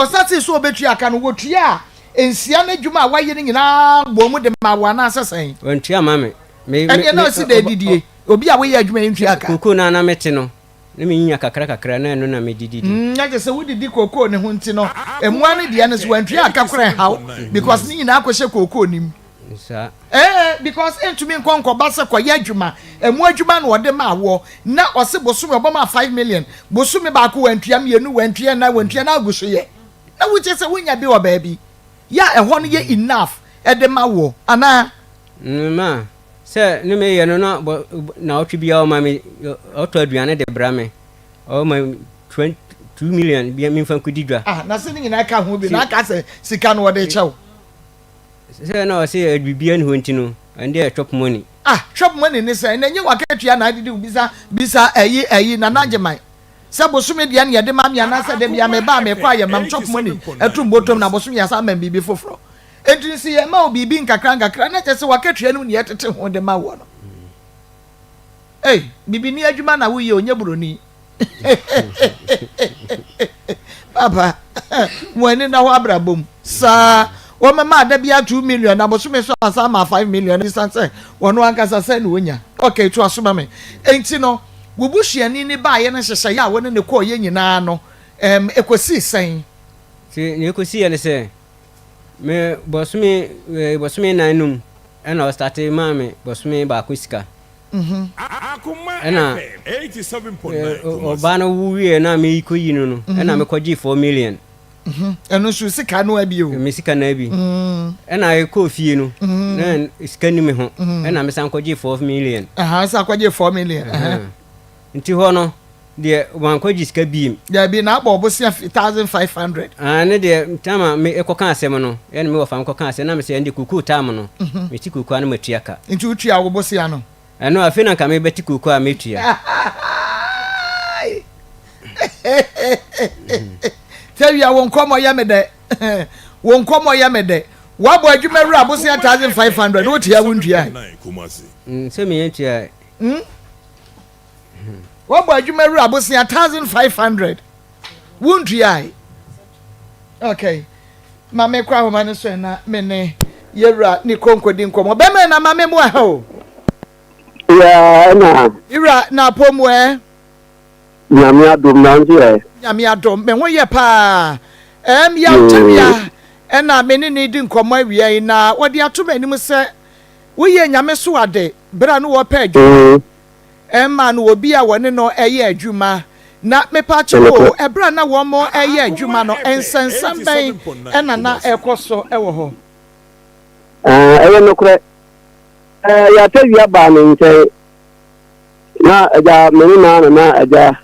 Osati so obetua aka no wotua ensia na dwuma waye ni nyina bomu de ma wana asesan wantua mame me na si de didie obi a we ya dwuma ntua aka koko na mete no na me nya kakra na eno na me didi nya je se wudidi koko ne ho nti no emwa ne de ne so wantua aka kora haw because ni nyina akohye koko nim sa because entumi nkonko ba se kwa ya dwuma emu adwuma no de ma wo na ose bosume obama 5 million bosume ba ko wantua mienu wantua na aguso ye na wuche se wunya bi wo baabi ya ehon ye enough edema wo ana ma se ne me ye no na otwe bia o ma me oto aduane de bra me o ma 2 million bia me fan kudidwa na se ni na ka ho bi na ka se sika no de chew se na o se bibia ni ho ntino ande chop money chop money ni se na nye wakatua na adidi bisa ayi na najeman se bosume dia ne de ma me ana se de bia me ba me kwa ye mam chop money etum botom na bosume ya sa mam bibi foforo enti si ye ma obibi nkakra na chese wakatua no ne yetete ho de ma wo no bibi ni adwuma na wo ye onye buroni papa mwene na ho abrabom sa wo mama da bia 2 million na bosume so asa ma 5 million ni sanse wono ankasa se ne wonya okay to asoma me enti no wobuhyiani ni ba ye na hyehye ya wo ne ko ye nyina no ekosi sen ti ne ekosi ye ne se me bosume nanum ena o start mame bosume ba kusika Akoma FM 87.9 obano wuwie na me ikoyi no ena me kwaji 4 million eno so sika no abi o me sika na abi ena e ko fie no na sika ni me ho ena me san kwaji 4 million sa kwaji 4 million nti ho no de wan kwaji sika bi ya bi na abo obosia 1500 ne de tama me ekoka asem no ye ne me wofa nkoka asem na me se ndi kuku tam no me ti kuku anu matuaka nti utua obosia no eno afi na ka me beti kuku a metua tell you won komo ya mede wabo adwuma ru abosia 1500 wo tia wontua se me yentua wabo adwuma ru abosia 1500 wontua okay mame kwa ho mane so na me ne yewra ni konkodi nkomo be me na mame mu ho ya na ira na pomwe nyame adom na nje nyame adom me ho ye pa ya utawia na me ni di nkomo awia na wodi atom anim se wo ye nyame so ade bra no wo pa adwuma ma no obi a woni no eye adwuma na me pa chewo ebra na wo mo eye adwuma no ensensan ben na ekoso ewo ho ewe no kure ya tawia ba ni nche na eja meni na eja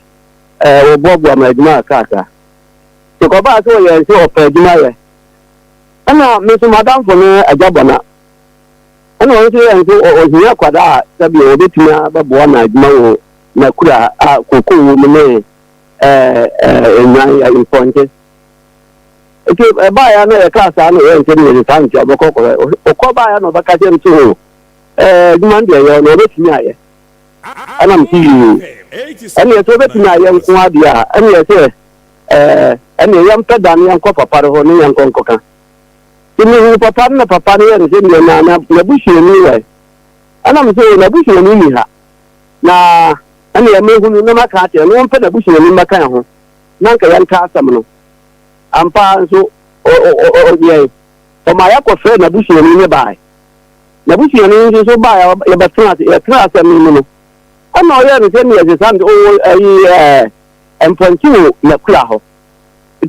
obobo amaduma kaka to ko ba so ye so opeduma ye ana me so madam for me eja bona ana o so ye so ohiya kwada sabi o betima babo na aduma wo na kura koko wo me enyan ya imponte eke ba ya na class ana ye nche ni tanki obokoko o ba ya no baka je ntu demand ye no betimi aye ana mti ani so betimi aye nko adia ani se ani yam tadan yan ko papa ro ni yan ko nkoka tini papa na papa ni yan se ni na bushi ni we ana mse na bushi ni ha na ani ya mehunu na maka ate no mpa na bushi ni maka ho na nka yan ka asam no ampa so o ye o ma ya ko fe na bushi ni ne bai na bushi ni so ba ya batuna ya trasa mi no ana ya ni se ni ya sand o emponti na kula ho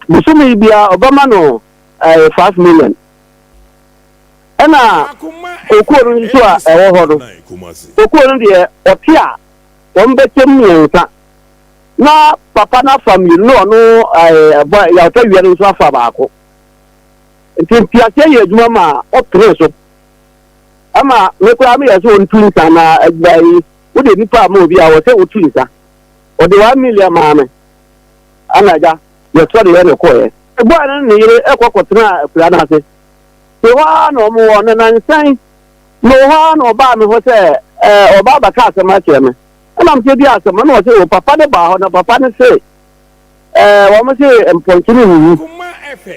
busumi bia obama no 5 million ana okoro ni so a ewo ho do okoro ni de otia won betem miensa na papa na family no ya otawiya ni so afa baako nti piase ye adwuma ma otre so ama me kwa me yaso ontunsa na agbai wo de nipa ma obi a wo se otunsa o de 1 million ma me anaja ye so de ye ne ko ye egbo na ne yire ekokotena kura na ase se wa no mo won na nsan no wa no ba me ho se oba ba ka asema kire me ana mte bi asema na o se o papa de ba ho na papa ne se wo mo se empontini ni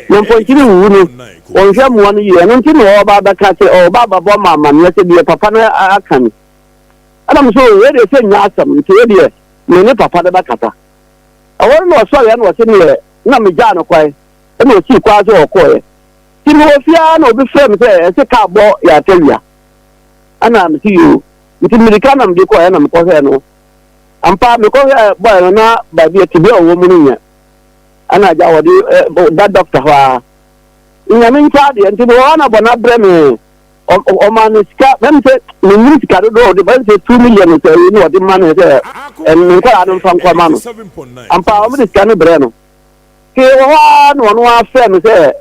no pontini wu no onhwe mo no ye no nti no oba baka se oba babo mama no se de papa na aka ni adam so we de se nya asam nti we de me papa de bakata awon no so ya no se ne na me ja no kwai e no si kwa so okoye ti no ofia na obi frem se ka bo ya tawia ana me ti you nti mirika na me de ko ya na me ko he no ampa me ko boy na ba bi ti bi owo mu nya ana ja wodi that doctor wa nyame nta de nti bo na bona breme o maniska memse me musica do de ban se 2 million so ni wodi man se en ko anu fan ko manu ampa o musica no bre no ke wa no afa me se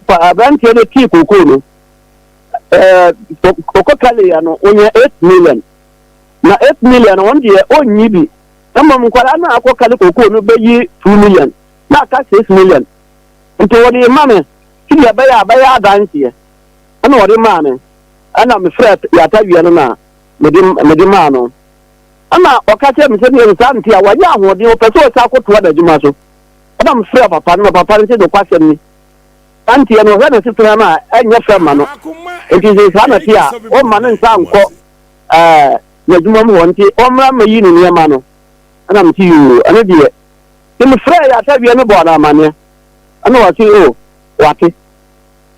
pa ban te de ti ko no ko kale ya no onye 8 million na 8 million on de onyi bi amma mun kwara na ko kale ko no be yi 2 million na ka 6 million nti wodi mame ti ya baya dansie ana wodi mame ana me fret ya tawiya no na me ma no ana o ka che me se ni nti a wanya ahodi o peso sa ko to da juma so ana me fret papa no papa ni se do kwasem ni anti ya no na situra na enya frema no nti se sa na ti a o ma no nsa nko na juma mo wonti o mra ma yi ni ma no ana me ti yu ana die ti me fret ya tawiya no bo na mane ana wa ti o wate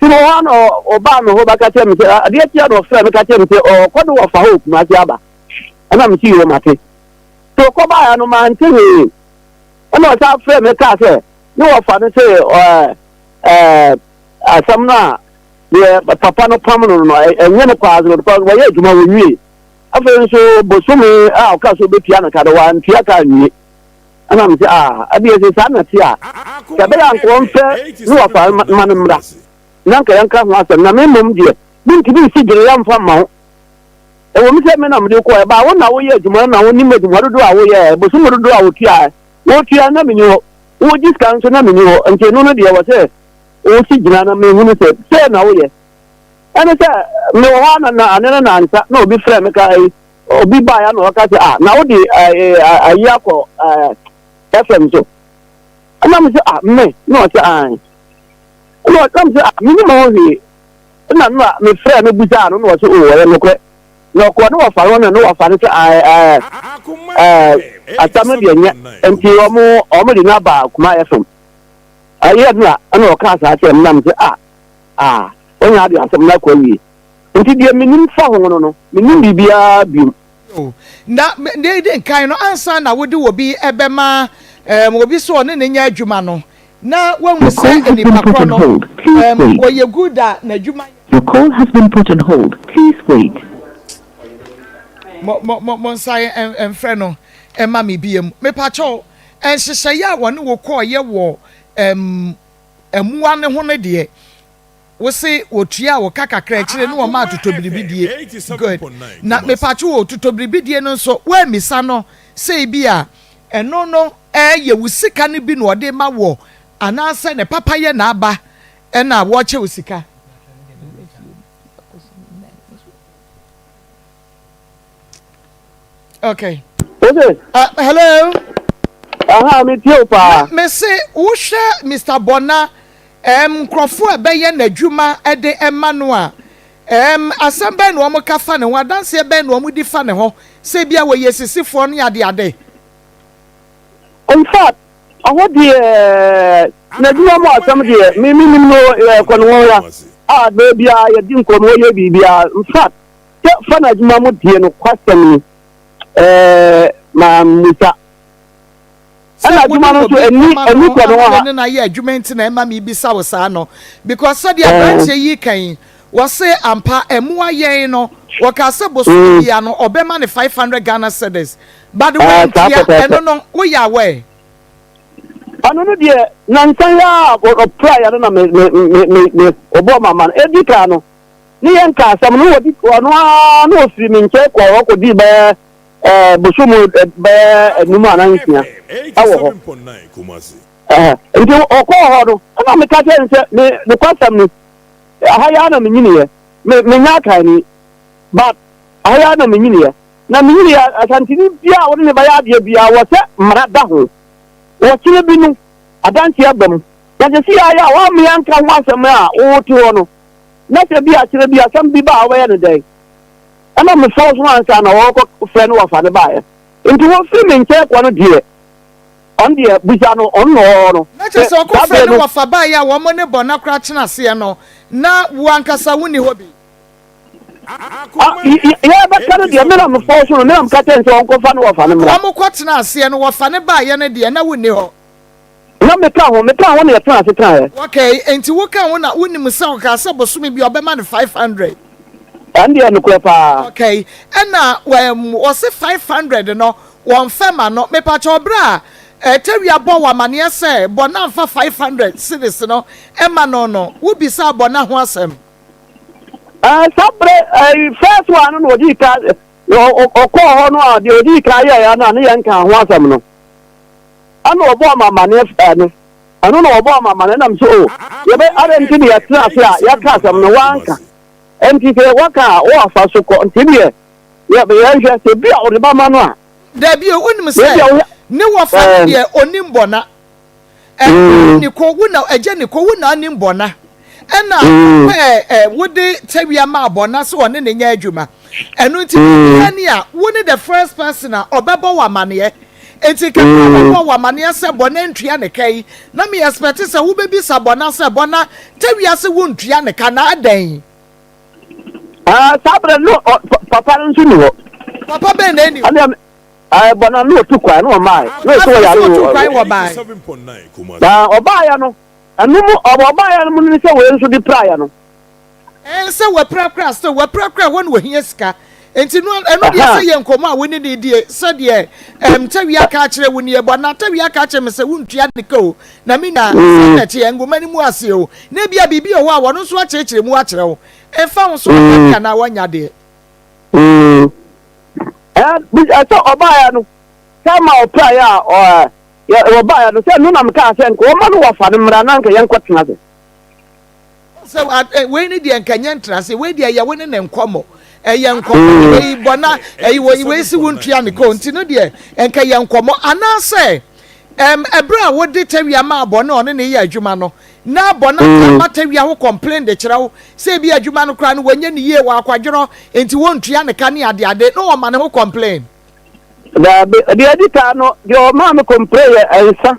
ti no wa no oba no ho baka che me se ade ti no fret me ka che me se o kodo wa fa hope ma ti aba ana me ti yu mate to ko ba ya no ma nti ni ana sa fret me ka se ni wa fa ne se asam na ye papa no pam no enye no kwa zo ko wa ye djuma wo nwie afa nso bosome o ka so be pia na ka do wa ntia ka nwie ana me se abi se sa na ti a ka be ya nko mfe ni wa fa manumra nan ka yanka ho asem na me mom die binti bi si gere ya mfa ma ho e wo mi se me na me de ko e ba wo na wo ye djuma na wo ni me djuma do a wo ye bosome do a wo tia na me ni wo diskan so na me ni wo nke no no de wo se o si gina na me hunu se na wo ye ana se me wo na anena na ansa na obi frɛ me ka obi ba ya no ka se na wo de ayi akọ FM so ana me se me no se no kam se me ni mo hi na me frɛ me buza no no se o wo no kɔ no ko no wa fa no no wa fa se asam de nya enti o mo di na ba Akoma FM aye na ana o ka sa che nam se onya de asam na kwa wi nti de minim fa ho no minim bibia bi na de kan no ansa na wodi wo bi ebema obi so ne nya adwuma no na wanwu se eni pakro no wo ye good na adwuma your call has been put on hold please wait mo sai enfre no ema me biem me pacho enhyehyɛ ya wone wo kɔ ye wo emua ne ho ne de wo se wotua wo kakakra kire ne wo ma totobiribi die good na me pacho wo totobiribi die no so wo emisa no sei bi a eno no ye wo sika ne bi no de ma wo anase ne papa ye na aba na wo che wo sika okay hello me tio pa me say wo hwe Mr Bona krofo ebeye n'adwuma ede ema no a asamba no mo ka fa ne ho adanse ebe no mo di fa ne ho se bia wo yesisifo no ade in fact awo de n'adwuma mo asam de me no ko no ya be bia ye di nkomo ye bibia in fact fa n'adwuma mo die no kwasem ma musa ana adwuma no so eni ko no ha na ye adwuma nti na ema me bisa wo saa no because so dia branch yi kan wo se ampa emu ayen no wo ka se boso bia no obema ne 500 Ghana cedis but when tia eno no wo ya we ano no de na nsan ya o prayer no na me obo mama edi ka no ni yen ka asam no wo di no no ofiri mi nche ko ko di ba bosumo be enuma na nsia awo ho nti okọ ho do na me ka tell nse me kwasam ni ahaya na me nyini ye me nya kan ni but ahaya na me nyini ye na me nyini asantini bia wo ne ba ya bia wo se mara da ho wo kire bi nu adanti abam na je si aya wa mi anka ho asem a wo ti ho no na se bi a kire bi asem bi ba wa ye ne dai ana me fo so ansa na wo ko fe no wa fa ne ba ye nti wo fi me nke ko no die on die buja no on no na je so ko fe no wa fa ba ya wo mo ne bo na kra chena se no na wo ankasa woni ho bi ya ba ka no die me na me fo so no me am ka ten so on ko fa no wa fa ne mra wo mo ko chena se no wo fa ne ba ye ne de na woni ho na me ka ho na ya tena se tena okay enti wo ka ho na woni mu se o ka se bosumi bi obema ne 500 andi anu ko pa okay ena wo se 500 no won fema no me pa cho bra tewia bo wa mane se bo na fa 500 cities no ema no wo bi sa bo na ho asem sabre first one no di ka o ko ho no de di ka ya na ne yan ka ho asem no ano obo mama ne fa no ano no obo mama ne nam so ye be are ntini ya tena se a ya ka asem no wanka enti se waka o afa so ko ntini ye be ya hwe se bi a o de ba ma no a da bi o nim se ne wo fa de onim bona ni ko wuna eje ni ko wuna nim bona ena wode tawia ma bona so one ne nya adwuma enu nti ni a woni the first person a obebo wa mane enti ka obebo wa mane se bona ntua ne kai na me expect se wo bebi sa bona se bona tawia se wo ntua ne ka na adan sabre no papa nso ni ho papa ben na ni bona no tu kwa no mai no so ya tu kwa wo bai 7.9 da oba ya no anu mu oba ya no ni se we nso di pra ya no se we pra so we pra won we hia sika enti no enu de se ye nkomo a woni ne die se de tawia ka kire woni e bona tawia ka kire me se wontua ne ko na mi na na tie ngoma ni mu ase o na bia bibi o wa wono so a kire mu a kire wo e fa wo so ka na wanya de so oba ya no kama opra ya oba ya no se no na mka se nko ma no wa fa ne mra na nka yen kwatena se we ni de nkanya ntra se we de ya woni ne nkomo ye nkomo we bona we si wontua ne ko nti no de enka ye nkomo ana se ebra wo de tawia ma abona one ne ye adwuma no na abona ma tawia ho complain de kira wo se bi adwuma no kra no wanya ne ye wa akwadworo enti wontua ne ka ne ade no wo ma ne ho complain da de edita no de o ma me complain ensa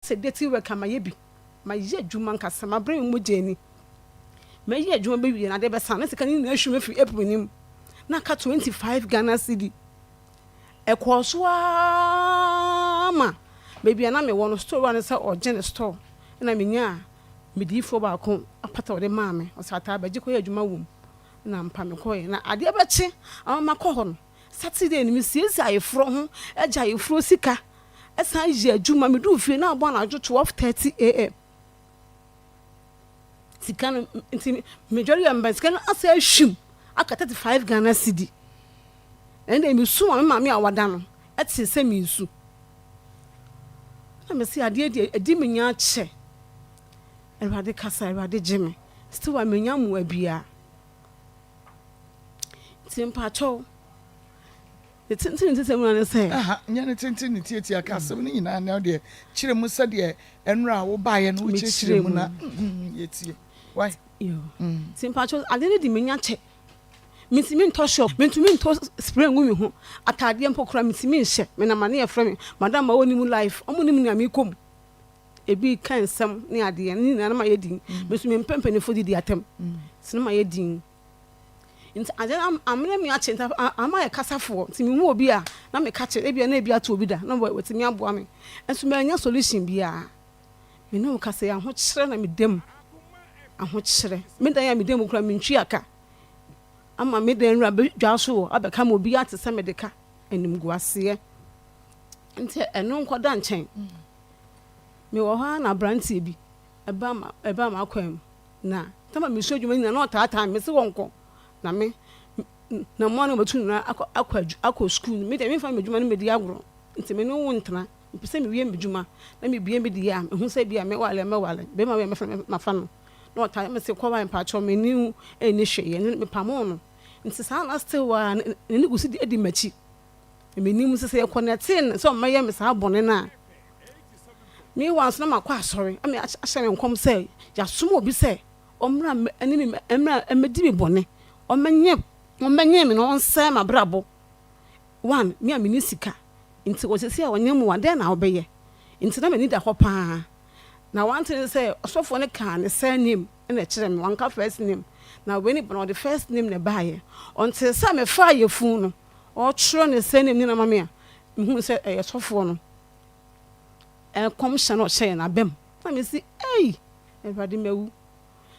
say dirty work ma ye bi ma ye adwuma nkasa ma bring mu jeni ma ye adwuma be wi na de be san na sika ni na ahwuma fi April nim na ka 25 Ghana cedi ekoso ma baby na me won store na say origin store na me nya me di fo ba ko apata o de ma me o sa ta ba ji ko ye adwuma wom na mpa me ko ye na ade be che ama ko ho no Saturday ni me siesi ayefro ho eja ayefro sika esan je adwuma me du fie na abo na ajo 12:30 am sika no nti majority am sika no asa ahwim aka 35 Ghana cedi ende me su ma me awada no eti se me su na me si ade edi me nya che Erade kasa erade jeme still wa me nya mu abia timpa cho tintin mu na say nya ne tintin ne tietia ka asem ne nyina na de kire mu se de enra wo baaye no kire mu na yetie why yo timpa cho ade ne di me nya che mitimi nto shop mitimi nto spray ngu mi ho atade empokura mitimi nhye me na mane e fra me madam ma woni mu life omo nim na me kom ebi kan sam ne ade ni na ma yedin mesumi mpempene fodi di atem sine ma yedin nti ade amene mi ache nta ama ye kasafo nti mi mu obi a na me kache ebi na ebi ato obi da na wetimi aboa me enso me anya solution bia me no kase ya ho kire na me dem aho kire me dan ya me dem kura me ntwi aka ama me dan nra dwa so abeka ma obi ate se me deka enim guase nti eno nkoda nchen me wo ha na brantie bi eba ma akwam na tama me so dwuma na otata me se wonko na me na mo na matu na akwa school me de me fa me dwuma no me di agro nti me no wontena mpese me wie me dwuma na me bie me di ya me hu se bia me wale be ma we me fa no na otata me se kwa mpa cho me ni eni hweye me pamo no nti sa na still wa ni gusi di machi me ni mu se se connecting so ma ye me sa bone na me once na makwa sorry ame ahye me nkom say ya somo obi say omra ani emra emedi me bone omenye me no onse ma brabo one me a me sika nti wo se a wonye mu wade na obeye nti na me ni da ho pa na one thing say osofo ne kan ne say name na kire me wanka first name na when it the first name ne baye until say me fa ye fun no o tro ne say name ni na mame a hu say osofo no commission or share na bem na me see everybody mewu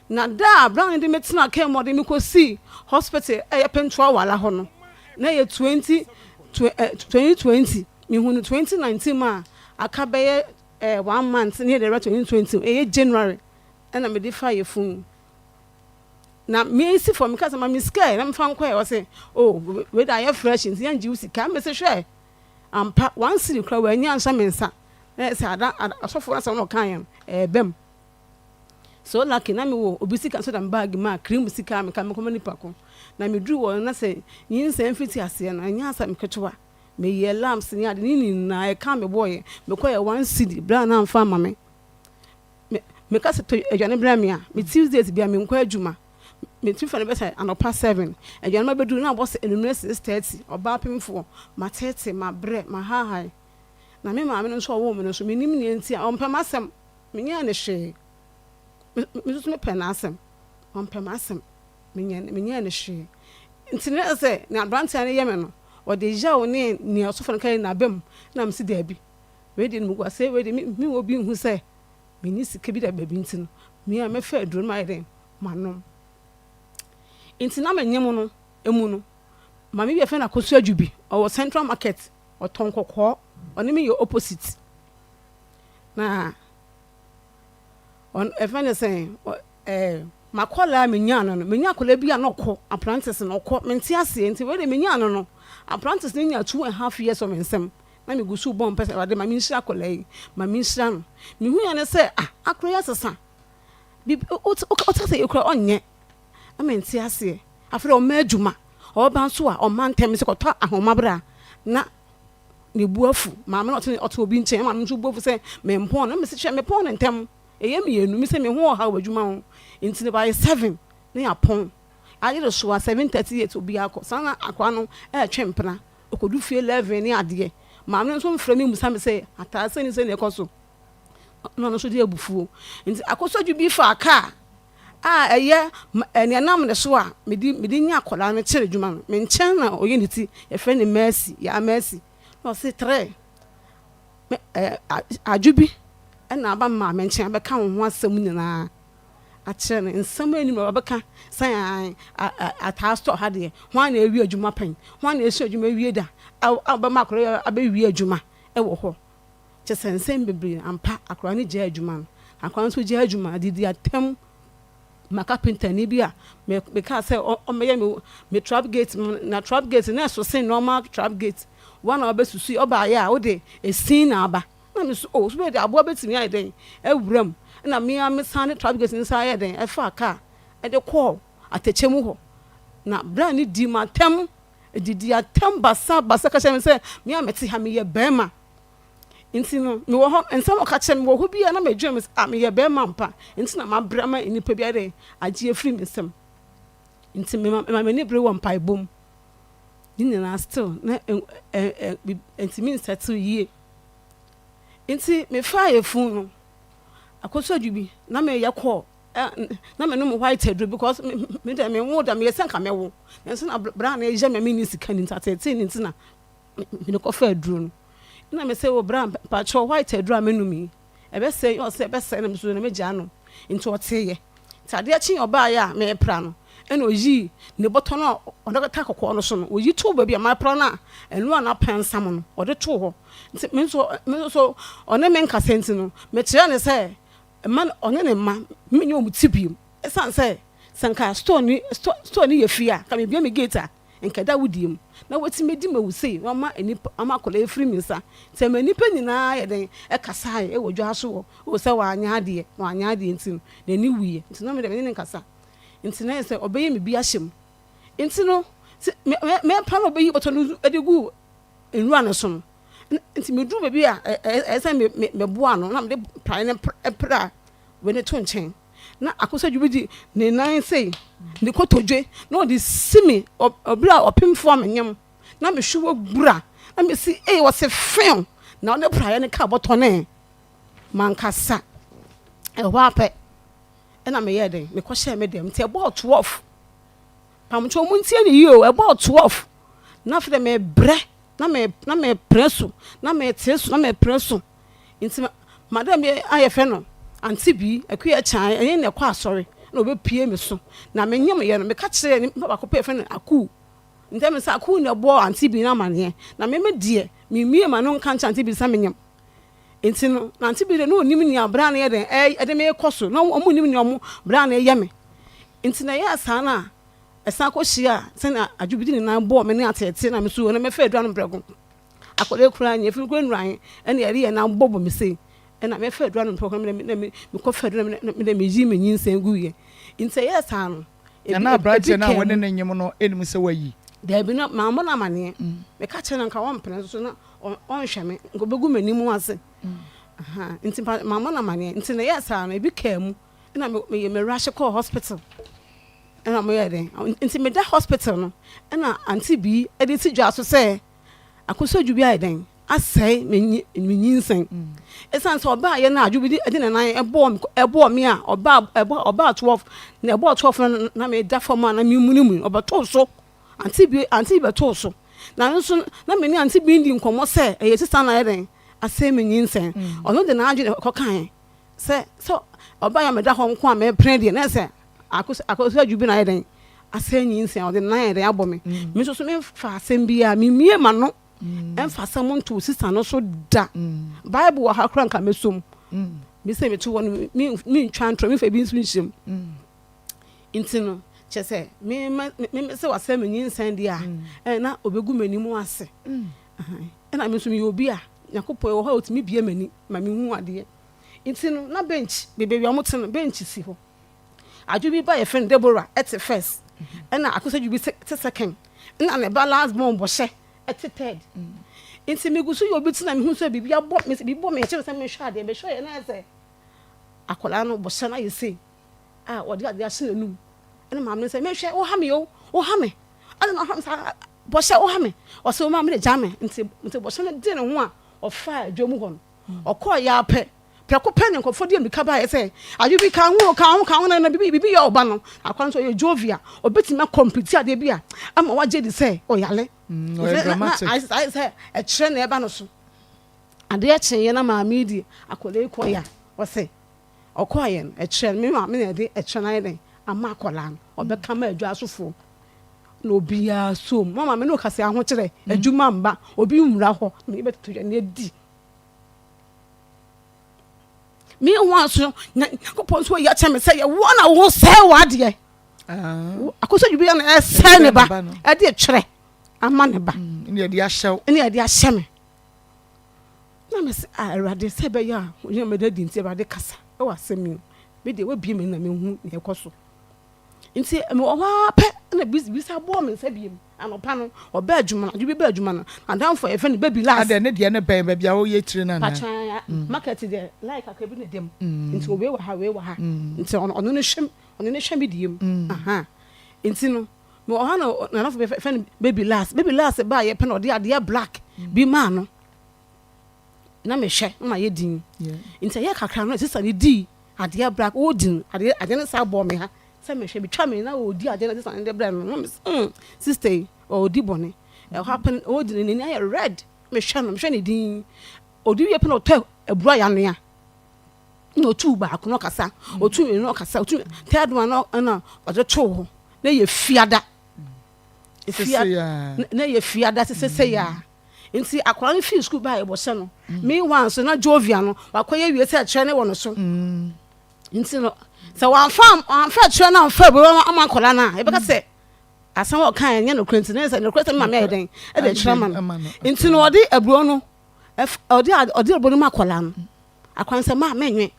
na da brown de metina ke mo de me ko see hospital pentua wala ho no na ye 2020 me hu no 2019 ma aka be 1 month near the 2020 January na me dey fire phone na me see for me cause ma me sky na me fan kwa o say we da ye fresh nti yan ji usika me say hwe ampa one city kra wa nya ansa me nsa say ada asofo na say no kan bem so lucky na me wo obi sika so da bag ma cream sika me ka me komani pako na me dru wo na say yin say mfiti ase na nya asa me ketewa me ye lamps ni ade ni na e ka me boy me ko ye one city bra na amfa ma me ka se to adwane bra me a me Tuesdays bia me nko adwuma me tu fa ne be say anopa 7 adwane ma bedu na boss enumere 6:30 oba pemfo ma 30 ma bre ma ha na me ma me no so wo me no so me nim ne nti a ompa masem me nya ne hwe me so me penasem ompa masem me nya ne hwe nti ne say na brand ane ye me no o de ja o ne osofo kan na bem na me si da bi we de mu gwa say we de me obi hu say me ni sika bi da ba bi nti no me a me fa aduro ma ide manom nti na me nyem no emu no ma me bi fa na kosu adwubi o Central Market o tonkoko oni me your opposite na on even say makola me nya no me nya kola bi a no ko apprentice no ko me nti ase nti we de me nya no apprentice ni nya 2.5 years of ensem na me gusu bom pese wade ma me nshira kola yi ma me nshira no me hu ya ne say akroya sesa bi o ta say ekro onye ama nti ase afre o ma adwuma o ba nso a o man tem se ko to ahomabra na ne buafu ma me oto obi nchen ma me nso buafu say me mpon na me se hwe me pon ntem eye me yenu me se me ho ha wadwuma ho nti ne by 7 na ya pon aye do so 7:38 obi akọ sana akwa no twempena okodu fie 11 ni ade ma me nso mfra me musa me say atase ni se ne ekoso no so de abufuo nti akosodwu bi fa aka eye enenam ne so a medi nya akola no kire dwuma no me nchen na oye ne ti e fe ne mercy ya mercy no se 3 adwubi na aba ma me nchen abeka ho asem nyina a kire ne nsem ani ma abeka san ata store ha de ho na ewi adwuma pen ho na esi adwuma wie da aba ma akora aba wie adwuma e wo ho nsem bebre ampa akora ne gya adwuma no akora so gya adwuma didi atem maka painter ni bia me ka say o me trap gate na trap gate na so say normal trap gate one obesusu oba ya wo de esin na aba na me so o so be de abo betimi ayi den ewuram na me san trap gate nsa ayi den e fa aka e de call atechemu ho na bra ni di matem didi atem basa ka che me say me ameti ha me ye bema nti no me wo ho ensam o ka che me wo ho bia na me dwem me ye be mampa nti na ma bra ma enipa bia de age afri me nsam nti me ni bre wo mpa ibom ni na still na nti me settle yie nti me fa ye fun no akosodwu bi na me ye call na me no mo white head because me da me wo da me ye senka me wo nti na bra na ye me ni sika ni ntatete nti na me ko fa aduru no na me say wo bra pa cho white adura menumi e be say o say be say na me so na me gya no nti o teye tade achi oba ya me pra no e na oyi ne boto no o de ta kokko no so no oyi to ba bia ma pra na enu na pensam no o de to ho nti me so one me nka senti no me kire ne say man onye ne ma me nyo mu tibiem e san say sanka store ni ye fia ka me bia me gate nkada wudiem na wati medi mawusei mama enipa ama kola efri minsa te manipa nyina ye den e kasa e wodwa so wo se wa anya ade ntin na ni wiye ntin no me de ne nkasa ntin na se obeye me bi ahyem ntin no me pa no obeyi boto no edigu enru ne so no ntin me duru be bia e se me boa no na me de pra ne pra we ne to nchen na akosodwu bi ne nan sei ne kotodwe na de simi obra opemfo amenyem na me hwe gbura na me si wo se fem na ne praye ne ka boto ne mankasa e ho ape e na me ye den me ko hye me dem te about 12 pamcho muntie ne yo about 12 na fde me bre na me presu na me tesu na me presu inti madam ye ayefe no anti bi akuya chan enye ne kwa asori na obepie me so na me nyem ye no me ka kire ni baba ko pe fe no aku ndem sa aku ne bo anti bi na mane na me die me mie ma no nka anti bi sa me nyem enti no na anti bi de no onim ni abra na ye den de me koso na omu nim ni omu bra na ye me enti na ye asa na esa ko hia se na adwubidi ni na bo me ne atete na me so na me fa adua no brego akode kura anya fi kura nran ene yare ye na bobo me sei na me fa adua no program me ko fa adua me me yi me nyinsen guye nti ye asa no na abrante na wone ne nyem no enim se wayi da bi no ma mo na mane me ka che na nka won pene so na on hwe me ngo begu manim ase aha nti ma mo na mane nti na ye asa no ebi ka mu na me rush call hospital na mo ye den nti me da hospital no na anti bi e de ti dwa so se akosodwu bi aiden asai me nyinsen esan so oba ye na adwubidi e de na nan ebo me a oba 12 na ebo 12 na me da forma na me munimu oba to so anti bi to so na nso na me ni anti bi ndi nkomo se e yesisa na ye den asai me nyinsen ono de na adwu ko kan se so oba ya me da ho nko a me pren de na se akosodwu bi na ye den asai nyinsen o de na ye den abo me me so me fa asem bi a me mie ma no emphasize mon to sister no so da bible wa hakran ka mesom me say me to won me twantro me fa bi nso nhyem intino che say me say wasem nyinsan dia na obegu manimu ase na me so me obi a yakopo wo ha otimi bia mani ma me hu ade intino na bench bebe wi amoten bench si ho adwubi ba ye friend Deborah at first na akosaju bi second na ne balance bomb bo she etited inti me gusu yo biti na me hu so bibia bo me bi bo me che se me hwa de be hwa ye na se akola no bo she na ye se wo de ade ahye nanu ene mam ne se me hwa wo ha me yo wo ha me ana na ha sa bo she wo ha me o se wo ma me de jame inti bo she ne de ne ho a o fa adwomu ho o ko ya pe preko pen nko fo de mika ba say ayu bi ka ho na bibi ye oba no akwan so ye jovia obetima complete ade bia ama waje di say oyale I say e kire na eba no so ade e chenye na ma media akole ko ya wo say okoye no e kire me ma me na de e kire na ye ama akola no obeka ma adwa asofo no bia so mama me no kase aho kire adwuma mba obi nwura ho me be to ne di me want so ko ponso ya cheme say ye wona wo say wade akoso you be na say ne ba e de kire ama ne ba ne de ahyew me na me say arade say be ya onye me da di nti ba de kasa e wa semi me de we bi me na me hu ne ekoso nti me wa pe na bisa bo me say bi anopa no oba adwuma na bi ba adwuma na adam for e fe ne baby last ade ne de ne ben ba bia wo ye tire na na market de like akabi ne dem nti we wa ha nti ono ne hwem bi diem aha nti no me o ha na for fe ne baby last ba ye pe na de ade black bi ma no na me hwe na ye din nti ye kakra no sisa ne di ade black o din ade ne sa bo me ha se me hwe bi twa me na o di ade na sisa ne de bra no sister o di bone e happen o di ne na red me hwe ne din odi wie pe na to ebura ya no ya no tu ba ko no kasa o tu me no kasa o tu third one no na o de to ho na ye fiada na ye fiada se ya nti akwara no fi school ba e bo se no me once na jovia no wakoye wie se kire ne wo no so nti no se wan fa kire na fa bo ama akwara na e be ka se asan wo kan nye no krenti na se no krenti ma me eden e de kire ma no nti no odi aburo no odi aburo ma akwara no akwan se ma menwe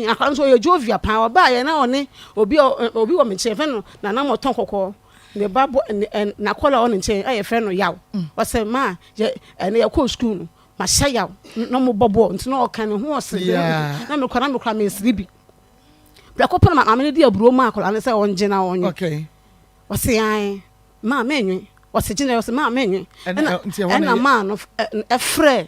akwan so ye jovia pa oba ye na one obi wo me chefe no na na moton kokko ne babo na kola on nche aye fe no yaw o se ma ye ene ye ko school no ma sha yaw no mo bobo nti no kan ne ho o se na me kora me sribi bra ko pa ma me di aburo ma kola ne se on gina onye okay o se ai ma menwe o se gina o se ma menwe na ma no e frɛ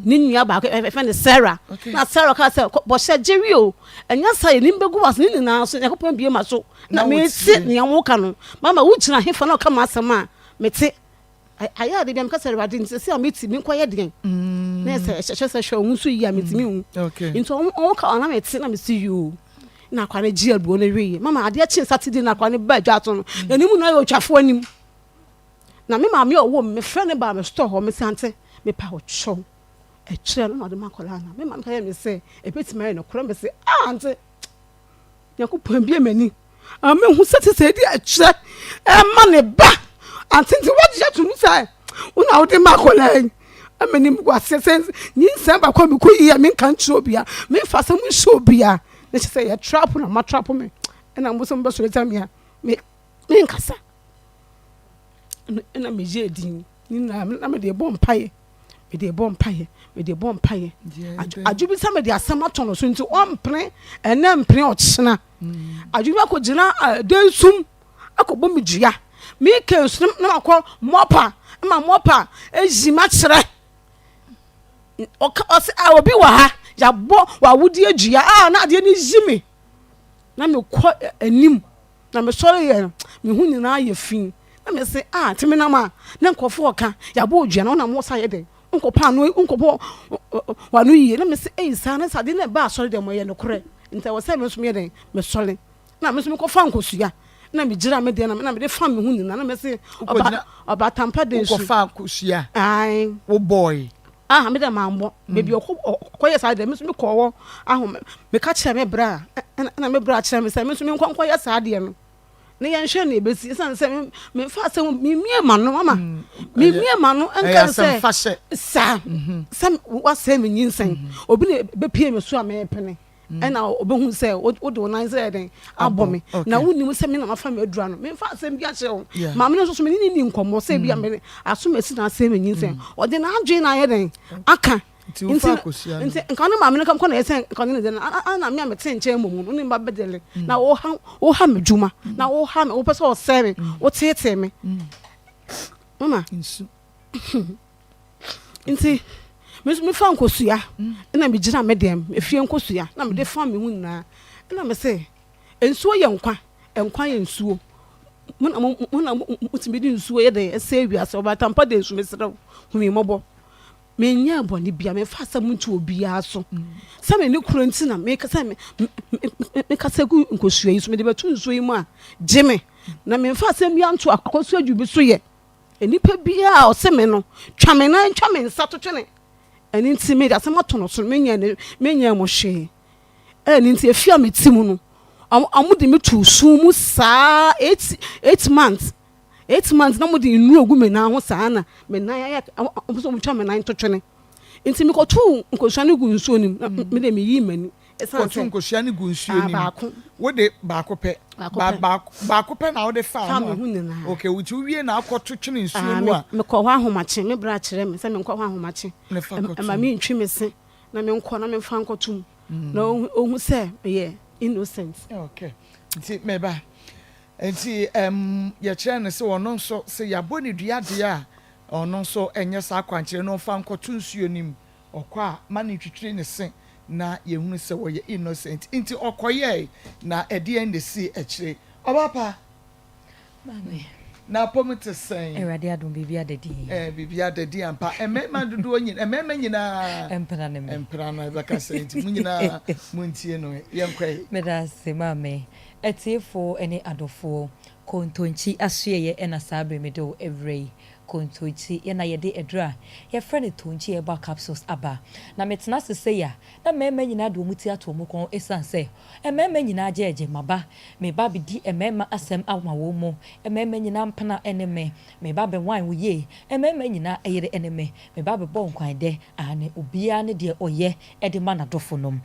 ni nua ba e fe ne Sarah na Sarah ka say bo sha jeri o enya say ni mbegu was ni na so yakopon bie ma so na me ti ne wo ka no mama wo gina hefa na ka ma asema me ti aya de bia me ka say radi nti se me ti me koye den na say hwe hu so yi a me ti me hu nti on ka na me ti na me see you na kwa ne ji abuo na wi mama ade chin Saturday na kwa ne ba dwa to no enimu na yo twafo anim na me ma me owo me fe ne ba me store ho me sante me pa ho chow e kire no de makola na me ma ka me say e peti mai no kro me say ante yakopon bia mani me hu sete say di a kire e ma ne ba ante nti what you to say una wo de makola amani gwa sense ni nsan ba kwa me ko yi me kan tro bia me fa sam show bia na say ya trap na ma trap me na mo so mba so leta me me nkasa na me je din ni na me de bom paye me de bom paye ajubi sa me de asama tono so nti o mpre ena mpre o chena ajubi akogina densum akobom dua me ke sum na akọ mopa ejima kire o se obi wa ha ya bo wa wudi adua na ade ni jimi na me kọ anim na me sori ye me hu nyina ye fin na me se timi na ma na nkofo oka ya bo odua na mo sa ye den nkopa no nkopo wa no yi na me se sa na sade na ba sori dem ye no kore nta wo se me so me den me sori na me so me ko fa nkosua na me gira me den na me de fa me hu nyina na me se oba tampa den su ko fa nkosua ai wo boy me da mambo baby okoye sa de me so me ko wo me ka kire me bra na me bra kire me se me so me nkoye sa de no ne yan hwe na ebesi san se me fa se me mie ma no mama me mie ma no enka se sa wa se me nyinsen obi ne be pie me so a me pene na obehu se o do nan se den abomi na woni mu se me na ma fa me adura no me fa se bia kire ma me no so me ni nkomo se bia me aso me si na se me nyinsen o de na adwe na ye den aka nti nka no ma me kam ko na yesen nka no den na me amete nche momu no ni ba bedele na wo ha me djuma na wo ha me wo pese o sere wo tete me mama nti me fa nkosua na me gina me dem efie nkosua na me de fa me hu na na me say ensuo ye nkwa ye nsuo muna mutimi di nsuo ye de ese wiase obatampa de nsuo mesrew hu me mobo me nya boni bia me fa asam ntu obi aso sa me ne kuro nti na me kasa me kasa gu nkosua yi so me de betu nsuo yi mu a jeme na me fa asam ya ntu akosua dwubi so ye enipa bia o se me no twa me nsa to twene eni nti me da se moto so me nya mo hwe eni nti efia me timu no amudi me tu sumu saa 8 months na mudi inu ogu me na ho saa na me na ya so mo twa me na to twene nti me ko tu nkosua ne gu nsuo nim me de me yi mani ko tu nkosua ne gu nsuo nim wo de baako pe na wo de fa no okay wo ti wie na akoto twene nsuo mu a me ko ho ahomache me bra kire me se me ko ho ahomache ma me ntwi me se na me nko na me fa nkotum na ohun se ye innocent. Okay. Nti meba. Nti ye kire ne se wono nso se yaboni duade a ono nso enye sa kwankire no fa nkoto nsuo nim okwa ma ne twitwire ne se na ye hunu se wo ye innocent. Nti okoye na ede en de si ekire. Obapa. Mame. Na pomite sen. Erade adom bibia dadi. Bibia dadi ampa. Emema dudu onyin. Emema nyina. Empra ne me. Empra na baka senti. Munyina muntie no. Yenkwe. Meda se mame. Etiefo ene adofo. Kontonchi asuye ena sabre medo every. Kontonchi ye na yede edra. Ye friend tonchi eba capsules aba. Na metena se ya. Na mema nyina do muti ato mo kon esan se. Emema nyina ajeje maba. Me ba bi di emema asem awa wo mo. Emema nyina mpana eneme. Me ba be wan wo ye. Emema nyina eyere eneme. Me ba be bon kwan de ane obia ne de oye e de ma na dofo nom.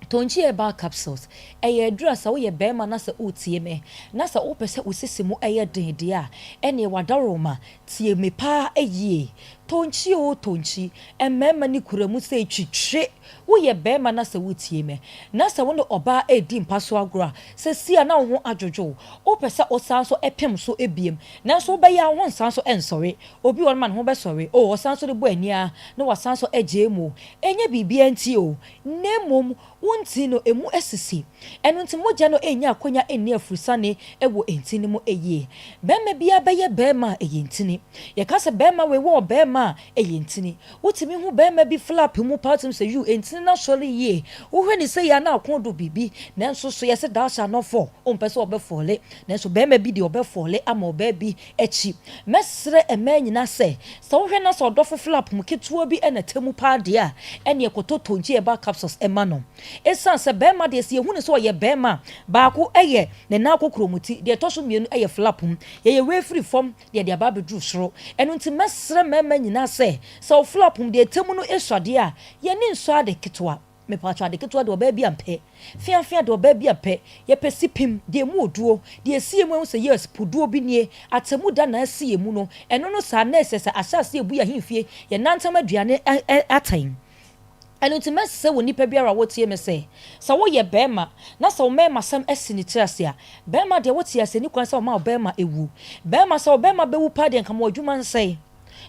Tonchi eba capsules eye adura sa wo ye bema na sa utie me na sa wo pese usisimu eye dende a ene wadaroma tie me pa eyie tonchi o tonchi emema ni kuramu se twitwe wo ye bema na sa utie me na sa wo ne oba edi mpaso agora se sia na wo adwojo wo pese osanso epem so ebiem na so be ya won sanso ensori obi won man ho be sori o osanso de bo ania na wasanso ejemu enye bibia nti o nemom wonti no emu esisi eno nti moja no enya akonya eni afurusane ewo entini mu eye bema bia beye bema eye entini ye kase bema we wo bema eye entini wotimi hu bema bi flap mu patum se you entini na sori ye wo hwe ni se ya na akondo bibi nanso so ye se da sha no for ompese obefole nanso bema bi de obefole ama obabi echi mesre emanyina se so wo hwe na so dofo flap mu ketuo bi ena temu pa de a ene ekoto tonji eba capsules emano esan se bema de se ehunu so ye bema baako eye ne na akokromuti de toso mienu eye flapum ye we free form de aba bedru soro eno nti mesre mema nyina se so flapum de temu no esade a ye ne nso ade ketwa me pa twa de ketwa de oba bi ampe fiafia de oba bi ampe ye pesipim de mu oduo de esie mu se yes puduo bi nie atemu da na esie mu no eno no sa na esese asase ebu ya himfie ye nantama aduane atain eno nti mese wo nipa biara wotie me se sa wo ye bema na sa wo mema sam esini tiase a bema de wotie ase ni kwan sa wo ma bema ewu bema sa wo bema bewu pa de nkamo adwuma nsei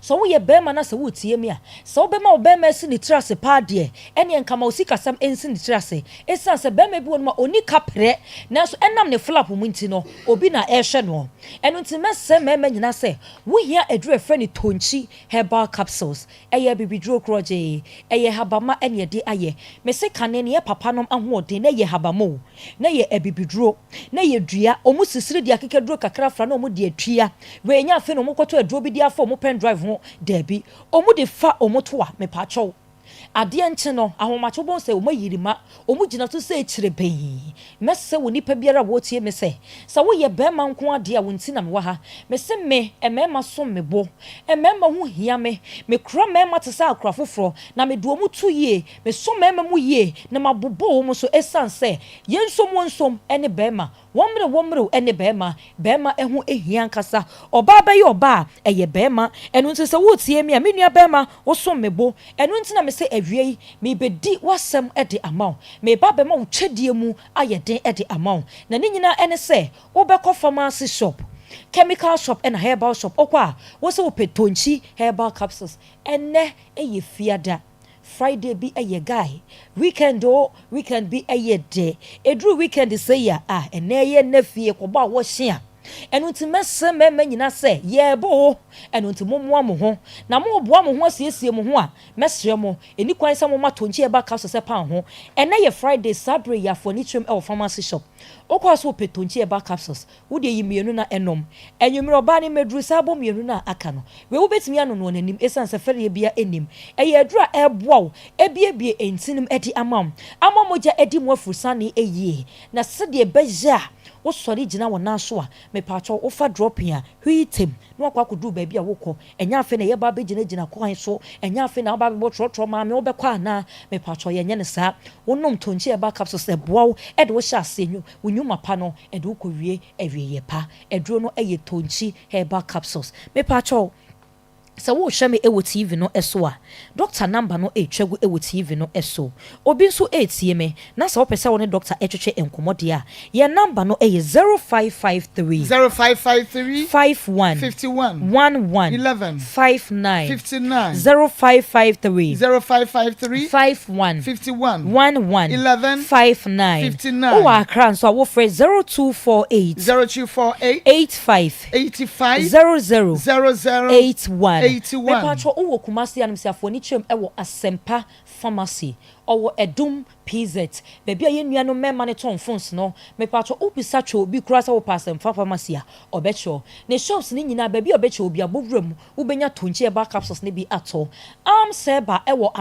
so wo ye bema na sa wo tie me a sa wo bema wo bema esini tiase pa de ene nkama osika sam ensini tiase esan se bema bi wonma oni kapre na so enam ne flap mu nti no obi na ehwe no eno nti mese mema nyina se wo hia adure freni tonchi herbal capsules eye bibidro kroje eye habama ene de aye mese kane ne papa nom ahoode na ye habamo na ye ebibidro na ye dua omusisiri de akekedro kakra fra na omu de atwia we nya afi no mokoto adro bi de afọ omu pen drive ho debi omu de fa omoto a me pa chow ade enche no ahomacho bon se omu yirima omu gina to se ekire ben mese wo nipa biara wo tie me se sa wo ye bema nko ade a wonti na me wa ha mese me emema so me bo emema hu hia me kura mema te sa akura foforo na me do omu tu ye me so mema mu ye na mabobo omu so esan se yensom wonsom ene bema womre ene bema ehu ehia nkasa oba ba ye oba eye bema enu nti se wo tie me a menua bema wo so me bo enu nti na me se awie me bedi wasem ede amaw me ba bema wo twedie mu ayeden ede amaw na ne nyina ene se wo be ko pharmacy shop chemical shop and herbal shop okwa wo se wo petonchi herbal capsules ene eye fiada Friday be a guy weekend be a day edru weekend say ya ene ye na fie ko ba wo hia enu nti mese mema nyina se ye bo enu nti momoa mo ho na mo boa mo ho asiesie mo ho a mesre mo eni kwan se mo matonchi e ba capsules se pan ho ene ye Friday sabre ya for nitrem e pharmacy shop okwa so petonchi e ba capsules wo de yimienu na enom enwumre oba ne medru sabo mienu na aka no we wo betimi ano no nanim esan se fere bia enim eye adura e boa ebiebie entinim edi amam moja edi mo afusane eyie na se de beja wo sori gina wona so a me pacho wo fa dropping a hwitem no akwa kodu ba bia wokọ enya afa na ye ba be gina kwan so enya afa na ba be trotro ma me wo be kwa na me pacho ye nye ne sa wonom tonchi e ba capsules e boa e de wo sha asenyu wonyuma pa no e de wo kowie ewie pa eduro no eye tonchi herbal capsules me pacho so wo hwe me ewo TV no eso a doctor number no etwagu ewo TV no eso obi nso etie me na so opese wo ne doctor etwetwe enkomode a ye number no eye 0553 51 11 59 0553 51 11 59 o wa kran so wo frɛ 0248 85 00 81 me patro owo kumasi anumsiafo ni chem ewo asempa pharmacy owo edum PZ baby aye nua no mema ne ton phones no me patro obisa twa obi kura sa wo asempa pharmacy a obecho ne shops ni nyina baby obecho obi abowram ubenya tonchi e ba capsules ne bi ato am seba ewo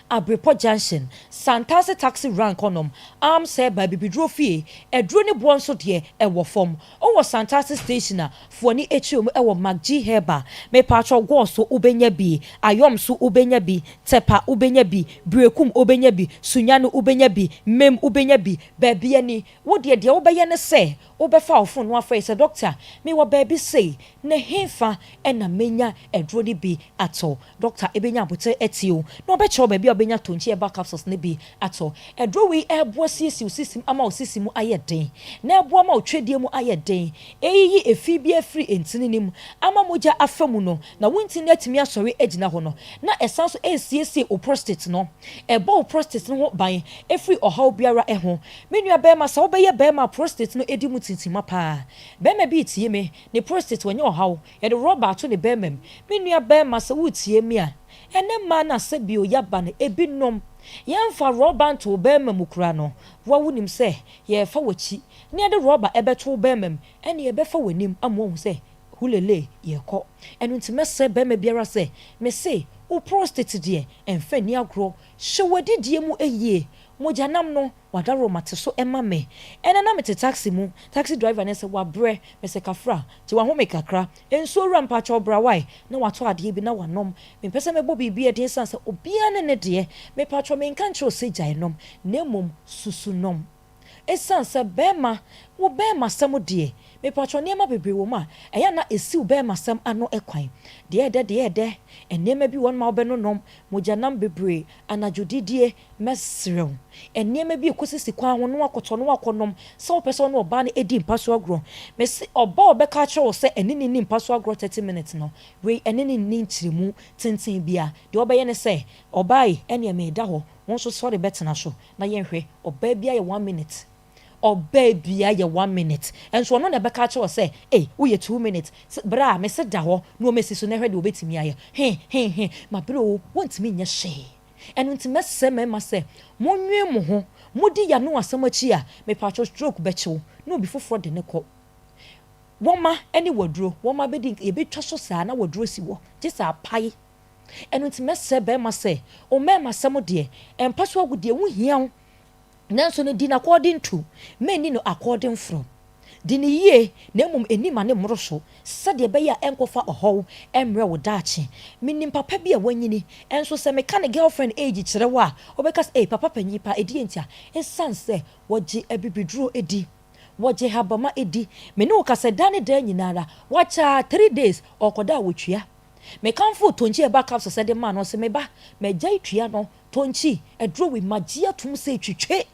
Abrepo Junction Santase taxi rank onom am seba bibidro fie edro ne bo nso de ewo fom owo Santase station a foni echiom ewo Maggi Herba me patro go so ubenya bi ayom so ubenya bi tepa ubenya bi brekum ubenya bi sunyano ubenya bi mem ubenya bi baby ani wo de wo beye ne se wo be fa ofon no afa ise doctor me wo baby say ne hefa ena menya edro ni bi ato doctor ebenya abote etio no be cho baby obenya tonchi e ba capsules ne bi ato edro wi ebo sisi sisim ama osisi mu ayeden na ebo ama otwedie mu ayeden eyi efi bi afri entininim ama moja afamu no na wonti na atimi asori agina ho no na esanso esiesie o prostate no ebo o prostate no ban efri ohaw biara eho menua be ma sa wo be ye be ma prostate no edi mu tintima pa be ma bi tie me ne prostate wonye ohaw ye de rubber ato ne be mam menua be ma sa wo tie me a ene ma na se bi o yaba ne ebinom yemfa rubber to be mam kura no wa wonim se ye fa wachi ne de rubber ebeto be mam ene ye be fa wanim amwo se hulele ye ko enu ntimese be ma biara se me se o prostate de emfa ni agro hwewadi die mu eyie mojanam no wadaro mate so ema me ena na mete taxi mu taxi driver ne se wabre me se kafra ti wa ho me kakra enso rampa cho bra wai na wato ade bi na wanom me pese me bo bibi e den san se obia ne de me patro me nka ncho se jainom nemom susunom esan se bema wo bema sam de me patro niema bebre wo ma eya na esi wo bema sam ano ekwan de enema bi won ma obeno nom mojanam bebre anajodidie mesrew enema bi ekosisi kwan ho no akoto no akonom se wo pese no oba na edi mpaso agro me se oba obeka kire wo se enini ni mpaso agro 30 minutes no we enini ni nchiremu tenten bia de obeye ne se obai ene me da ho won so sorry betena so na yenhwe oba bia ye 1 minute or baby aye 1 minute and so no na beka che o say we ye 2 minutes bra me se da ho no me si so na hwede obetimi aye he ma bro want me nya she and unti messe me ma say monwe mo ho modi ya no asem achi a me patcho stroke becho no bi foforo de ne ko woma any wodro woma bedi e betwa so saa na wodro si wo jesa pai and unti messe be ma say o me ma sem de empaso agudie wo hia nanso ne din according to many no according from din ye na mum enima ne moroso sade be ya enkofa ohow emre wo daache minim papa bia wanyini enso se me ka ne girlfriend age kire wa obekas papa panyi pa edi entia esanse woje abibiduro edi woje habama edi me ne okase dane da nyinara wacha 3 days okoda wotwia me kanfo tonchi e back up so sade man no se me ba me jai twia no tonchi edro we magia tum se twitwe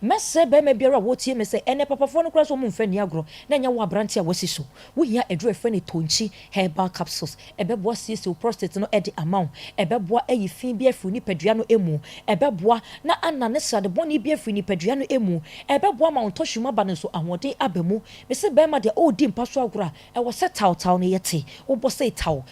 mese be me biara wo tie me se ene papafo no kura so mo mfa ni agro na nya wo abrante a wasi so wo hia edro efe ne tonchi herbal capsules ebeboa siesie prostate no ede amount ebeboa ayi fin bi afu ni padua no emu ebeboa na anane sade boni bi afu ni padua no emu ebeboa ma ontohwuma ba ne so ahode abamu me se be ma de o di mpa so agro a e wo se taw ne yete wo bo se taw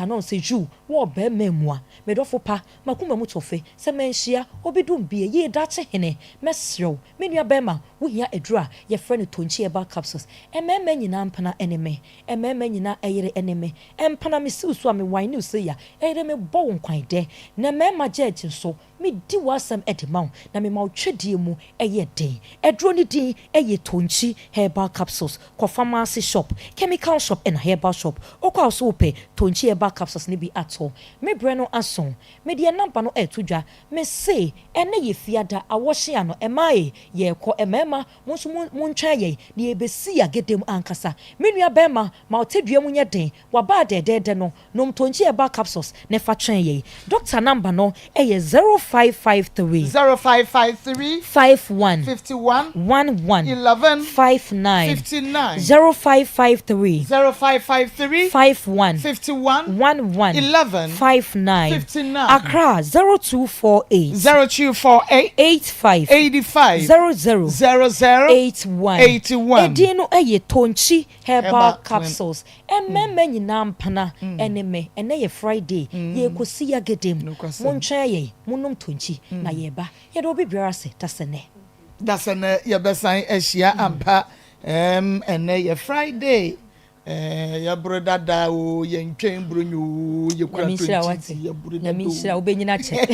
no se ju wo be memua me dofo pa makuma mu tofe se menhia obidum bie ye dache hene mesrew me nua be ma wo hia edro a ye frɛ no tonchi herbal capsules emema nyina mpana eneme emema nyina eyere eneme empana me siusu a me wine no se ya eyere me bo nkwan de na mema judge so me di wasam edemaw na me ma twedie mu eye den edro ni din eye tonchi herbal capsules ko pharmacy shop chemical shop and herbal shop okwa also pe tonchi herbal capsules ni bi ato me breno ason me de number no etudwa me say ene ye fiada awoshe ano emae ye ko emema munso muntwa ye ni ebesi agedem ankasa me nua bema ma otedua mu nye den waba de no nom tonchi herbal capsules ne fa twen ye doctor number no eye 0553 51 11 59 0553 51 11 59 Accra 0248 85 00 Edino eye tonchi herbal capsules emmemme nyina mpana eneme ene ye Friday ye kosi ya gedem montwa ye munum tonchi na ye ba ye do bibiara se dasene ye besan ehia ampa ene ye Friday ya broda da o ye ntwen bronyo ye kura tonchi ye broda na mi shira obenyina che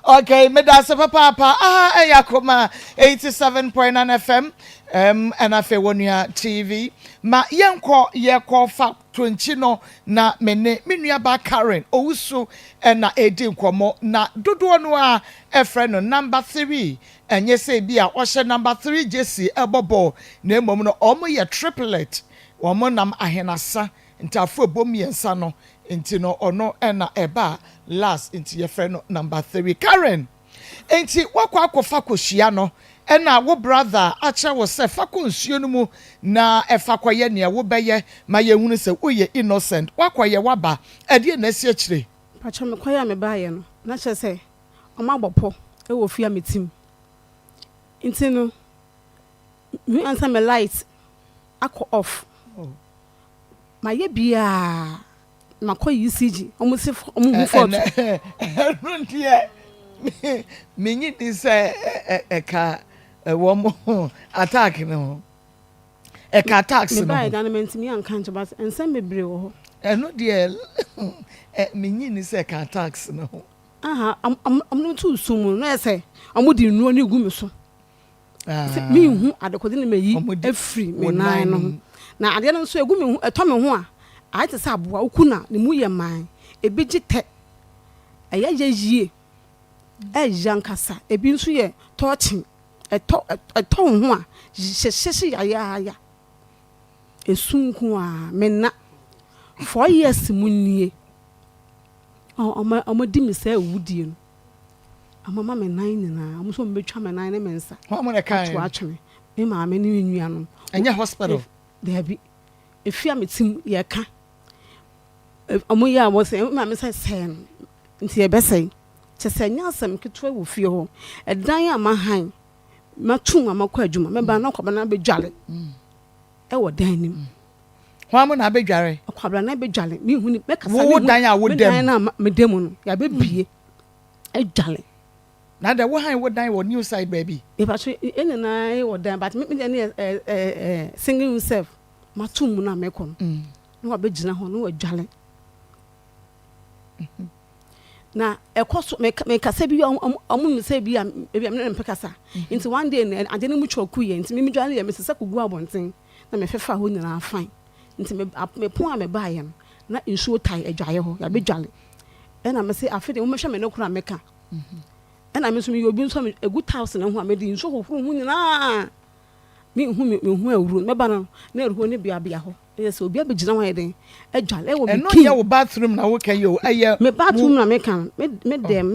Okay, me da se papa Akoma 87.9 FM and afa wonua TV ma yenko ye ko fa tonchi no na mene menua ba Karen owusu na edi nkomo na dodo no a efre no number 3 enye se bi a ohye number 3 jesi ebobo na emom no omo ye triplet omo nam ahenasa ntafo bomiensa no enti no ono na eba last enti ye friend no number 3 Karen enti wakwa akofa kohia no na wo brother ache wo se fa konsuo no mu na efa kwaye ne wo beye ma ye hunu se wo ye innocent wakwaye waba ade na si akire pacha me kwaye me baaye no na che se omagbopọ e wo fia metim enti no me answer me light akọ off ma ye bia makọ ECG omo se omo hu fort runtie menyi di se eka wo mo attack no eka attacks no me buy dynamite me an kan but ense mebre wo ho eno de menyi ni se eka attacks no aha am no tu sumu no ese omo di nuo ni gu me so me hu adekode ne meyi afri me nan no na ade no so egu me hu eto me ho a ayete sa aboa okuna ne mu ye man ebigite eye yeyie ejankasa ebi nso ye touching eto ho a hyehye ya esunku a menna 4 years munnie o di me say wudie no amama me nan ni na am so mbetwa me nan ne mensa ho mo ne kan to atwe me ma me ne nwua no enye hospital there be efia metim ye ka amu ya wo se ma me say sen nti e besai che se nya asem ketwa wo fie ho edan amahan matun amakọ adwuma me ba na kwaba na bedwale e wo dan nim ho amu na bedware kwaba na bedwale me hu ni me kasa wo dan a wo dem na me dem no ya be bie e dwale na da wo han wo dan wo new side baby e ba so ene na e wo dan but me dey singing himself matun mu na me ko no wa be gina ho no wa dwale na ekoso me kasa bi omu se bi am me mpekasa nti one day ade ne mu choku ye nti me dwane ye me sesa kugu abonten na me fefa ho nyina afan nti me pon a me baaye no na nsuo tai adwaye ho ya be dwale na me se afede mo hwe me ne kura meka na me so me obi nso me egu house na ho a me di nsuo ho nyina me hu awuro me ba no na eruho ne bia ho yes obi abegina wa yeden adwale e wo me kin no ye bathroom na wo kan yo me bathroom na me kan me dem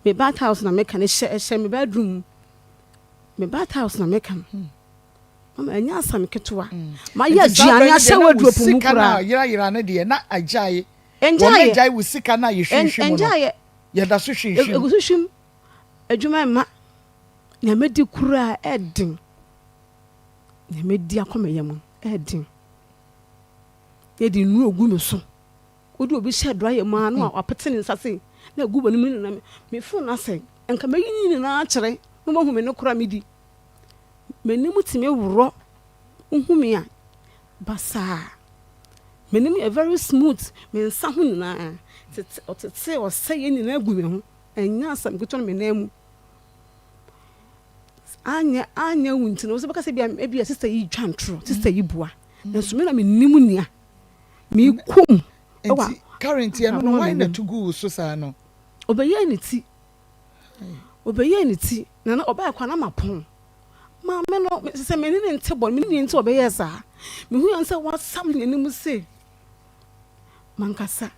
me bathhouse na me kan she me bedroom me bathhouse na me kan mama anya asam ketwa ma ya duane a she wardrobe mu kura yira ne de na ajaye enjaye enjaye wo sika na ye hwehwe mu no ye da so hwehwe egusushim adwuma ma na medi kura edin na medi akomeye mu edin ye di nu ogu me so odi obi hye dry mu anu a apete ne nsase na egu bani mu na me fu na se enka me yin na akere no mo hu me no kura me di menimu time wuro hu me a basa menimu a very smooth me nsa hu na tete o se ye ni na agu me ho enya asam keto me na mu anya wunti no so baka se bia sister yi twantro sister yi bua nso me na menimu nia me kum ewa current ye no why na to go so sa no obeye ni ti na oba kwa na mapon ma me no se me ni nte bo me ni nte obeye sa me hu yan se wa sam ni mu se mankasa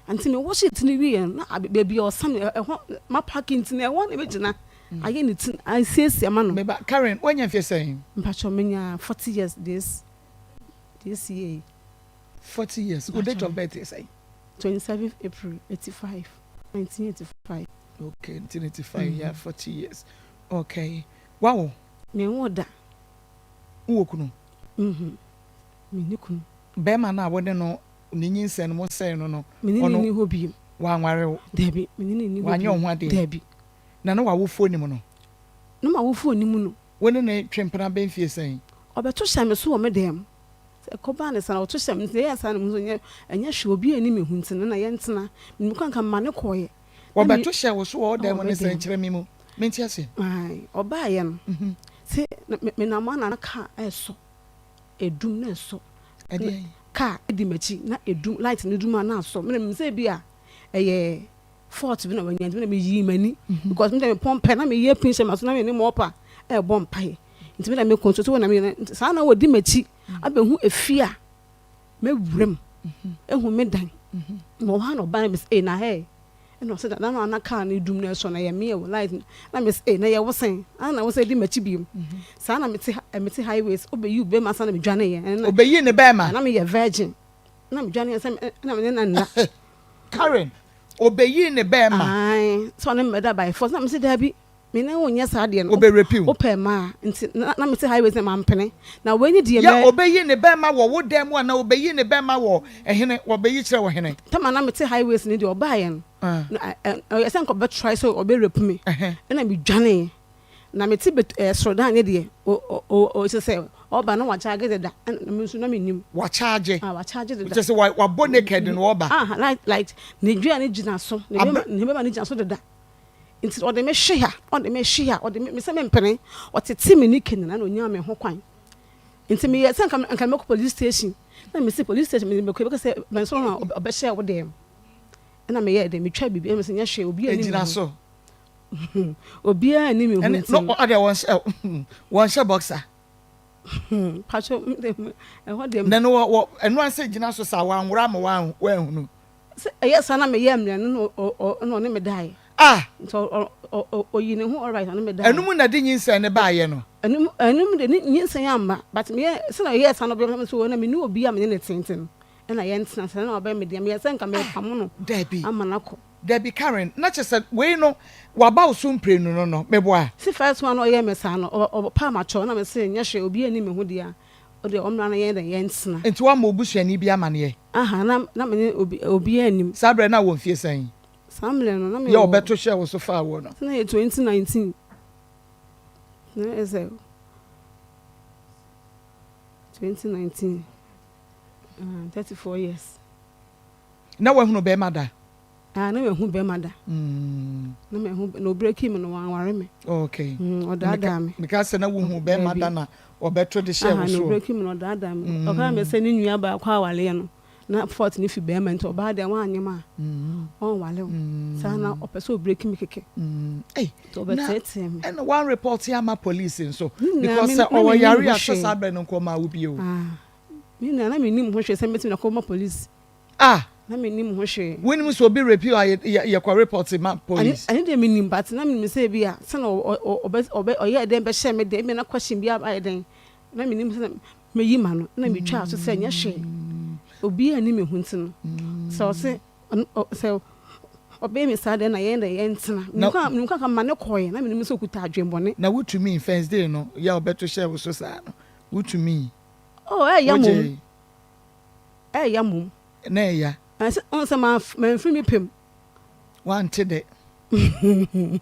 anti me wo shit ni wi na baby o sam ma parking ti na e won e begina aye ni ti I see ma no me ba Karen when you feel saying mpacho menya 40 years this year 40 years what date of birth is 27th April 1985 okay 1985 yeah 40 years okay wow me woda wo kunu me ni kunu be ma na wode no ni nyinse no mo say no ono ni hobi wa nware debi me ni hobi wa nyo ho ade debi na no wa wo fo ni mo no ma wo fo ni mu no woni na twempena ben fie saying obeto hya me so wo me dem koba ne sana oto hya me ye sana mu so enya hwe obi ani me huntina na ye ntena me kwanka ma ne koye obeto hya wo so wo dem ne san kire me mu menti ase ai oba ye no se me na ma na ka eso edum na eso ade ka edi machi na edum light ne dum na so me se bi a eye fort bi na wanyan bi na me yi mani because me dem pompe na me ye pinche ma so na me ni mo pa e bom pai nti me na me konso so na me sa na wodi machi abehu efia me wurem ehu me dan mo ha no ban me say na he no say na na ka na dum na so na ye me light na me say na ye wosen na wo say di machi bi sa na me te highways obeyi be ma sa na me dwane ye obeyi ne be ma na me ye virgin na me dwane say na me na Karen obeyi ne be ma ai so na me da by force na me say da bi me na wonya sa de no oberepiu ope ma nti na me say highways na mampene na wenyi de me ya obeyi ne be ma wo dem na obeyi ne be ma wo ehene obeyi kire wo hene tama na me te highways ni de oba ye no na esen ko be try so oberepu me na me dwane na me te srodan ne de o say oba na wa charge de da na me so na me nim wa charge wa charge de da just wa bo naked no oba like ne dua ne gina so ne be ma ne gina so de da nti o de me hwe o de me se me mpene o tete me ni ken na onya me ho kwan nti me ye san kan me ko police station na me se police station me ko be say me so na obe hwe wo dem na me ye de me twa bibi me se nya hwe obi ani gina so obi ani me hu nti no ade won hwe boxer pacho ho dem na no enu an se gina so sa wa nwura ma wa hunu yes na me ye mre no ne me dai so oyi ne ho alright na me dai enum na de nyinsa ne ba ye no enum de nyinsa ya ma but me se na yes na be so na me ni obi a me ne tenten na ye ntina se na oba me de me se nka me pam no Debbie amanako Debbie Karen na chese we no waba osumprenu no meboa si first one o ye me sa no o pa ma cho na me se nya hwe obi ani me ho dia o de omra na ye de ye ntina enti wa ma obusuani bi amane ye na me obi ani sabre na wo mfie san samle no na me ye obeto hye wo so fa wo no na ye 2019 na eze 2019 34 years na wa hunu be mada na me hu be mada na me hu no break him no wanware me okay o da me because na wo hu be mada na obeto de hye wo so no break him no da me o ka me se ni nua ba kwa wale no na fort ni fi be ma nto ba da wan anyema on wale sa na opeso break me keke to be tete me and one report here ma police so because our yari assess abe no ko ma wo bi o na me nim ho hwe se metim na call police na me nim ho hwe when nim so be repeal ye kwa report ma police ani de me nim but na me say bi a se na oye den be hye me de me na question bi a den na me nim se me yi ma no na me twa so se nya hwe obi ani me hunti no so se obe me sa de na ye ntina nka ka ma ne koye na me nim se okuta adwenbone na wutumi first day no ya obeto share wo so sa no wutumi ya mum na ya on se ma mfiri mi pem wante de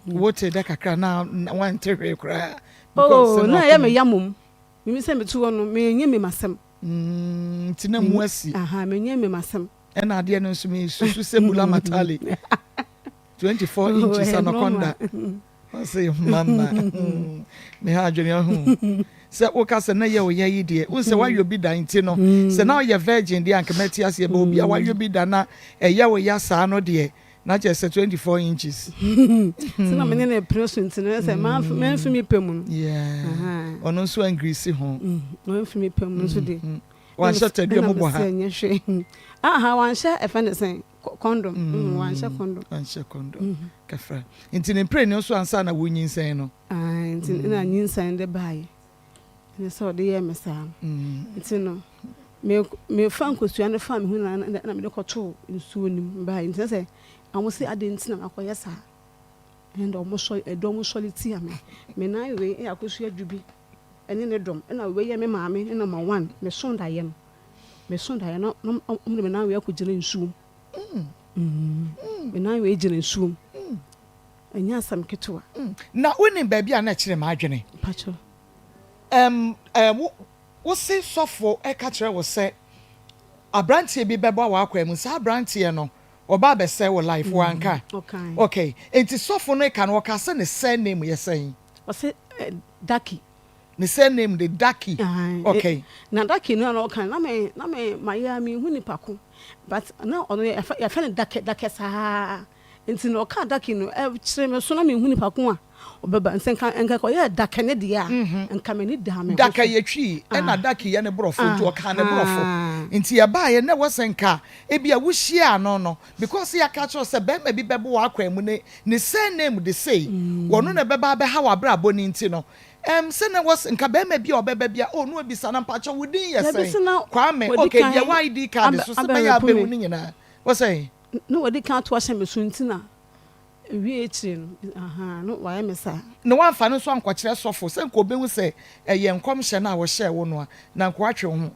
wote de kakra na wante hwe kra na ya me ya mum mi se me tu no me nye me masem tina mu asi me nye me masem na ade no nso me susu sebula matali 24 inches anaconda I say mama me ha adwene ho se wo ka se na ye wo ye de wo se wa yo bi da nti no se na ye virgin de anka meti ase be obi a wa yo bi da na ye wo ya sa no de na je se 24 inches se na me ne preso nti no se ma mfimi pemu yeah ono so angrisi ho no mfimi pemu so de wan sha tadua mo bo ha wan sha e fa ne sen condom wan sha condom kafra nti ne pre ne so ansa na wonyin sen no nti na nyin sen de bae ne so de ye mesa nti no me fan kosua ne fa me hu na me de koto nsuo nim bae nti se amosi ade nti na akoye sa and almost edom soliti ame me na we e akosua dwubi ene ne dom na we ye me maame na ma 1 me sonda ye no me na we akogire nsuo me na we ejire nsuo enya asam ketwa na wonim ba bia na kire ma adwene pacho wo se sofo e ka kire wo se abrantie bi bebo wa akwa mu sa abrantie no oba be se wo life wanka okay enti sofo no ka no ka se ne surname ye sen o se Daki ne surname de Daki okay na Daki no kan na me Miami hu ni pako but na ono ya fa ne Daki sa enti no ka Daki no e kire me so na me hu ni pako a obeba nsenka enka ko ya Daki ne dia enka me ni da me Daki ye twi e na Daki ye ne brofo nti o ka ne brofo nti ya ba ye na wosenka e bia wo hia no because ya ka cho se be ma bi bebo wa akwa mu ne surname de say wono na beba be ha wa bra boni nti no se na was nka be ma bi obeba bia o no obisa na mpacho wudin ye say kwa me okay bia ID card so se be ya be woni nyina wo say no wodi kan to ahye me so nti na wi etire no no wa me sa no wan fa no so ankokire sofo se nko be hu se ye nkom hye na wo hye wo no na nko atwe ho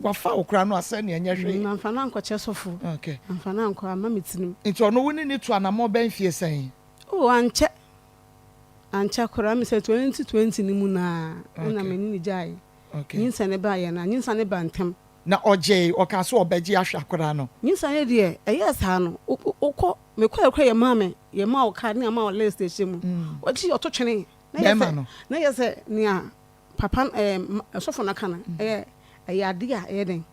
wafa okra no ase ne anya hwe na mfa na nkoche sofo okay mfa na nko ama metinim nti ono woni ni to anamo ban fie sen anche kora mi se 2020 ni mu na me ni jai okay nyinsa ne ba ye na nyinsa ne ba ntem na oje o ka so obeji ahwe akora no nyinsa ne de yes ha no ukọ me kwa ye mame ye ma o ka ne ma o list station mu oji ototwene na yes ne a papa sofo na kana ya dia den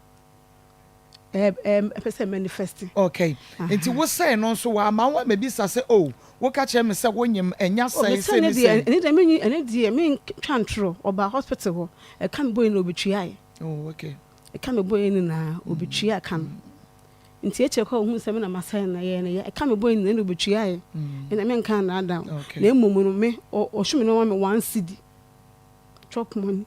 pese manifest okay nti wo say no so wa ma wa mebisa say oh wo ka che me say wonyim enya say say ni de me twantro oba hospital ho e kan boy no obetua ai oh okay e kan boy ni na obetua kan nti eche ko hu se me na masai na ye na e kan boy ni na obetua ai na me kan na adam na emomu no me o hwemi no me 1 cedi chop money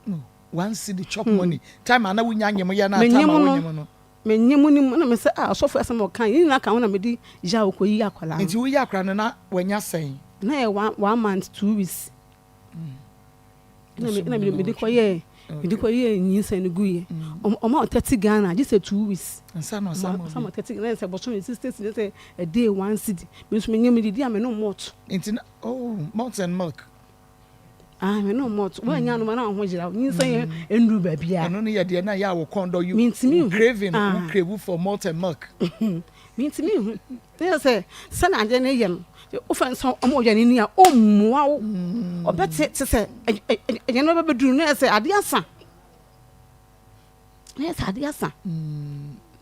no 1 cedi chop money time ana wunya nyem ya na time wunya no menyemu ni na me say sofo asem o kan yin na kan na me di ja okoyi akwala nti wo yi akwala na wanya sen na ye 1 month 2 weeks na me di ko ye me ko ye nyinsa ne guye o ma 30 Ghana just 2 weeks some 30 na say boso 60 say a day 1 cedi me so menyemu di am no malt nti oh malt and milk me no malt wo anya no na ho jira nyinsa ye endu ba bia no ye de na ya wo kondo you craving crave for malt and milk mintimi they say sana ade ne yem ofen so omo yane ni a omua wo obete te se enye no be duru na say ade asa na say ade asa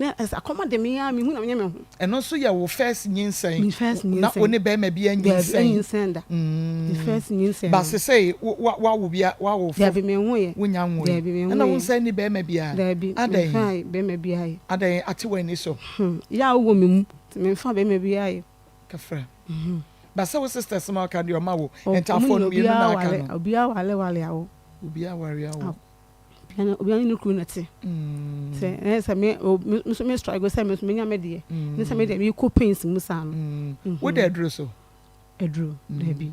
na as Akoma de me a me hu na me ho eno so ye wo first nyinsen me first nyinsen na oni be ma bia nyinsen da the first nyinsen ba se say wa wo bia wa wo da bi me ho ye wonya wo na wo nsan ni be ma bia adai be ma bia ye adai ate wani so ya wo me mu me fa be ma bia ye kafra ba se wo sisters ma ka de o ma wo entafo no ye na aka no obia wale awo obia ware awo obia ni kru na te se esa me me struggle se me nya me de ni se me de me ko pains mu sa no wo de adru so adru da bi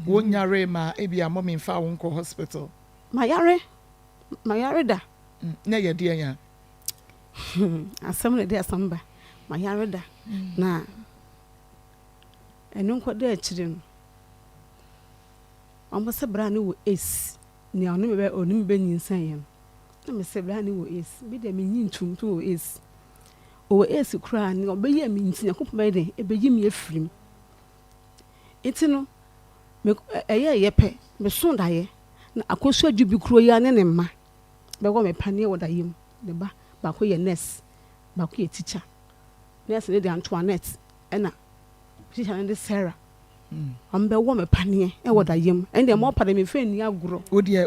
wo nyare ma e bia mo me fa wo nko hospital ma yare da na ye de anya asam na de asamba ma yare da na enu nko de akire no amo se bra ne wo ace ni anu be onim be nyinsan ye na me se bra ne wo ace bi de me nyintum to wo ace o ace kura ni obeyi me ntin akopọ be de ebeyi me afirim itino me eye yepe me son da ye na akosu adwubi kuro ya ne mma be go me pane wo da yim de ba ko ye nurse ba ko ye teacher nurse ne de Antoinette na teacher ne de Sarah ambe wo me pane e wo da yim en de mo pade me fe ni aguro wo de ye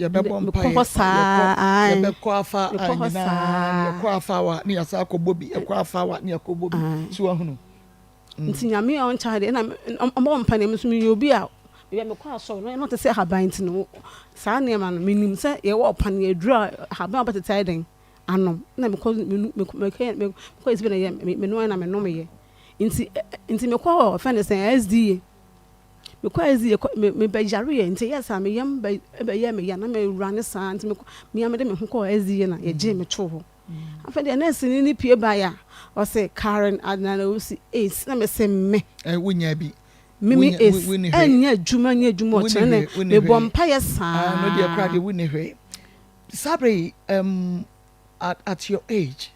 be bom pai ye be ko afa anyina ye ko afa wa ni asa akobobi ye ko afa wa ni akobobi so ahunu nti nyame on child na mo mpane me so me obi a me ko aso no te se haban ti no saa ne ma no minim se ye wo pane adura haban abata den anom na me ko isi na ye me no na me no me ye nti me ko offend say SDA me ko SDA me be jare ye nti yes am yam be ye me ya na me run saa nti me am de me ho ko SDA na ye je me to ho afende na sini ni pie ba ya o say Karen Adnan o si ace na me se me wonya bi mimi ace enya adwuma o chene me bompa ye saa no de kra de woni hwe sabre at your age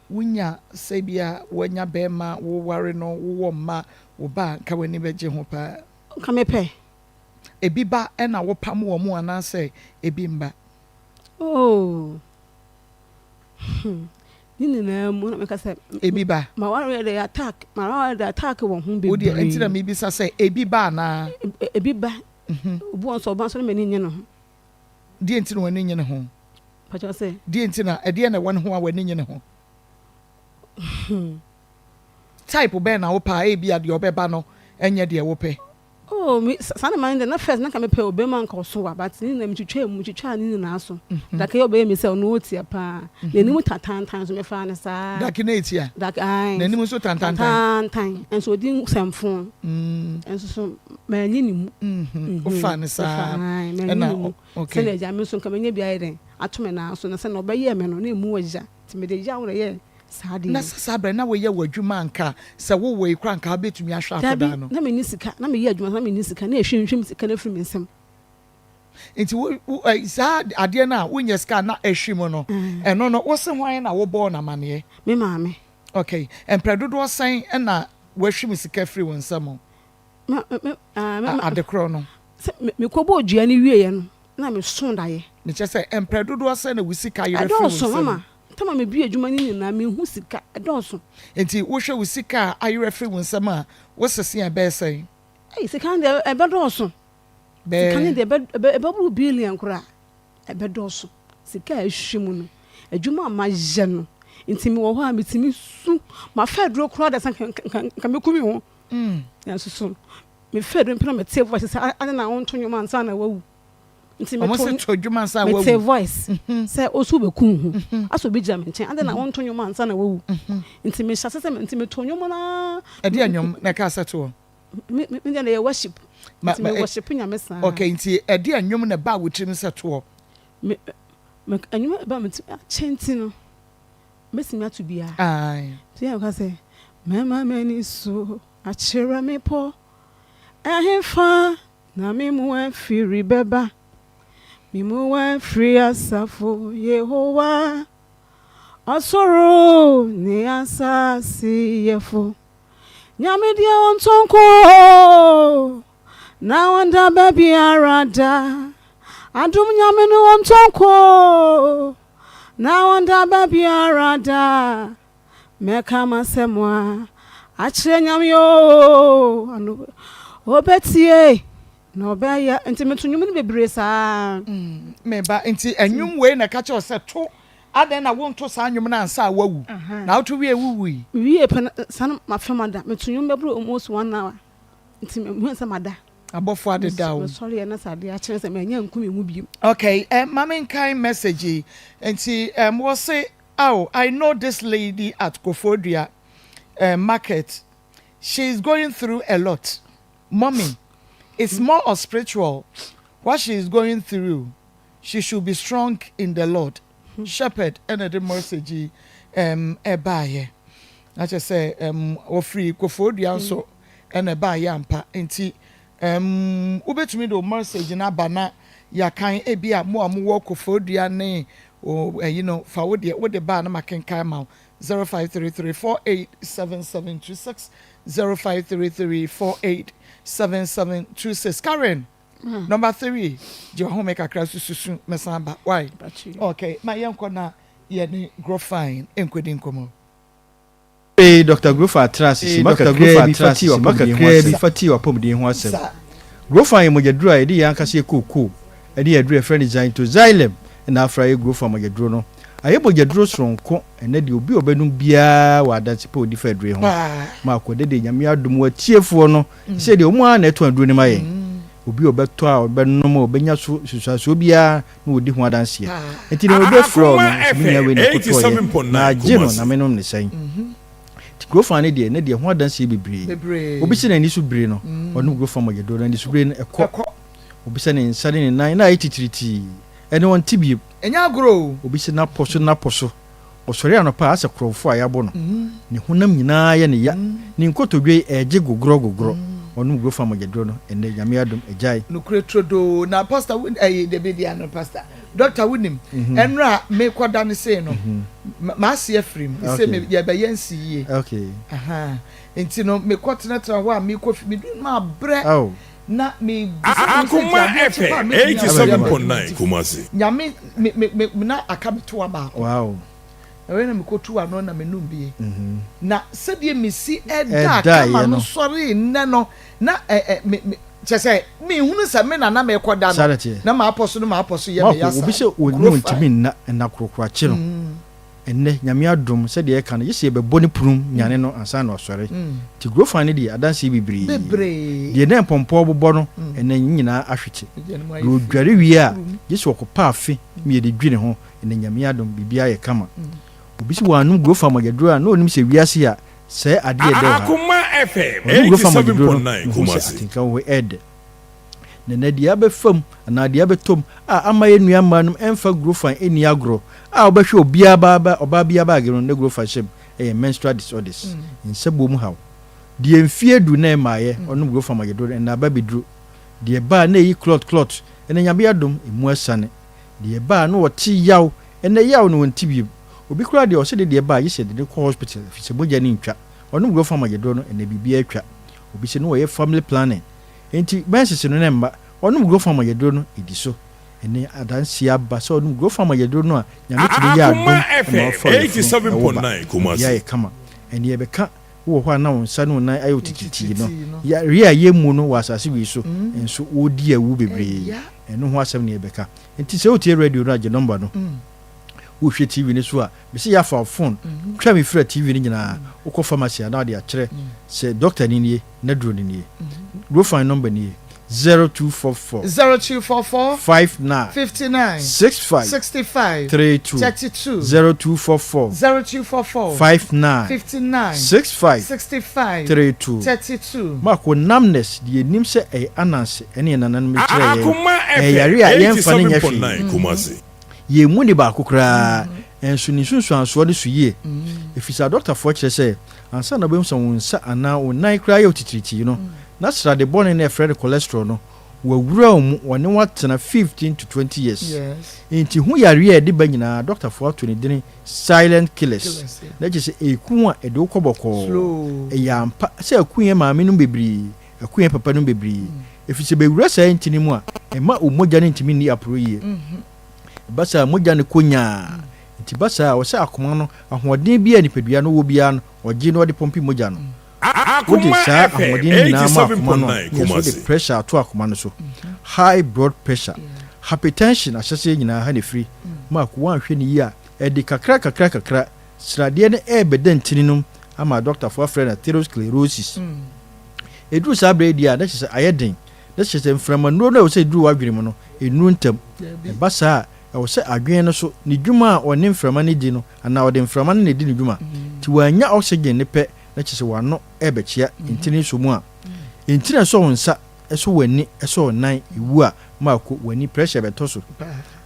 wonya sebia wonya bema wo ware no wo ma wo ba ka wani beje ho pa ka me pe ebi ba na wo pam wo mu ana se ebi mba nini na mu na me ka se ebi ba ma ware the attack wo ho be wo de entina me bi sa se ebi ba na ebi ba obu on so ba so me ni nye no di entina wani nye ne ho pa cho se di entina e de na wani ho a wani nye ne ho type be na wo pa e bia de obeba no enye de wo pe me sana mind na first na ka me pe obema nka so wa but ni na mtwitwa ni na so da ka obe me se no otia pa na ni mu tatantan so me fa na sa da ki na etia da ai na ni mu so tantantan enso di semfo enso so ma ni ni mu o fa na sa na okay se na ja me so nka me nya bia iden atome na so na se na obe ye me no na emu wagya ti me de ja wore ye sadi na sabre na we ye wadwuma nka se wo we kra nka betumi ahwa akoda no na me ni sika na me ye adwuma na me ni sika na ehwehwem sika na firi me nsem enti wo za ade na wonya sika na ehwem no eno no wo se hwan na wo bo na mane me maame okay empredodo san na wo hwem sika firi won nsem adekro no me ko bo dua ni wie ye no na me son daye ne che se empredodo san na wo sika yere firi won nsem tama me bi adwuma ni na me hu sika edonso enti wo hwe wo sika ayere firi won nsem a wo sese e be sen sika de ebedonso sika ni de ebebu billion kura ebedoso sika ehwemu no adwuma ma je no enti me wo ho a metimi su ma fa duro kura da san ka me kumi ho yanso so me fa duro mpena me te voice sa ana na wonto nyoma ansa na wawu nti me to adwuma sa wawu me te voice say osu be kun hu aso be jam nchen ana na wonto nyoma ansa na wawu nti me hya sese nti me to nyoma na ade anyom na ka sato me dey na worship nti me worship nya me sa okay nti ade anyom na ba wotrim sato me anyom ba me chenti no mesimi atu bia ai ti ya ka say mama mani so achira me po ahemfa na me mu afiri beba me mu afiri asafo Yehowa asoro ni asasi yefo nyame dia ontonko na wanda baby arada adum nyame no ontonko na wanda baby arada meka masemwa achire nyam yo anu obetie no beya enti metunyum ne bebre saa meba enti enwum we na ka che ose to aden na wonto saa nwum na ansa wawu na to wie wuwi wie pe san mafemada metunyum bebre almost 1 hour enti me hu mada abofo ade dawo sorry na sade a chere se me nya nkumi mu biem okay mama kind message enti we say oh I know this lady at Kofodia market she's going through a lot mommy it's more of spiritual what she is going through she should be strong in the Lord shepherd and the message ebaye I just say free Kofodia so and ebaye ampa enti ubetumi do message na bana ya kan ebia mo amwo Kofodia ne you know fa wo de ba na makenkan ma 0533487726 0533487726 Karen number 3 je home make akra susu mesamba why okay my yanko na ye ni grow fine enkwedi nkomo Dr. Grofa Atras Dr. Grofa Atras fati wa pomdi ho asem Grofa ye mojedru a edi yankase kuku edi yedru friend design to Xylem na afra ye Grofa mojedru no aye mojedru soronko ene de obi obenum bia wa adanse po di fedru ho ma ko de nyame adom wa tiefo no se de omu a na eto adru ni maye obi obeto a obenum obenya susuaso bia na odi ho adanse enti ne obe fro no minya we ni kuto na jeno na menom ne sen Grofa ne de ho adanse bebre obi se na ni su bre no onu Grofa mojedo na ni su bre no ekọ obi se ne nsane ne nan na etitiriti ene won tibie enya agro obi se na poso osori anopa ase krofo ayabo no ne honam nyina ye ne ya ne nkotodwe eje gogro onu Grofa mojedo no ene nyame adom ejai no kretrodo na pastor de bedia no pastor Dr. Winim enra me kwada ne say no ma se afrim say me ye be yansi ye okay enti no me kwatena tra ho a me kofi me du ma bre na me Akoma FM 87.9 Kumasi nyame me na akabeto aba wow ewe na me kotu ano na me numbie na sedie me si eda kama no sori nne no na chese me hunu se me na me koda no na ma aposo ye me yasa obi se wonu ntimi na krokro chi no enne nyame adom se de ka no yese be boni prum nyane no ansa na osore ti Grofa ne de adanse bibiri de na pompo bobo no enne nyina ahwete do dware wi a yese okopa afi me de dwine ho enne nyame adom bibia ye kama obi se wanu Grofa mojedro a no onim se wiase a se ade de ha Akoma FM 87.9 Kumasi atinka wo ed na dia be fam na dia be tom a amaye nuama num emfa Grofa eni agro a obehwe obia oba bia ba agro na Grofa shem menstrual disorders insebo mu haw die mfie du na emaye onu Grofa magedo na ba bedru die ba na yi clot ene nyame adom emu asane die ba na woti yaw ene yaw no wonti obi kura de o se de ba yi se de ko hospital fi se boja ni ntwa onu Grofa magedo no ene bibia atwa obi se no ye family planning enti bensi no nemba onu Grofa magedo no ediso ene adansi aba so onu Grofa magedo no a nyame tiri ya adom 87.9 Kumasi ya kama ene ye beka wo ho na wonsa no na ayo tititi no ya ria yemu no wasase wi so enso odi awu bebre eno ho asem ne ye beka enti se otie radio no age number no wo hwe TV ne so a be se ya fa phone twa me fra TV ne nyina wo ko pharmacy na de a kire se doctor ni nie na dro ni nie Grofa number ni 0244 59 65 32 0244 59 65 32 Marco namnes die nim se ananse ene nanan me kire ye yare a yemfa ne nya Kumasi ye mu ni ba kokra enso ni sunsu anso de suye efisa doctor fo kire se ansa na bem so wonsa ana onan kra ye otitiriti no na sra de bone na efre cholesterol no wawura mu woni watena 15 to 20 years enti hu yare e de ba nyina doctor fo to ni dini silent killers na je se eku a e de ukoboko e yampa se eku ye maame no bebri eku ye papa no bebri efise be wura sa enti mu a e ma omoja ne ntimi ni apro ye basa moja ne konya nti basa wo se akoma no ahoɔden bi a nipadua no wo bia no ɔgye no ɔde pompi mogya no wode saa ahoɔden nyinaa ma akoma no yɛso de pressure ato akoma no so high blood pressure hypertension ahyɛsɛ nyinaa ha ne firi ma akoma anhwɛ ne yi a ɛde kakra sradeɛ no ɛbɛda ntini nom ama doctor for friend atherosclerosis eduru saa brɛ di a na kyerɛ sɛ ayɛ den na kyerɛ sɛ mframa nnuro no a wɔsɛ eduru wadwene mu no ennuru ntam ɛba saa a wɔsɛ adwene no so ne dwuma a ɔne mframa no di no anaa ɔde mframa no na di ne dwuma nti wɔanya oxygen ne pɛ na kyerɛ sɛ wano ɛbɛkyea ntini so mu a ntini ɛsɔ wo nsa ɛsɔ w'ani ɛsɔ wo nan ewu a maako w'ani pressure bɛtɔ so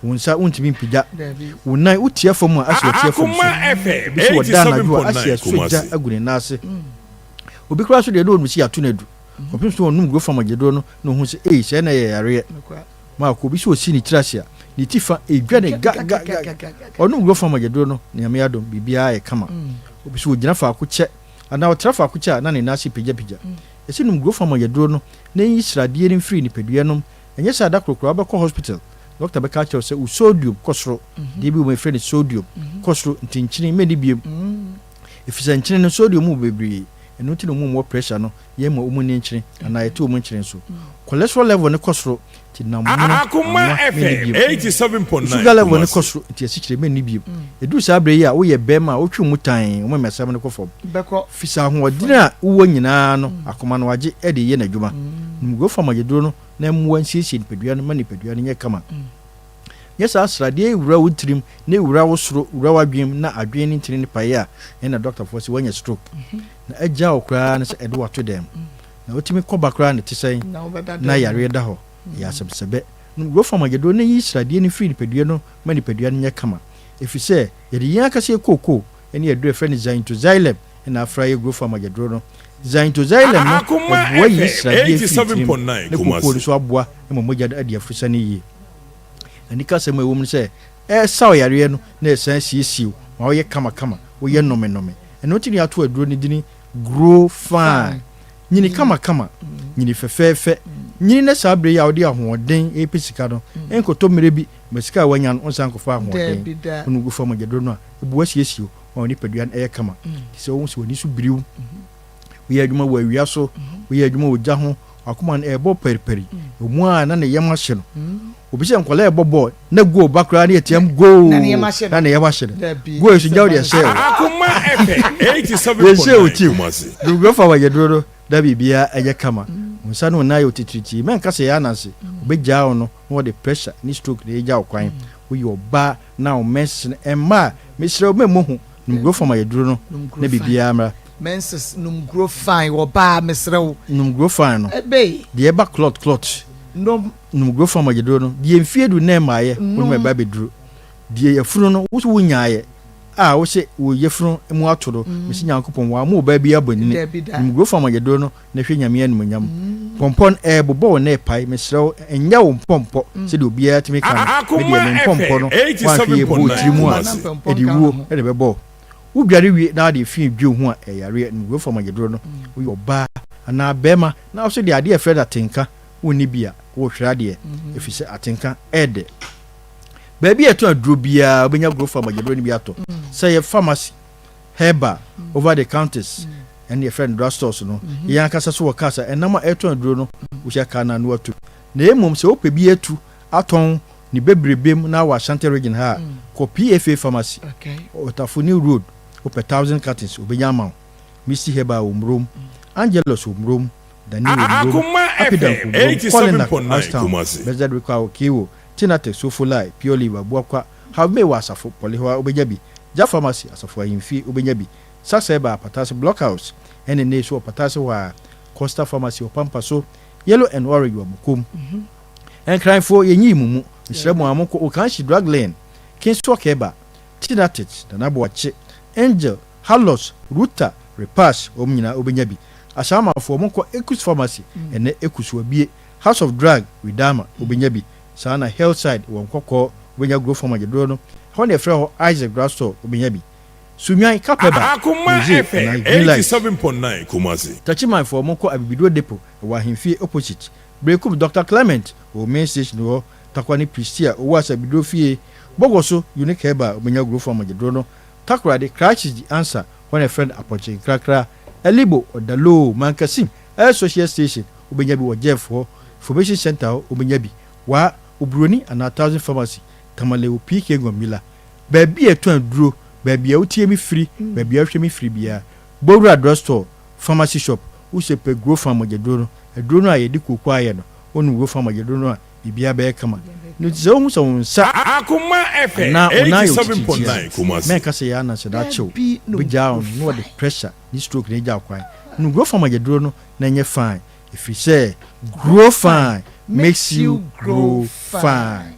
wo nsa wontumi mpigya wo nan wotia fam a asɛ wotia fam so bi so wɔda anadwo a asɛ asogya agu ne nan ase obi kora so deɛ no ɔnum si ato no adu ɔpem so ɔnum guro fam agyedoro no na ɔhu sɛ sɛ na yɛ yareɛ maako bi so ɔsi ne tiri ase a ne tifa edwa ne ga ɔnum guro fam agyedoro no ne ame adom biribiara yɛ kama obi so ɔgyina faako kyɛ anaa ɔtra faako kyɛ a na ne nan ase pigya ɛsɛ num guro fam agyedoro no na yi sradeɛ no mfiri nipadua nom ɛnyɛ sɛ ada korokoro abɛkɔ hospital doctor bɛka kyerɛw sɛ wo sodium kɔsoro deɛ bi wɔ mfrɛ ne sodium kɔsoro ntinkyini mɛni biem ɛfisɛ nkyene no sodium mu bebree ɛno nti na mu mmɔ pressure no yɛma ɔmu ne nkyene anaa yɛte ɔmu nkyene so cholesterol level ne kɔsoro nti Akoma FM 87.9 sugar level ne kɔsoro nti asikyire mɛni biem ɛduru saa berɛ yi a woyɛ bɛrima a wotwe mu tan wɔn mmɛsɛm no kɔ fam fisa ahoɔden a wowɔ nyinaa no akoma no wagye ɛde yɛ n'adwuma nimgo fam agyedoro no na mmoa nsiesie nipadua no ma nipadua no nyɛ kama nyɛ saa sradeɛ wura wo tirim na wura wo soro wura wadwem na adwene ne ntini ne paeɛ a ɛna doctor fo sɛ wanya stroke na agya wo koraa no sɛ ɛde wato dɛm na wotumi kɔba koraa ne te sɛn na yareɛ da hɔ yɛ asɛbsɛbɛ nimgo fam agyedoro na yi sradeɛ no firi nipadua no ma nipadua no nyɛ kama ɛfiri sɛ yɛde yɛn akasɛ kookoo ɛne yɛduru ɛfrɛ ne xylem ɛna afra yɛ guro fam agyedoro no xylem no ɛboa yi sradeɛ firi tirim ne kookoo no so aboa ma mogya no adi afurusa no yie ani kasɛm a ɛwɔ mu sɛ ɛsaw yareɛ no na ɛsan siesie ma woyɛ kama woyɛ nnome ɛno nti ne ato aduro no dini grow fine nyini kama nyini fɛfɛɛfɛ nyini na saa berɛ yi a wode ahoɔden ɛpɛ sika no ɛnkɔtɔ mmerɛ bi ma sika a wanya no ɔnsan kɔfa ahoɔden ɔno gu fam agyedoro no a ɛboa siesie ma wo nipadua no ɛyɛ kama nti sɛ wohu sɛ w'ani so biriw woyɛ adwuma wɔ awia so woyɛ adwuma wɔ gya ho akoma no ɛbɔ paripari ɔmu a na ne yɛm ahye no obi sɛ nkɔla ɛbɔ bɔɔl na goal ba koraa ne yɛtiam goal na ne yɛm ahye no goal so gya wo deɛ sɛ Akoma FM 87.9 dugro fa wagyedoro no da biribiara ɛyɛ kama nsa no na yɛ otitiriti mɛnka sɛ yɛ ananse wobɛgyaa wo no na wɔde pressure ne stroke na ɛgya wo kwan woyɛ ɔbaa na wo mɛnses no ɛma a mesrɛ wo mɛmmɔ hu dugro fa wagyedoro no na biribiara mmra menses numgro fine oba mesrew numgro fine no ebe de eba clot numgro fine magedro no de emfie du na maaye wo me ba beduro de yafunu no wo so nyaaye a wo se wo yafunu mu atoro mesi nyankopon wa mu ba bi abonini numgro fine magedro no na hwe nyame anum nyam pompon bobo na epai mesrew enya wo pompo se de obi a timi kan me de pompo no wa hwe bo tirimu a edi wo e de bebo wo biare wie na de fi dwe ho a yare no fo magedro no wo yoba ana bema na so de ade efred atenka woni bia wo hwera de efise atenka ede ba bia to aduro bia obenya grofo magedro ni bia to say pharmacy herba over the counters and your friend drugstores no yan kasa so wakasa enama eto aduro no wo hia kana no atu na emom se ope bi etu aton ni bebrebem na wa Ashanti region ha ko PFA pharmacy Otafuni road over 1000 cartons obenya ma Missy Heba umrom Angelos umrom Daniel umrom Apidan umrom Bezad rekwa kiwo Tinate Sofulai Pioli Wabuakwa have me wasafo Poliwa obenyabi Ja pharmacy asafo yimfi obenyabi Saseba Patase Blockhouse ene neso Patase wa Costa Pharmacy opampa so Yellow and Orange wa mukum and crying for yenyi mumu Israel amoko okanshi drug lane Kinso Keba Tinatet Danabwache Angel Halos Ruta Repass omnyina obenyabi asama for monko Ekus Pharmacy ene Ekus wabie House of Drug Widama obenyabi sana Hillside wonkoko obenya grow from agedro no hone efre Isaac Grasso obenyabi Sumyan Kapeba Akoma FM 87.9 Kumasi Tachiman for monko abibido depot wa himfie opposite Breakup Dr. Clement o main station wo takwani Pristia o wasa bidofie Bogoso unique heba obenya grow farm magedro no takra de crash is the answer when a friend approaching krakra elibo odalo mankasim social station obenya bi wo Jeff ho information center obenya bi wa obroni and 1000 pharmacy tamale o PK Gwamila baby eto aduro baby utie mi free baby ahwe mi free bia Bowra drugstore pharmacy shop usepe grow farm magedro no aduro no ayedi kokwa aye no onu grow farm magedro no a bibia be kama no tse ohun so nsa Akoma FM na 87.9 Kumasi. Make say ya na se da chill be down no the pressure this stroke na ja kwan no grow farm magedro no na nye fine if you say grow fine makes you grow fine.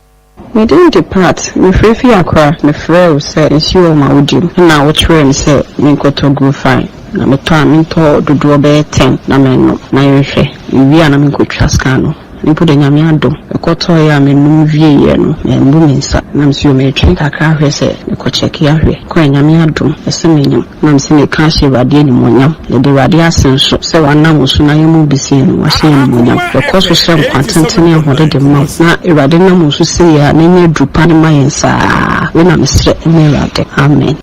We didn't depart. We free akra. Me frere say ensure ma udim. Na wo try me say me koto grow fine. Na me to dodo be 10 na me no. Na yehwe. Iwi ana me kotwa scan nipo de nyame adom ekoto ya me num wie ye no me mbu minsa na msio me twen kakra hwe se eko check ya hwe ko nyame adom ese menyam na mse me kan hye wade ni monyam ye de wade asenso se wana musu na yemu bisi no wa hye ni monyam ekoso se kwantentene hode de ma na ewade na musu se ya na nya drupa ne mayensa we na mesre ne wade amen.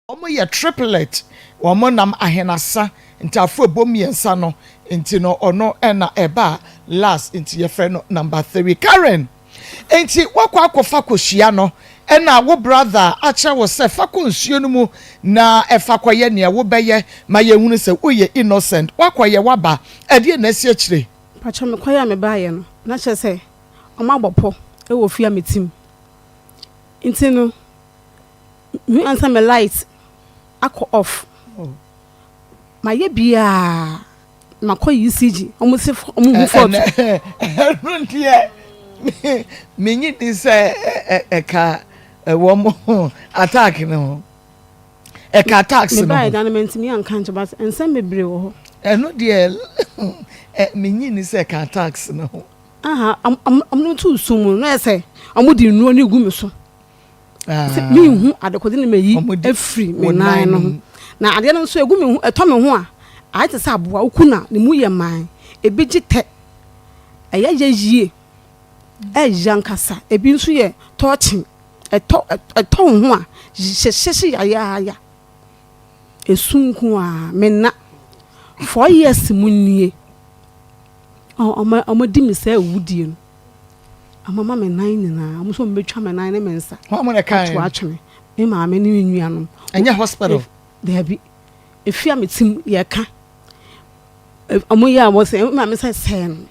Omo ye triplet womo nam ahenasa nti afo bomiensa no nti no ono na eba last nti ye friend number 3 Karen nti wakwa akofa kohia no na wo brother acha wo se fa konsuo no mu na efa kwaye ne wo beye ma ye hunu se wo ye innocent wakwaye waba ade na asi akire pacha me kwaye me baaye no na che se omo agbopo e wo fia metim nti no me answer me light ako off ma ye bia makọ ECG omo se omo hu fort runtie menyi di se eka wo mo attack no eka attacks no me buy dynamite me an kan but ensem bebre wo ho eno de menyi ni se eka attacks no aha am no tu sumu no ese omo di nuo ni gu me so me hu adekode ne meyi afri me nan no na ade no so egu me hu eto me hu a ayete sa aboa okuna ne mu ye man ebeji te eya yeye jankasa ebi nso ye touching eto hu a hyehyehye ya esunku a menna 4 years munnie o di me say wudie no amama me nan nyina amuso mbetwa me nan ne mensa ho mo ne kan to atwe me ma me ne nwua no enya hospital there be efia metim ye ka amu ya mo se ma me say sen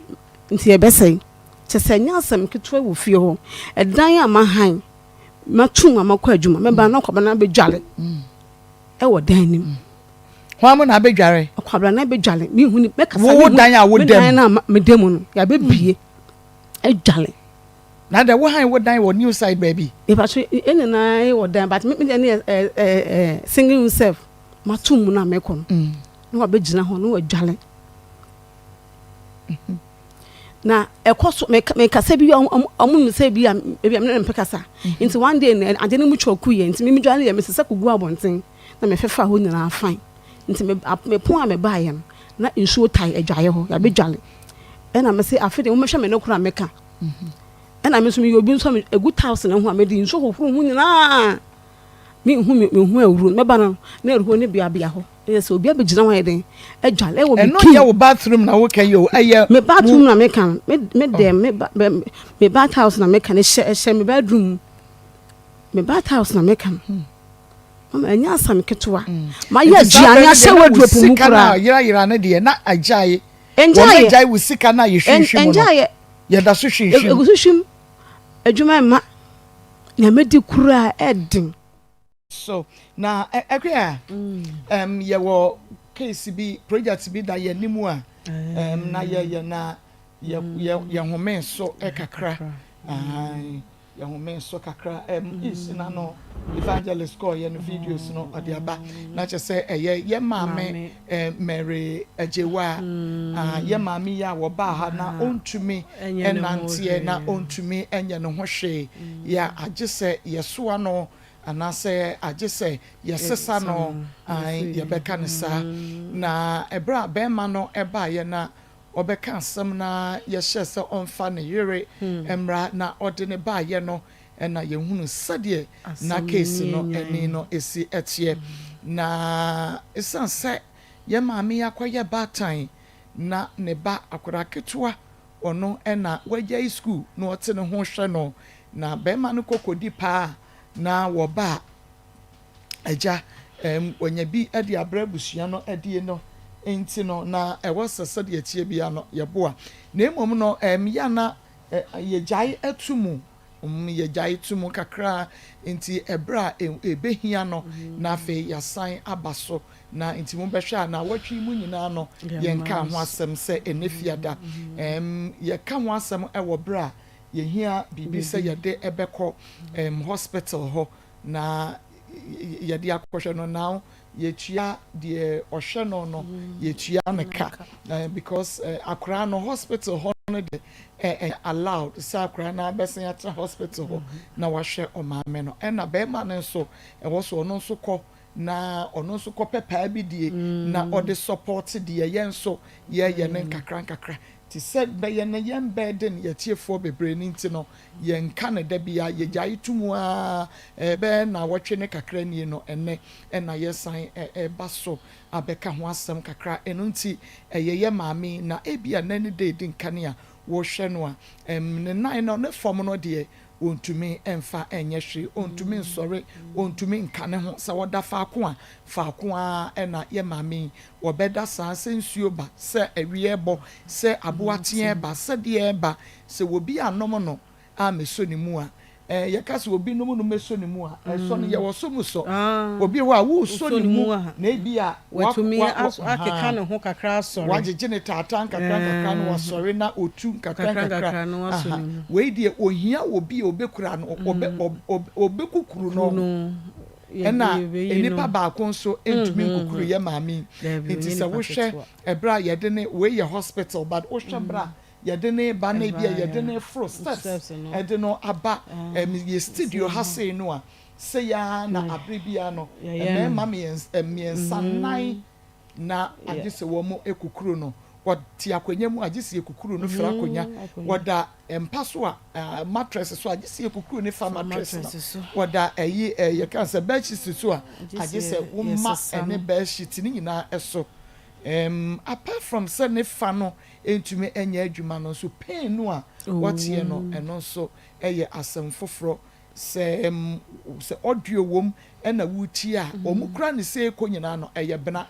nti e besai che se nya asem ketwa wo fie ho edan ama han matu amakọ adwuma me ba na kwaba na bedwale e wo dan nim ho mo na bedware kwaba na bedwale me hu ni me kasa wo dan a wo dem na me dem no ya be bie e dwale na da wo han wo dan wo new side baby e ba so ene na e wo dan but me dey singing himself matu mu na me ko no wa be gina ho no wa dwale na ekoso me kasa bi amu se bi e me mpekasa nti one day na ade ne mu choku ye nti me dwale ye me sesa kugu abonten na me fefa ho nyina afan nti me pon a me baaye na nsuo tai adwaye ho ya be dwale e na me se afede wo me hwe me ne kura meka e na me so me obi nso me egu 1000 ho a me di nsuo ho nyina me hu awuru me ba no na eruho ne bia ho yes obi abegina ho yeden adwale e wo me no ye wo bathroom na wo kan yo eye me bathroom na me kan me dem me bathhouse na me kan she me bedroom me bathhouse na me kan mama anya asam ketewa ma ye aduane ase wadrop mu kura yira ne de na ajaye enjaye wo sika na ye hwehwe mu no ye da so hwehwe egusushim adwuma ma na medi kura edin so na ekwa ye wo case bi project bi da ye nimu a na ye na ye home so ekakra ye home so kakra is na no evangelist call ye no videos no odiaba na che say ye maame Mary Ajewa ye maame ya wo ba ha na ontumi enantie na ontumi enye no ho hwe ya agese ye so no anase agese ye sesa no ye beka ne sa na ebra be ma no eba ye na obeka asem na ye hye se onfa ne yere emra na ode ne ba ye no na ye hunu sade na case no eni no esi etie na esanse ye maame yakoye batan na ne ba akora ketua ono na wagya school no ote ne ho hwe no na be ma no kokodi pa na wo ba aja onya bi ade abrabusua no ade no enti no na ewo sese de atie bia no ye boa na emom no ya na ye jai atumu ye jai tumu kakra enti ebra ebehia no na fe yasan abaso na enti mo behwa na watwi mu nyina no ye nka ho asem se enefiada ye ka ho asem ewo bra ye hia bibi se ye de ebekọ hospital ho na ye de akọhwe no now ye tua de ohwe no ye tua neka because akra no hospital ho no de allowed sa akra na besen atra hospital ho na wahwe o maame no na be ma no so wo so no so kọ na ono so kọ pepa bi die na o de support die ye nso ye ne nkakra ti said be ye na ye burden ye tiefo bebre ni nti no ye nka ne da bia ye gyae tumu a be na wotwe ne kakra ni no enne na ye san baso abeka ho asem kakra eno nti ye maami na ebia nani de din kane a wo hwe no a ne nan no ne fom no de ontumi emfa enye hwe ontumi nsore ontumi nkane ho sa woda faako a na ye maami wo beda sa sensuo ba se awie bo se aboatie ba se de ba se wo bi anom no a meso ni mu a ye ka se obi no meso ni mu a so no ye wo so mu so obi ho a wo so ni mu na ebi a watumi akeka ne ho kakra asore wagege ne tatan kakra no wasore na otu kakra no wasore we die ohia obi obekura no obekukuru no ena enipa ba konso entumi nkukuru ye maami enti se wo hwe ebra ye de ne we ye hospital but wo hwe bra ye de ne ba na bia ye de ne fro steps e de no aba ye studio ha sei no a se ya na abribia no me mama ye sanai na agese wo mo ekukuru no wati akwanya mu agese ekukuru no fra akwanya wada empaso a mattress so agese ekukuru ne fa mattress wada ye kan se bed sheet so a agese wo ma ene bed sheet ni nyina eso apart from say ne fa no entumi enya adwuma no so pain no a watie no eno so eye asem foforo se audio wom ena wuti a omukra ne se ekonyina no eye bena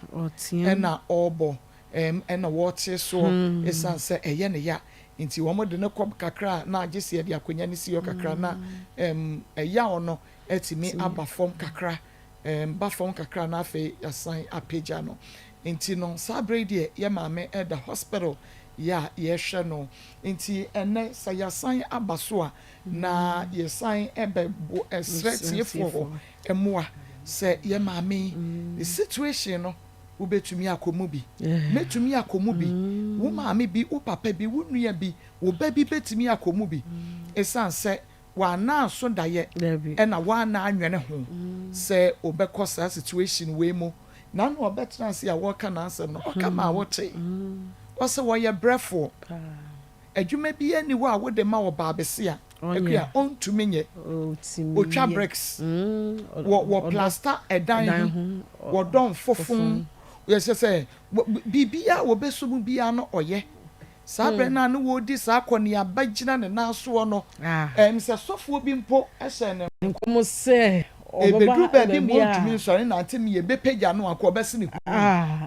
ena obo ena wote so esan se eye ne ya nti wo mo de ne kop kakra na agese de akonya ne siyo kakra na eya ono etimi aba form kakra ba form kakra na afi asan apeja no nti no sabre de ye maame at the hospital ya ye hwe no nti ene sa yasan abaso a na yesan ebebo esretiefo emoa se ye maame the situation no ubetumi akomu bi metumi akomu bi wo maame bi wo papa bi wo nua bi wo ba bi betumi akomu bi esan se wa na so daye ena wa na anwene ho se obekosa situation we mu na no obetra se a worka na ansem no oka ma wote o se wo ye brefo adwuma bi ani wo a wo de ma wo ba bese a ekua on to menye otwa bricks wo plaster edan wo don fofon yes say bibia wo besum bia no oye sabre na no wo di sa akoni abagina ne na so no se sofo bi mpo ehye ne nkomo se ebedu ba bi mo ntumi sori na antem ye bepeja no akọ bese ne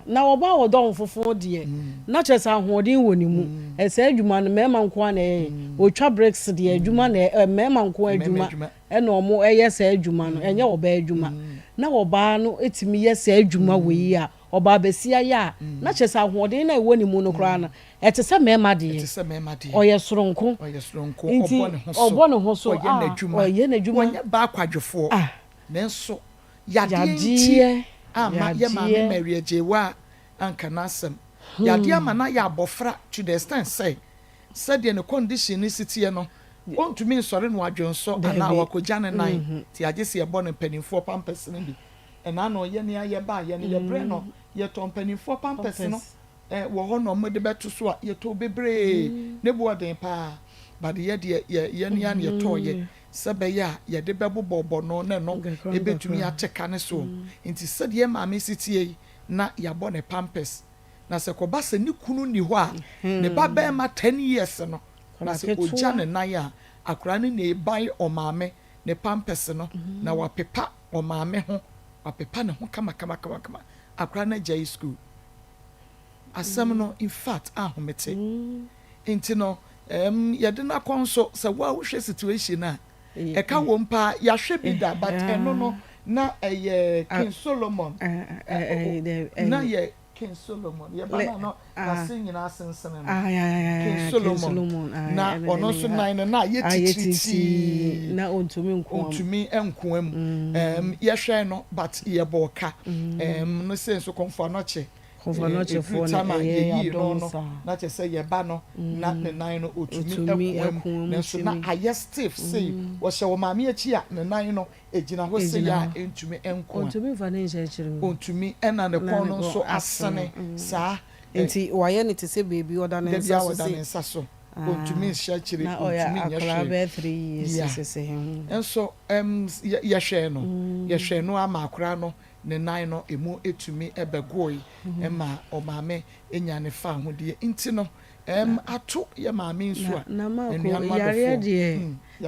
na wo ba wo don fofo de na chese ahoden woni mu ese adwuma no mema nko na otwa bricks de adwuma na mema nko adwuma ena omo eye se adwuma no enye wo ba adwuma na wo ba no etimi ye se adwuma we a oba besia ya na chese ahoden na woni mu no kra na etese mema de oye soronko obone ho so oye na adwuma onye ba kwadwefo nenso yade ama ye ma me Mary Jewa anka nasem yade ama na ya abofra to the extent say said the condition is city no ontumi nsore no adwonso ana wakoja ne nan ti agese ye bone panimfo pampers ne bi ena no ye ne aye ba ye ne ye bre no ye ton panimfo pampers no wo ho no mo de beto so a ye to bebre ne bo den pa but ye de ye ne an ye to ye sebeya ye de bebobo no ne no ebetumi ateka ne so nti sede ma me sitie na ya bo ne pampers na se koba se ni kunu ni ho a ne baba ma 10 years no na se oja ne nan a akura ne ne bai o maame ne pampers no na wapepa o maame ho wapepa ne ho kama akura na jai school asem no in fact ahomete nti no ye de na konso se wa wo hwe situation a e ka wo mpa ya hwe bi da but eno no na King Solomon na ye King Solomon ye ba no asin na asensen King Solomon na ono so nan na ye titi na ontumi enkoam ye hwe no but ye boka no sense konfo no che for na che say ye ba no na ne nan no otumi enkoam so na aye stiff say wo hye wo maame achi a ne nan no ejina ho say ya entumi enkoam ontumi fa ne nhyechire ontumi ena ne kon no so asene sa enti waye ne te say baby oda ne nsa so ontumi nhyechire ontumi nyehwe 3 years say enso ye hwe no ama akura no ne nan no emu etumi ebegoi ema o maame enya ne fa ho de nti no ato ye maame nso a na ma ko yare de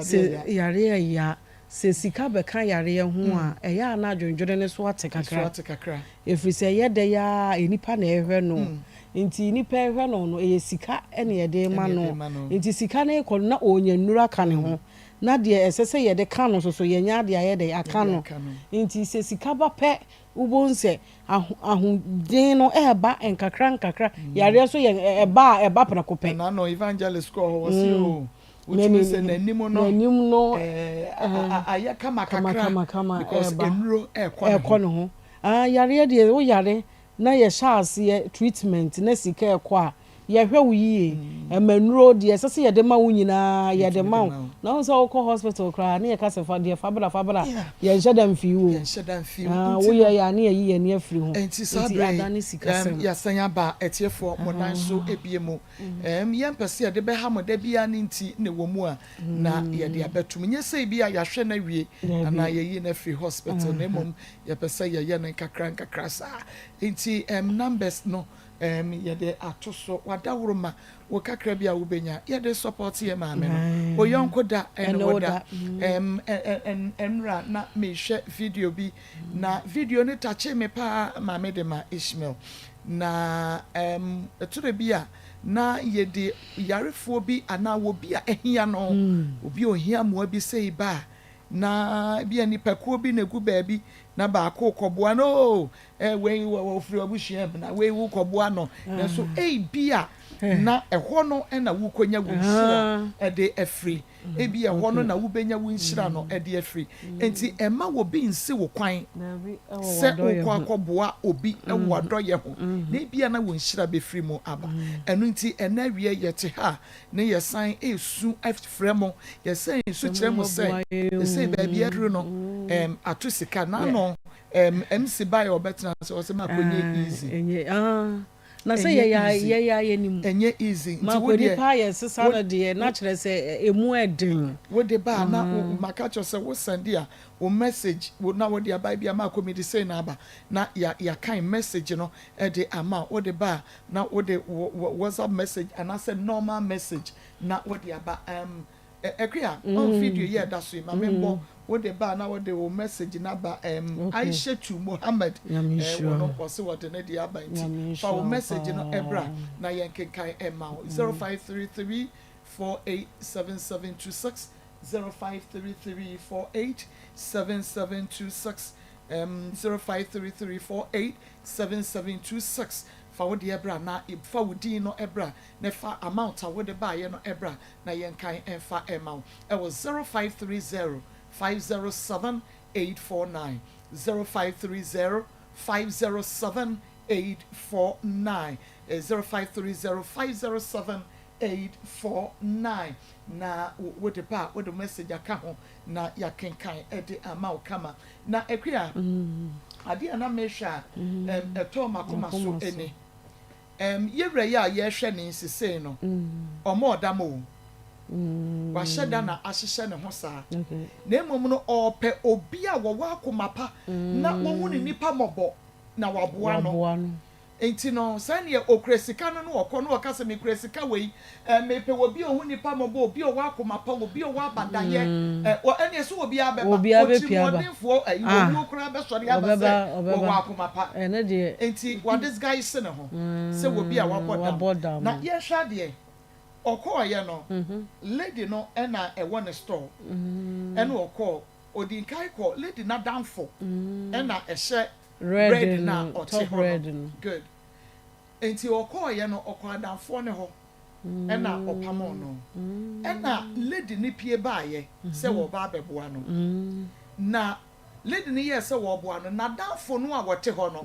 se yare ya se sika be kan yare ho a eya na adwondwode ne so ate kakra efri se ye de ya enipa na ehwe no nti nipa ehwe no eye sika ene ye de ma no nti sika na ekọ na onyannura ka ne ho na de esese ye de ka no so ye nya de ye de aka no nti se sika ba pe ubonse ahudin no eba enkakra yare so ye eba prako pe na no evangelist ko was you utumi se nanim no aya kama because enro ekọ no ho yare de wo yare na ye shaase treatment na sika ekọ a ye hwe wo yie emanuro de esese ye de ma wo nyina ye de ma na won so ko hospital kra na ye ka se fa de fabra ye nhedam fi wo wo ye ya na ye ne afiri ho enti adani sika sem ya sanya ba etiefo mo nan so ebiemu ye mpese ye de be ha mo da bia ne nti ne wo mu a na ye de abetum nye sei bia ya hwe na wie na ye yi na free hospital na mom ye pese ye ne kakra sa enti numbers no yede atoso wadawroma wo kakra bia wo benya yede support ye maame no wo yonko da enoda enra na me hwe video bi na video ne tache me pa maame de ma Ishmael na eture bia na yede yarefo bi ana wo bia ehia no obi ohia mo bi sei ba na bia ni pakuo bi na gu ba bi na ba ko koboa no we wo firi obuhia na we wo koboa no so bia na eho no na wo konya wo nhira de afri bi eho no na wo benya wo nhira no de afri enti ema wo bi nse wo kwan se wo koboa obi wo adoye ho na bia na wo nhira be firi mu aba enu nti ena wie yete ha ne yesan esu afremo yesan esu kiremo se ba bia duru no atusika na no MC buy or better so say makonye easy na say ye nim enye easy nti wo de pa ye sesa na de na kire say emu edin wo de ba na maka cho say wo send dia wo message wo na wo de aba bia ma comedy say na aba na ya kind message no e de ama wo de ba na wo de WhatsApp message and I say normal message na wo de aba ekria on video here that so ma membo wo de ba na wo de wo message na ba Aisha tu Muhammad wo no ko se wo de na de aba nti fa wo message no ebra na yenkenkan ema 0533 487726 0533487726 0533487726 fa wo de ebra na fa wo din no ebra na fa amount wo de ba ye no ebra na yenkan enfa ema e was 0530 507 849 0530 507 849 0530 507 849 na wo de ba wo de message aka ho na ya kenkan e de ama kama na ekua ade na mehwa eto makoma so ene yewre ya ye hwe ne nsese no omo odamo wa sheda na ahyehye ne ho saa na emom no ope obi a wo akoma pa na wo hu ni nipa mobo na waboa no enti no sane okresika no okọ no okase me kresika wei mepe obi ohu nipa mobo obi o akoma pa obi o abadaye ene so obi abeba obi modinfo ayi obi okra be sori abase wo akoma pa ene de enti what this guy say ne ho say obi a wabodam na ye hwa de okọ ye no lady no ena e won store ene okọ odinkai ko lady na danfo ena ehye red na top red good enti okọ ye no okọ adanfo ne ho ena opamo no ena lady ni pie baaye se wo ba beboa no na lady ni ye se wo boa no na danfo no a wote ho no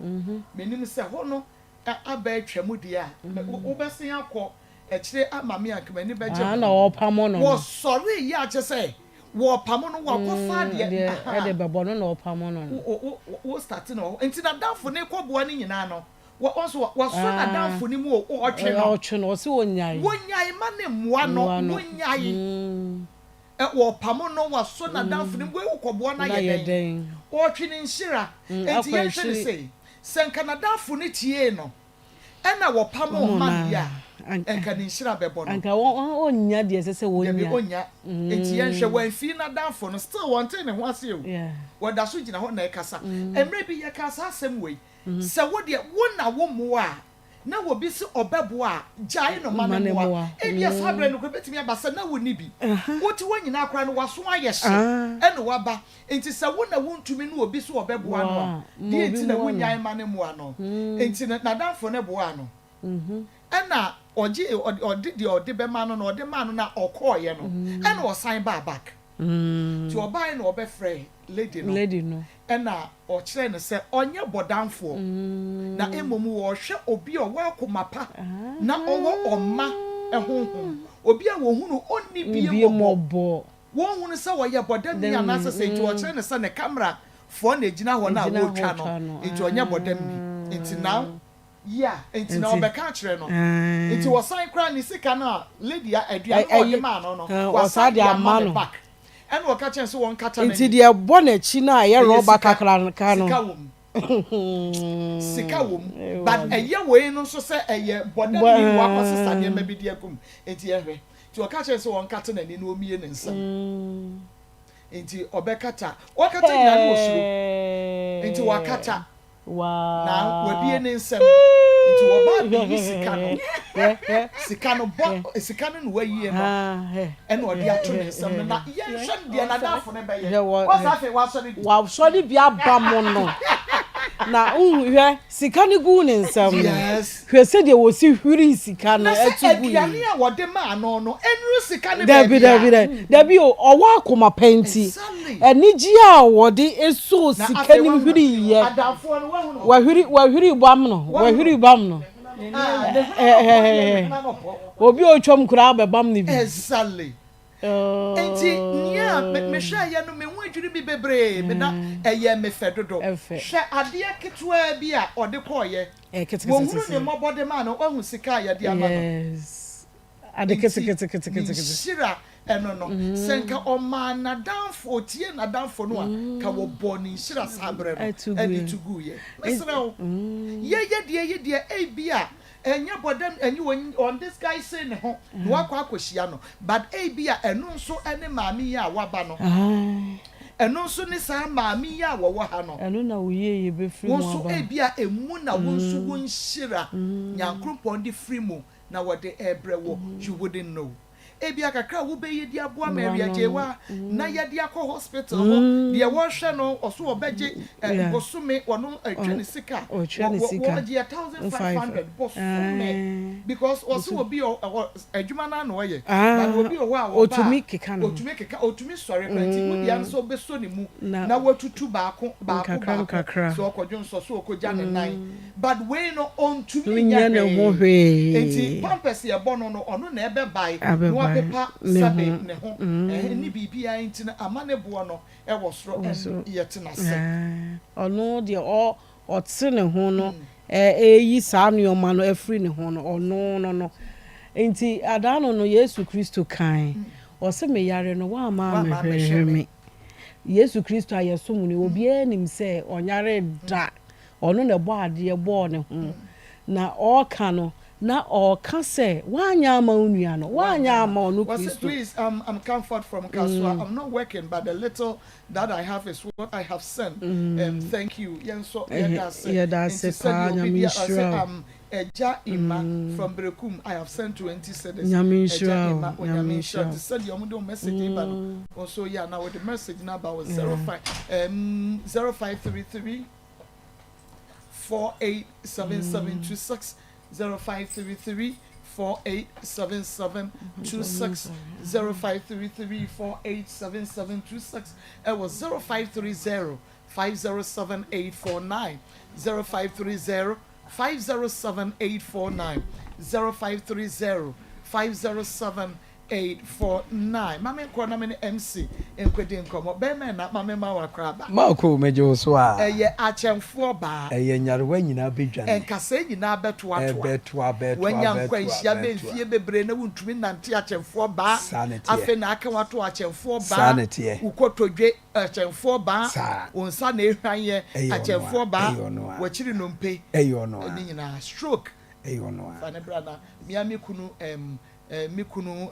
menim se ho no aba atwamu dia wo besen akọ ekire amame akmani beje na opamo no wo sorry ya che se wo pamo no wa ko fa de e de bebo no na opamo no wo start no enti na danfo ne ko boa ni nyina no wo so na danfo ni mu o twe no o se wonyai ma ne moa no wonyai wo pamo no wa so na danfo ni mu e ko boa na ye den o twe ni nhira enti ye hwe ni sei senka na danfo ni tie no ena wo pamo ma ya enka ni nhira bebo no anka onya de sese wonya enti ye hwe wan fi na danfo no still want ne ho ase o wo da so gina ho na ekasa emre bi ye kasa asem wei se wo de wo na wo mo a na wo bi se obebo a jai no ma no mo e bi asabre no ko betimi abasa na wo ni bi wo ti wo nyina akra no waso ayehye ene waba enti se wo na wo ntumi no obi se obebo ano di enti na wo nyai ma no mo ano enti na danfo ne bo ano ena oji odi be ma no na odi ma no na okoye no ena o sign back ti obai na obe frɛ lady no ena o kire ne se onye bodanfo na emomu wo hwe obi o wa komapa na owo oma ehunhun obi a wo hunu onni bie mobo wo hunu se wo ye bodam ni anase se ti o kire ne se ne camera fo na ejina ho na wo twa no enti onye bodam ni enti now enti na obeka kire no enti wo sign kra ni sika na lady a aduan o de ma no wo sa de ama no and what catching so one cat into the bonnet na ye roba kakra kanu sika wom but eye we no so say eye boda ni wa ko sister de mabi de akum enti ehwe ti o catching so one cat na ni no omie ne nsam enti obekata o kata nya no osuro enti wa kata na we bie ne nsam enti wo ba bi sika no sika no wa yie no ene odi ato ne nsam na ye hwe de na dafo ne be ye wa sa fe wa so di bia ba mo no na hwe sika ne gu ne nsam hwe se de wo si hwiri sika no etugu ya ne a wo de ma no no enru sika ne Dabi owo akoma penti eniji a wo de eso sika ne hwiri ye wa hwiri bam no obi otwom kura be bam ne bi exactly enti nia me hwa ye no me hu adwiri bi bebre me na eye me fedodo hwe ade ketwa bi a ode koye wo hunu ne mobode ma no ohu sika ya de ama no yes ade kete shira eno no senka o ma na danfo tie na danfo no a ka wo boni shira sabre no edi tugu ye mesrew ye de e bi a enya bodam enyi on this guy say ne ho no akwa akohia no but e bi a eno nso ene maami ya waba no eno nso ni sa maami ya wo ha no eno na woyeye be free mo nso e bi a emu na wo nso wo nhira nyankropon di free mo na wo de ebrewo you wouldn't know ebia kakra wo be yedi aboa Maria Jewa na yedi akọ hospital ho de wo hwe no oso obeje bosume wono atwene sika wo je 1500 bosume because oso obi adwuma na no ye but obi o wa otumi keka otumi sori plenty wo dia so be so ni mu na watutu baako so okodwon so okoja ne nan but we no on tumi nya ne ho hwe enti pampers ye bono no ono na ebe bai pepa sabe ne ho ni bibia ntina amane bo no e wo soro yetena se ono de o tsene ho no eyi saa nneoma no afri ne ho no ono no enti adano no Yesu Kristo kan o se me yare no wa ma me Yesu Kristo ayesom ni obi anim se onyare da ono na bo ade bo ne ho na o ka no na o ka say wanya ama onua no wanya ama onu Kristo. Please I'm comfort from Kaswa. I'm not working but the little that I have is what I have sent. Thank you. Yenso that's pa nyamishra. Eja Ima from Brekum I have sent 20 cedis. Nyamishra. To send your message but also yeah now with the message number was 0533 487726 0533 487726 0533 487726 it was 0530 507849 0530 507849 0530 507849 mame ko na me MC enkwedi nkomo be me na mame ma wakra ba Mako mejo so a eye achemfo ba eye nyarewa nyina bedwane enkasa nyina beto wanya nkwa nhia be mfie bebre na wuntumi nante achemfo ba afi na aka wato achemfo ba ukotodwe achemfo ba onsa na ehwan achemfo ba wachiri nompe ni nyina stroke fa ne brada miami kunu mikunu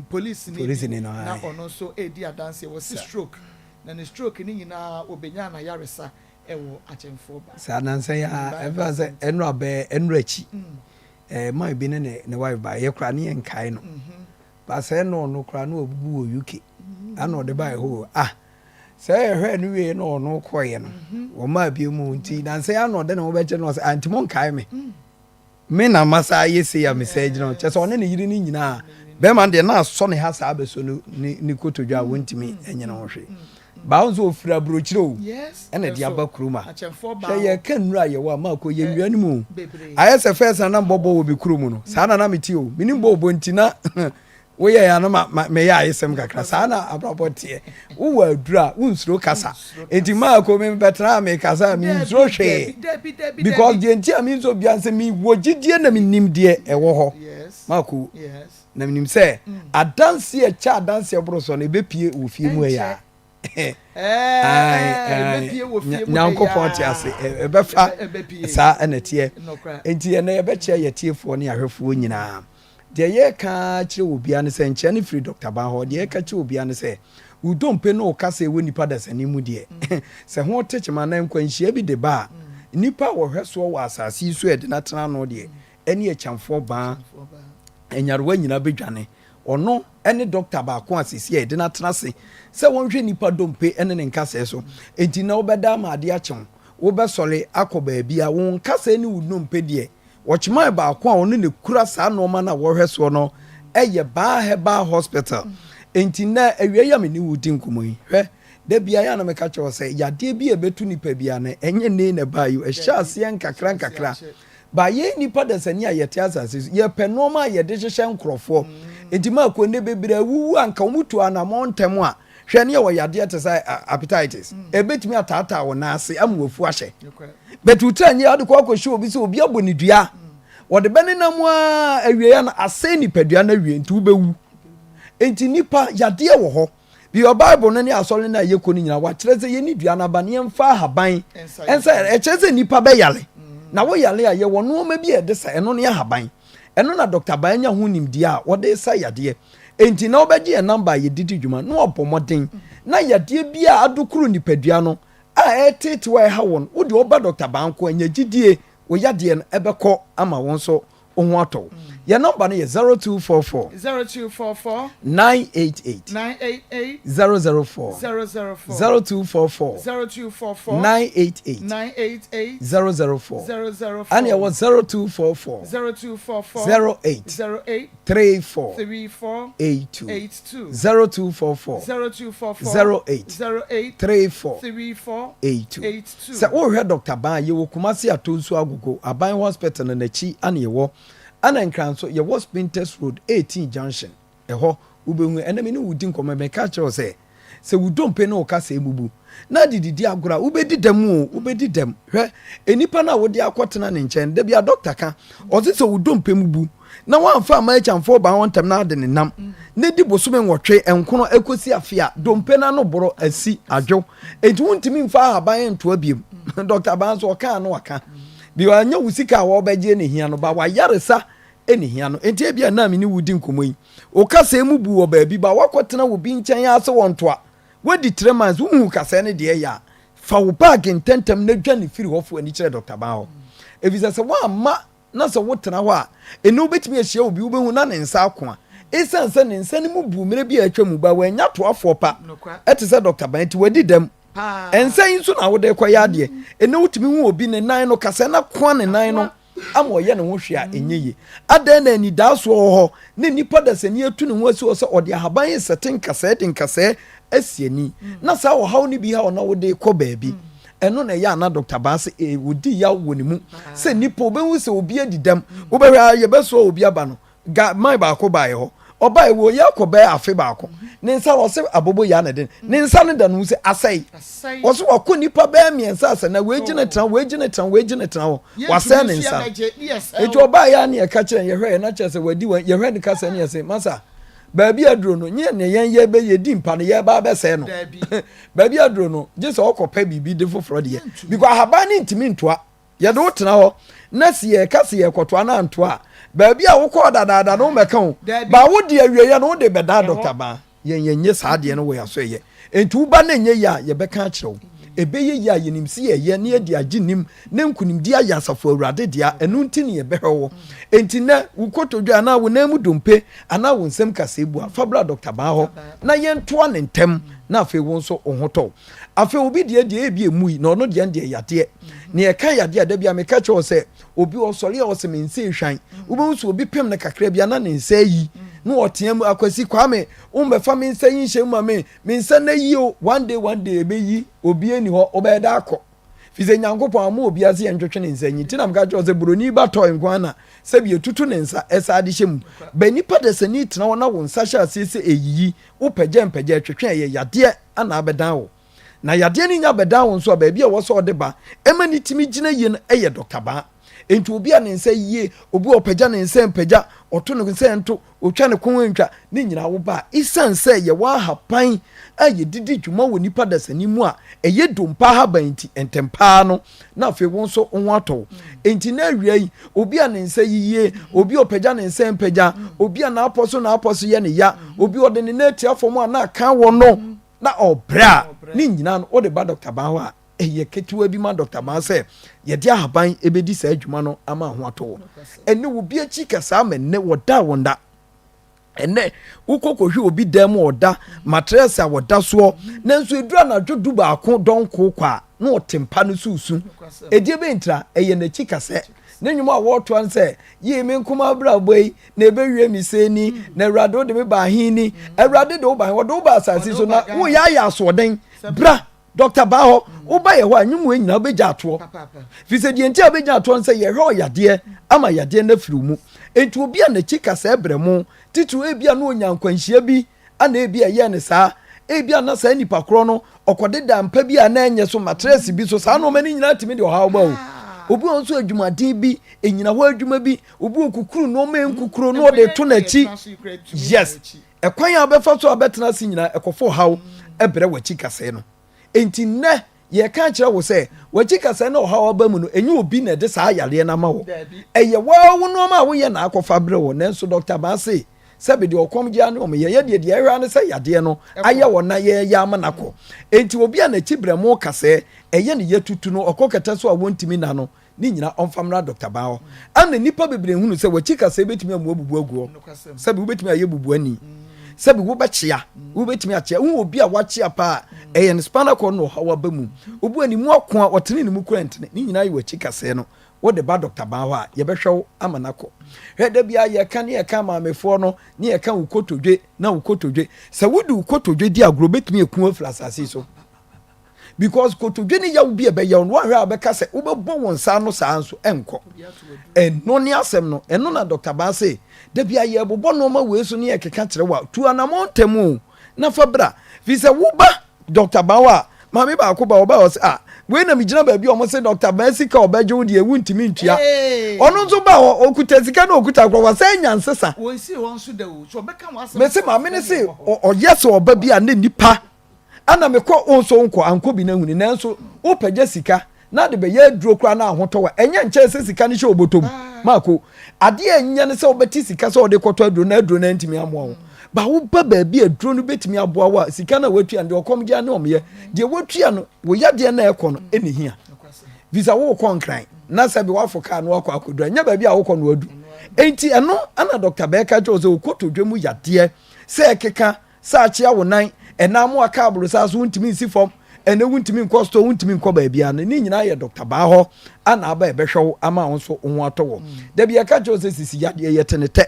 police ni na ono so edi adanse was stroke na ne stroke ni nyina obenya na yaresa ewo achemfo ba sa nanse ya evanse enro abe enro achi my bi ne wife ba ye kra ne enkai no ba se no kra no obubu o UK ana ode ba ho se ehwe no we no koye no wo ma bi mu nti nanse ya no de na wo be che no se antimon kai me na masa yesi ya message no che so ne yiri ni nyina be man de na so ne ha sa abeso ni kotodwa wontimi enye no hwe ba onzo ofira brochiro ene dia ba kuruma hwe ye kanura ye wa ma ko ye nwan mu ayese first na bobo wo bi kurumu no sa na meti o minim bobo ntina wo ye ya no me ya ayesem kakra sa na abrabotie wo wa adura wo nsuro kasa enti ma ko me betra me kasa mi nsuro hwe because the enti ami nso bianse mi wogidie na minim de ewo ho ma ko na minim se adanse e cha adanse broso na bepie wo fie mu ya bepie wo fie mu nyanko ponti ase ebefa sa enetie enti na ebeche yetiefo ne ahwefo nyina de ye ka kire obia ne se nche ne free Dr. Baho de ye ka kire obia ne se udompe no kasa ewo nipa da sani mu de se ho techema na nkwanhia bi de ba nipa wo hweso wo asase so e de na tena no de ene echamfo ba enyarewa nyina bedwane ono ene Dr. Baako asisi e de na tena se wonhwe nipa dompe ene ne nkasa so enti na obeda ma ade achem wo be sole akoba bia won kasa ni udompe de Watchman Baako a ono ne kura saa no ma na wo hweso no eye ba heba hospital enti na awie ya me ni wudi nkomoyi hwe da bia ya na me ka che se ya de bia betu nipa bia na enye ne na ba yu ehya ase nkakra ba ye nipa da sani a yete asase ye pe normal ye de hyehye nkrofo enti ma ko ne bebira wuwu anka mutu ana montem a hwɛ ne yɛ wɔ yadeɛ te sɛ appetitis ebetumi ataata wɔ n'ase ama wofu ahyɛ but wutra nyɛ ade kɔ akɔhyɛ obi sɛ obi abɔ ne dua wɔde bɛne nam a awie na asɛ nipadua na awie nti wobɛwu enti nipa yadeɛ wɔ hɔ bi your bible no ne asɔre na yɛ kɔ no nyina wakyerɛ sɛ yɛni dua na ba ne yɛmfa haban ɛnsɛ ɛkyerɛ sɛ nipa bɛyale na wo yale a yɛwɔ nneɛma bi ɛde sɛ ɛno ne haban ɛno na Dr. Banya ho nimdeɛ a wɔde sa yadeɛ enti na wobɛgye yɛ number yɛ didi dwuma na wɔbɔ mmɔden na yadeɛ bi a adokuru nipadua no a ɛtete wɔ ɛha wɔn wode wɔba Dr. Banko anya gyidie wo yadeɛ no ɛbɛkɔ ama wɔn so ohun atɔ yɛ number no yɛ 0244 988 004 0244 988 004 and yɛ wɔ 0244 08 34 82 0244 08 34 82 sɛ wohwɛ Dr. Ban yɛwɔ Kumasi Atonso Agogo Aban Hospital na n'akyi ana yɛwɔ ana nkranso yɛwɔ Spinters Road 18 Junction ɛhɔ wobɛhu ɛnam ne wudi nkɔmɔ bɛka kyerɛw sɛ wudompe na woka sɛ emubu na dididi agora wobɛdi dɛm o wobɛdi dɛm hwɛ enipa na wode akɔtena ne nkyɛn da bia doctor ka ɔse sɛ wudompe mubu na wamfa ama echamfo ba won tam na ade ne nam ne di bosome nwɔtwe enkono ekosi afia dompe na no boro asi adwo enti wontimi mfa haban nto abiem Dr. Banso ɔka no waka bi wanya wusika wo bɛgye ne hia no ba wa yaresa eni hia no enti ebia na me ne wudi nkomo yi o kasa emu bu wo baabi ba wakɔtena wo bi nkyɛn ase wontoa wadi 3 months wo kasa ne de ya fa wo bag ntentem na dwa ne firi hɔfo ani kyerɛ Dr. Ban ho evisa sɛ wa ma na sɛ wotena hɔ a eni obetimi ahyia obi wo behu na ne nsa akoa esan sɛ ne nsa ne mu bu mere bi atwa mu ba wanya to afɔ pa ɛte sɛ Dr. Ban ti wadi dɛm ensa yin so na wo de kɔ yadeɛ eni wotimi hu obi ne nan no kasa na koa ne nan no ama ɔyɛ ne ho hwe a enye adan na ni daaso hɔ ne nipa da sɛ ne atu ne ho asi sɛ ɔde ahaban sɛten kasa de nkasa asiani na saa ɔhaw ne bi ha ɔna wo de kɔ baabi ɛno na ɛyɛ ana Dr. Ban sɛ wodi ya wɔ ne mu sɛ nipa obehu sɛ obi adidam wobɛhwɛ yɛbɛso obi aba no man baako bae hɔ ɔba ewo yɛ akɔbɛ afe baako ne nsa ɔse abobo ya na den ne nsa ne da no sɛ asɛe ɔse wakɔ nipa bɛɛ miɛnsa asɛ na wegine tena hɔ wasɛ ne nsa etu ɔba ya ne ɛka kyerɛ yɛhwɛ yɛ na kyerɛ sɛ wadi yɛhwɛ ne kasa ne yɛsɛ masa baabi aduro no nye ne yɛn yɛ bɛ yɛ di mpa ne yɛ ba bɛsɛ no baabi aduro no gye sɛ ɔkɔpɛ biribi de foforɔ deɛ because ahaban ne ntimi ntoa yɛde wo tena hɔ na si yɛ ka si yɛ kɔtoa na ntoa baabi a wokɔ dadaada no mɛka wo ba wo de awie ya no wo de bɛda Dr. Ban yɛn nye saa deɛ no wo ya so yɛ enti wo ba na nye ya yɛ bɛka kyerɛ wo ebeye ya yenim si yɛ ne yɛ de agye nim ne nkunim di aya asafo awurade dia ɛno nti ne yɛ bɛhwɛ wo enti na wo kotodwa na wo na mu dompe ana wo nsɛm kasa ebu afabra Dr. Ban hɔ na yɛn toa ne ntɛm na afei wo nso ohotɔ afei obi de ebi emui na ɔno de yadeɛ ne ɛka yadeɛ da bia meka kyerɛ sɛ obi ɔsɔre a ɔsɛ me nsa ehwan wo bɛhu so obi pem ne kakra bia na ne nsa yi no ɔteam akwasi kwame umbɛfa me nsa yi hyɛ mu me nsa na yi o one day ebeyi obi ani hɔ ɔbɛda akɔ fize nyankopɔn ama obi ase ntwetwe ne nsa yi tinam ka kyerɛ sɛ buroni ba tɔ nkwana sɛ bi etutu ne nsa ɛsa de hyɛ mu ba nipa de sɛ ni tena wɔ na wo nsa hyɛ ase sɛ eyiyi wo pɛgya twetwe yɛ yadeɛ ana abɛdan wo na yadeɛ ni nya bɛdan wo nso a baabi a wɔ sɛ ɔde ba ɛma ni timi gyina yie no ɛyɛ Dr. Ban enti obi a ne nsa yie obi ɔpɛgya ne nsa mpɛgya ɔto ne nsa nto otwa ne kon ntwa ne nyina wo ba isan sɛ yɛ wa hapan a yɛ didi dwuma wɔ nipa da sani mu a ɛyɛ dompa ha ban nti entempa no na afei wo nso ho atɔ enti na awia yi obi a ne nsa yie obi ɔpɛgya ne nsa mpɛgya obi a na apɔ so yɛ ne ya obi ɔde ne na atia fam a na aka wɔ no na ɔbra ne nyina no ɔde ba Dr. Ban ho a ɛyɛ ketewa bi ma Dr. Ban sɛ yɛde ahaban ebedi saa adwuma no ama ho atɔ ɛne wo bi akyi kasa ama ne wɔda wonda ɛne wokɔkɔhwe obi dan mu ɔda matress a wɔda soɔ nanso edura na dwodu baako dɔnko kwa na ɔtempa no susu edie be ntra ɛyɛ n'akyi kasa ne nwuma a wɔto an sɛ yi me nkoma bra boy na ebewie mi seni na Awurade de me ba hini Awurade de wo ba wo ba asase so na wo ya asoɔden bra Dr. Ban ho wo ba yɛ hɔ a nwumu nyina obegya atoɔ fi sɛ die nti a obegya atoɔ sɛ yɛ hwɛ yadeɛ ama yadeɛ na firi mu enti obi a n'akyi kasa ebrɛ mu titu ebia na onyankwanhyia bi ana ebia yɛ ne saa ebia na saa nipa koro no okode da mpa bi a na enye so matress bi so saa no mani nyina timi de ohaw ba o obi on so adwumaden bi enyina ho adwuma bi obi okukuru no ma enkukuro no de to na chi yes ekwan ya obefa so abetena si nyina ekofo haw ebre wachi kase no enti ne ye ka kire wo se wachi kase na ohaw ba mu no enye obi na de saa yare na ma wo eye wa wo no ma wo ye na akofa bre wo nenso Dr. Base sebe de okom gya ne omo ye de ehwa ne se yade no aye wona ye ya amanako enti obi a na chibremu kase eye ne yetutu no okoketa so a wontimi na no ni nyina onfamra Dr. Bao ana nipa bebre hunu se wachi kase betimi amu abubu aguo sebe wo betimi aye bubu ani sebe wo bechia wo betimi achia wo obi a wachia pa eye ne spana ko no hawa bamu obu ani mu ako a otene ne mu kurantene ni nyina ye wachi kase no wo de ba Dr. Bao a ye behwew amanako hede bia ye ka ne ye ka maamefo no ne ye ka ukotodwe na ukotodwe se wo de ukotodwe di agro betimi eku aflasase so because kotodwe ne yawo bia be yawo no hwe abeka se wo bebo won sa no sa anso enko eno ne asem no eno na Dr. Base de bia ye bobo no ma we so ne ye keka kire wa tu anamon temu na fabra fi se wo ba Dr. Bawa maame ba ko ba wo ba o se we na mi gina ba bi o mo se Dr. Base ka obajo de ewu ntimi ntua ono nso ba okuta sika na okuta kwa wa se nyansesa won si won so da wo so beka mo asem me se maame ne se o yes oba bi a ne nipa ana me ko onso nko anko bi na huni nanso wo pagya sika na de be ye duro kra na ahoto wa enye nche se sika ne hye obotom mako ade enye ne se obeti sika se ode koto aduro na ntimi amoa ba wo ba ba bi aduro no betimi aboa wa sika na watua de okom gya ne omye de watua no wo yade na ekọ no eni hia visa wo konkran na se bi wafo ka no akọ akodura nya ba bi a wo kọ no adu enti eno ana Dr. Beka jo se okoto dwemu yade se ekeka sa chia wo nan enamo akabulu sa so ntimi nsi fom ene wuntimi nkosto wuntimi nkoba bia ne ni nyina ye Dr. Ba ho ana aba ebehwew ama won so onwo atowo da bia ka jo se sisi yade ye tenete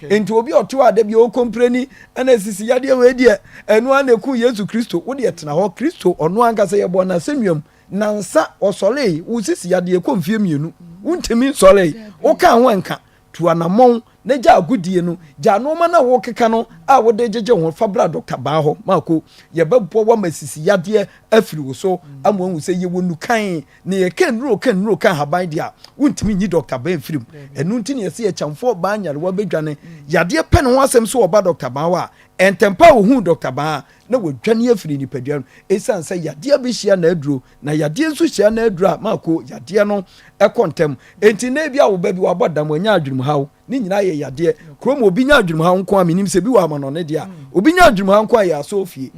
enti obi oto a da bia o kompreni ana sisi yade we die enu ana ku Yesu Kristo wo de tena ho Kristo ono anka se ye bo na sanuam nansa osole wo sisi yade ko mfie mienu wuntimi sole wo ka ho enka tu anamon na ja agudie no ja no ma na wo keka no a wo de jeje ho fabra Dr. Ba ho mako ye bebo wa masisi yade afiri wo so amon se ye wonu kan ne ye kenro kan haban dia wuntimi nyi Dr. Ba afirim enu nti ne ye se ye chamfo ba nyare wa bedwane yade pe ne ho asem so oba Dr. Ba wa entempa wo hu Dr. Ba na wo dwane afiri ni padua no esan se yade be hia na aduro na yade nso hia na aduro mako yade no ekontem enti na bia wo ba bi wa bodam anya adwum hawo ni nyina ye yade krom obi nya adwum ha nko aminim se bi wa amano ne dia obi nya adwum ha nko ya so fie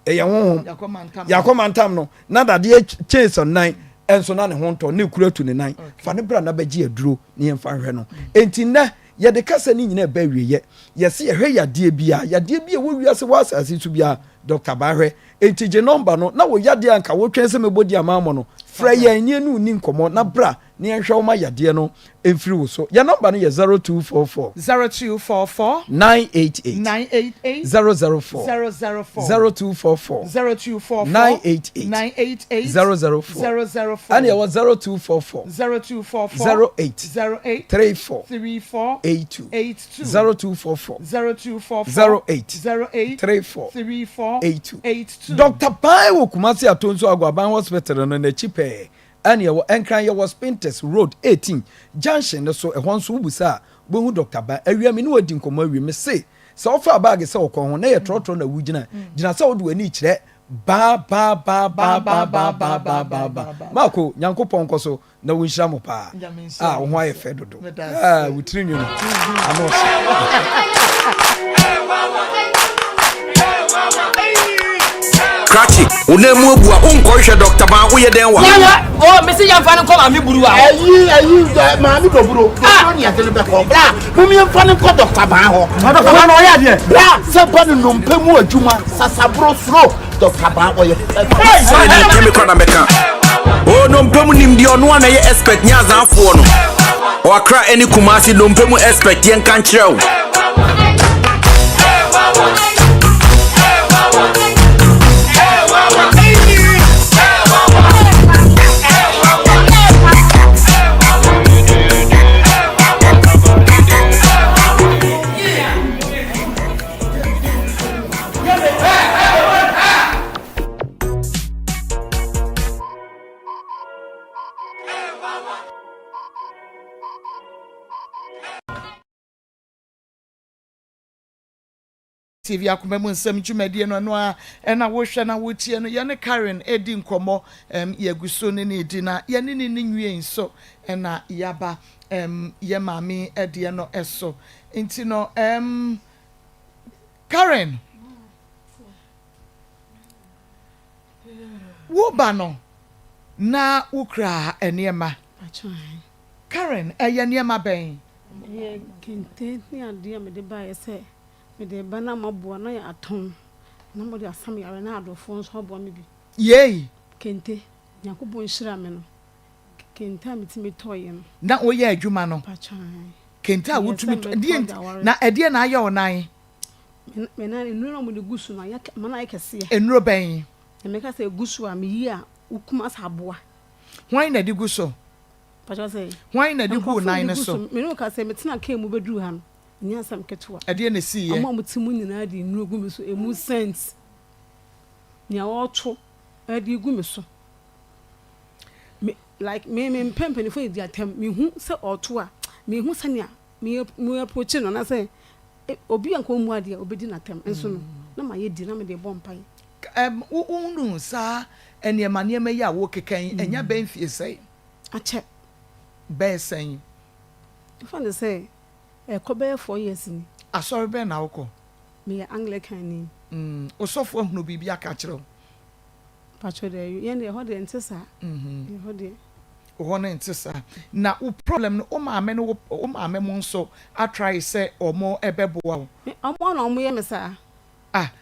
e ye honhom yakoma ntam no na dade chase on nine enso na ne honto ne kuratu ne nine fa ne bra na bagi aduro ne yemfa hwe no enti na ye de kasa ni nyina ba wiye ye se ye hwe yade bia wo wiase wa asase su bia Dr. Ba hwe enti je number no na wo yade anka wo twen se mebodi amamo no fra ye nye nu ni nkomo na bra ne hwe wo ma yade no emfiri wo so ya number no ye 0244 988 004 0244 988 004 and ye was 0244 08 34 82 0244 08 34 82 Dr. Pai wo Kumasi Atonso Agwaban Hospital no na chipe ane wo enkran ye was Pinterest Road 18 junction so ehon so busa bohu Dr. Ba awia me no wadi nkomo awie me se ofa bag se okon ho na ye trotro na wugina gina se wodo ani kire ba mako nyankopon koso na wunhira mo pa wo ho aye fe dodo wutiri nyu no Krachi, unemu abua unkohwe Dr. Ba wo ye den wa. Mesi yamfa ne ko ma mi buru wa. Ma mi do buru. Ko ni atele be ko. Bra, mu mi yamfa ne ko Dr. Ba ho. Dr. Ba no ya de. Bra, se pa ne no mpemu adwuma, sasabro sro Dr. Ba wo ye. Sai ni kemi ko na meka. O no mpemu nim di ono na ye expert nya zanfo no. O akra eni Kumasi no mpemu expert yen kan kirew. TV Akoma mu nsɛm dwumadie no no a ɛna wohwɛ na wotie no yɛne Karen edi nkɔmmɔ yeguso ne ne di na yɛne ne nwie nso ɛna yaba ye maame ɛdeɛ no ɛso nti no Karen wo ba no na ukra enema Karen ɛyɛ nneɛma bɛn ye kente ni adeɛ me de ba yɛ sɛ me de ba na maboa na yɛ aton na mo de asam yare na adofo nso aboa me bi yei kente yakobon hyira me no kente a metimi toye no na oyɛ adwuma no kente a wotumi na ɛdeɛ na ayɛ onan me na enuro mo de gusu na mana yɛ kɛse enuro bɛn me ka sɛ gusu a me yi a ukuma saboa hwan na de gusu pacha say hwan na de gu nan ne so me no ka say me tena ka mu beduru ha no nya asam ketewa ɛdeɛ na si yɛ ama mutimu nyina de enuro gu me so emu cents nya wɔto ɛde gu me so me like me pempeni for di atem me hu se ɔto a me hu sania me approach no na say obi anko mu ade obedi na tem enso no na ma ye di na me de bɔ mpan unu sa eniema niema ya wo kekan enya ben fie sei ache ben sen if I say ko be 4 years ni asori ben na woko me Anglican ni osofo ahunu bibi aka kire pacho de ye ne ho de ntesa ye ho de ho ne ntesa na wo problem no o maame no o maame mo nso a try say omo ebeboa wo omo na omo ye me sa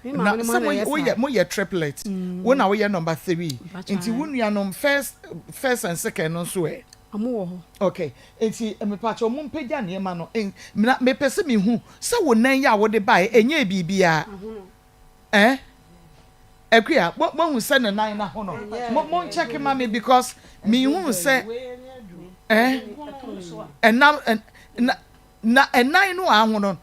na mo ye triplet wo na wo ye number 3 nti wo nuanom first and second no so e amu ho okay nti me pacho mo mpagya ne ma no me pese me hu se wo nan ya wo de bae enye bibia Ekuya, mo hu se ne nan na ho no. Mo check ma me because me hu se na nan no a ho no.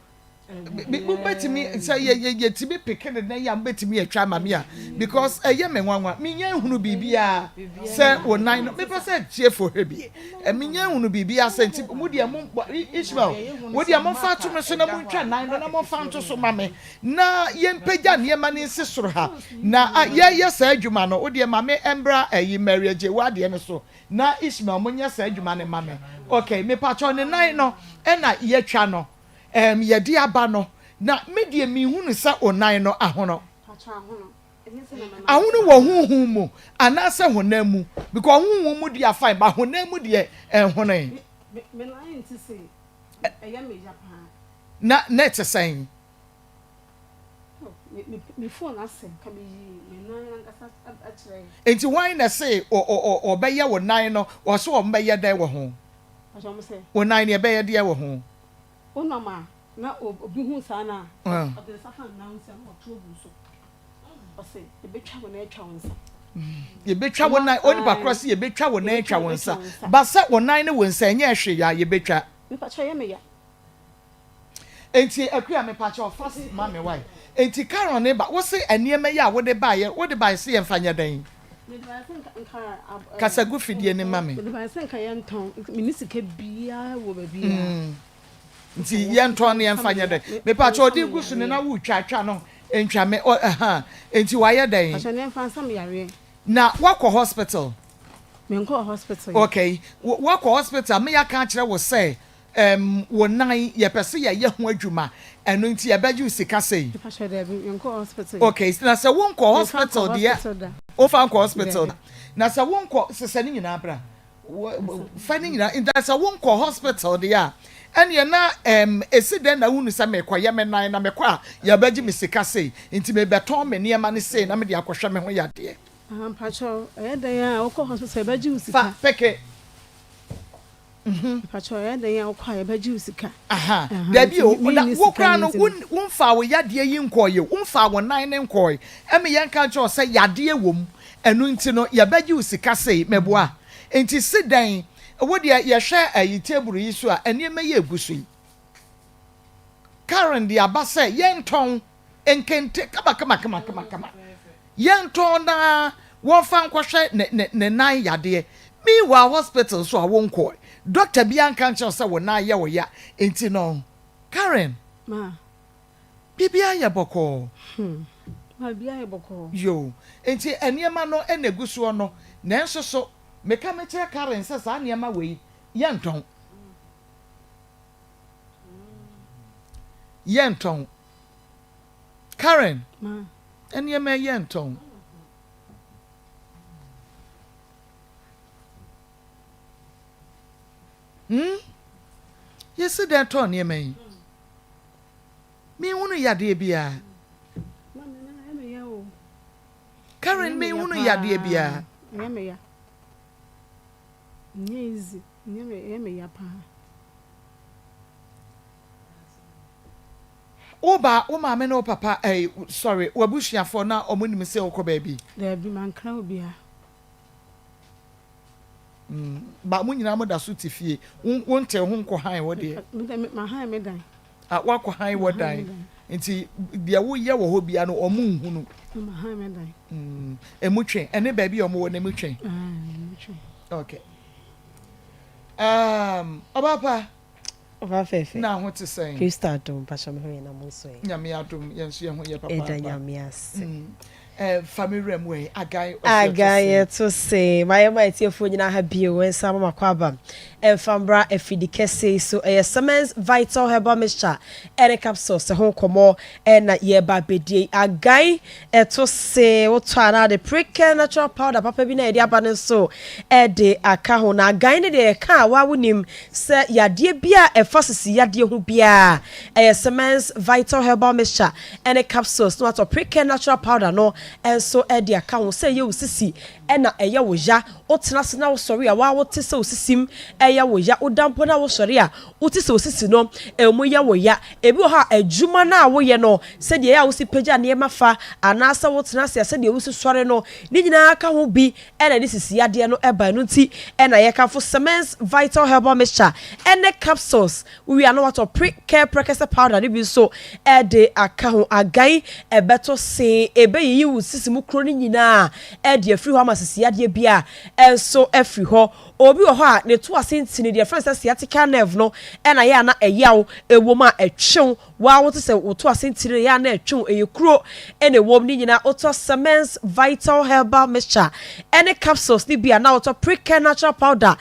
Betimi say ye tibi pikin na ya betimi atwa ma me a because eye me nwanwa me nya hunu bibia say o nan no me pese tie for he bi me nya hunu bibia say nti mu de mo Ishmael wo de mo fa to me so na mo ntwa nan no na mo fa nto so ma me na ye mpagya ne ma ne sisoro ha na ye sa adwuma no wo de ma me embra ayi marriage wa de ne so na Ishmael mo nya sa adwuma ne ma me okay me pacho ne nan no e na ye twa no ye di aba no na medie mi hunu sa onan no ahono ahono wo huhu mu anase honam mu because huhu mu dia fine ba honam mu die enhono me na nti se eya me Japan na net saying me phone ase ka me nan ngasa akire enti why na say o be ye wo nan no wo so o be ye dan wo ho aso mo say wo nan ne be ye de wo ho onama na obi hu sana odere safa na nsa na otobu so ose e betwa wo na etwa wonsa ye betwa wo na oni ba cross ye betwa wo na etwa wonsa ba se wo nan ne wonsa enye ehwe ya ye betwa me pacha ye me ya enti akua me pacha o fast ma me why enti Karen ne ba wo se eniema ya wo de ba se ye mfanya dan kasa gu fidie ne ma me me ba se nka ye nton minisika bia wo ba bia nti yenton ne mfanya den me pa cho di gusu ne na wu twatwa no entwa me enti wa ye den aso ne mfa sam yare na wakọ hospital me nko hospital okay wakọ hospital me ya kan kire wo say wo nan ye pese ye hu adwuma eno nti ye beju sika sei aso de me nko hospital okay na se wo nko hospital dia o fa nko hospital na se wo nko sese ni nyina bra fa ni nyina inda se wo nko hospital dia ene na esi den na hunu sa me kwaye me nan na me kwa ya baji me sika sei nti me beton me niema ne sei na me de akohwe me ho yade pacho den a okọ hospital baji usika fa peke pacho den a okọ ya baji usika da bi o wo kra no wonfa wo yade yi nkoye wonfa wo nan ne nkoye eme yen kan cho say yade wom enu nti no ya baji usika sei meboa nti sidan wo de ye hwe ayi table yi so a eniema ye egusu Karen de abase yenton enkente kama yenton na wo fa nkohwe ne nan yade mi wa hospital so a wonko doctor bi anka nche say wo nan ye wo ya enti no Karen ma bibia ya boko ma bia ya boko yo enti eniema no eneguso no nanso so meka me kire Karen se sa eniema we yenton Karen ma eniema yenton Yes, that ton ye me. Me wunu yade bia. Karen me wunu yade bia. Nyame ya. Nyezi, nyame ya pa. Oba, o ma me no papa, sorry, wabushia na omunim se okọ baby. There be man kra obia. Ba mu nyina mo da so tifie wonte ho nko han wo de ma han me dan wa ko han wo dan nti bia wo ye wo ho bia no omu nhunu ma han me dan emutwe ene ba bia omo wo na emutwe okay obapa Oba fefe na ho te sen Krista dum pasha me ho na mo so nyame adum yenso ye ho ye papa eda nyame ase family way agai to say my tiefo nyina ha bio wensa mama kwaba enfambra efidikese so Siemens vital herbal mixture capsule se ho komo na ye ba bedie agai to say woto ana the prick natural powder papa bi na e dia ba ne so de aka ho na agai ne de ka wa wonim se yade bia e fasisi yade ho bia Siemens vital herbal mixture capsules no to prick natural powder no enso edi account say ye usisi na eye wo ya otena se na wo sori a wa wo te se usisim eye wo ya odampo na wo sori a uti se usisi no emu ye wo ya ebi wo ha adwuma na wo ye no se de ya usi pagya na ye mafa anasa wo tena se de usi sori no ni nyina aka ho bi na ni sisi ade no eba no ti na ye ka fo Siemens vital herbal mixture capsules we are no what pre-care precursor powder ni bi so de aka ho agai ebeto se ebe yi usisi mu kro ni nyina de afri ho amasisi ade bia enso afri ho obi wo ho a ne to asentini de friends sciatica nerve no na ye na eyaw ewoma atwew wa wo to se wo to asentini ya na atwew eyekuro ene wom ni nyina oto Siemens vital herbal mixture capsules ni bia na oto pre-care natural powder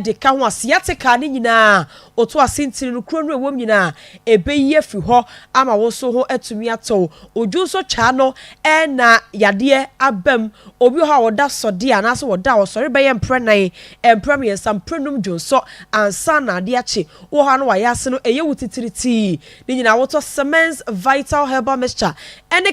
de ka ho sciatica ni nyina oto asentini no kuro no ewom nyina ebe yi afri ho ama wo so ho atumi ato oju so cha no na yade abam obi ho a woda sode ana so woda wo sore be ye mprenan emprem sam prenum jonso ansa na ade ache wo ha no wa yase no eye wutitiriti ni nyina woto Siemens vital herbal mixture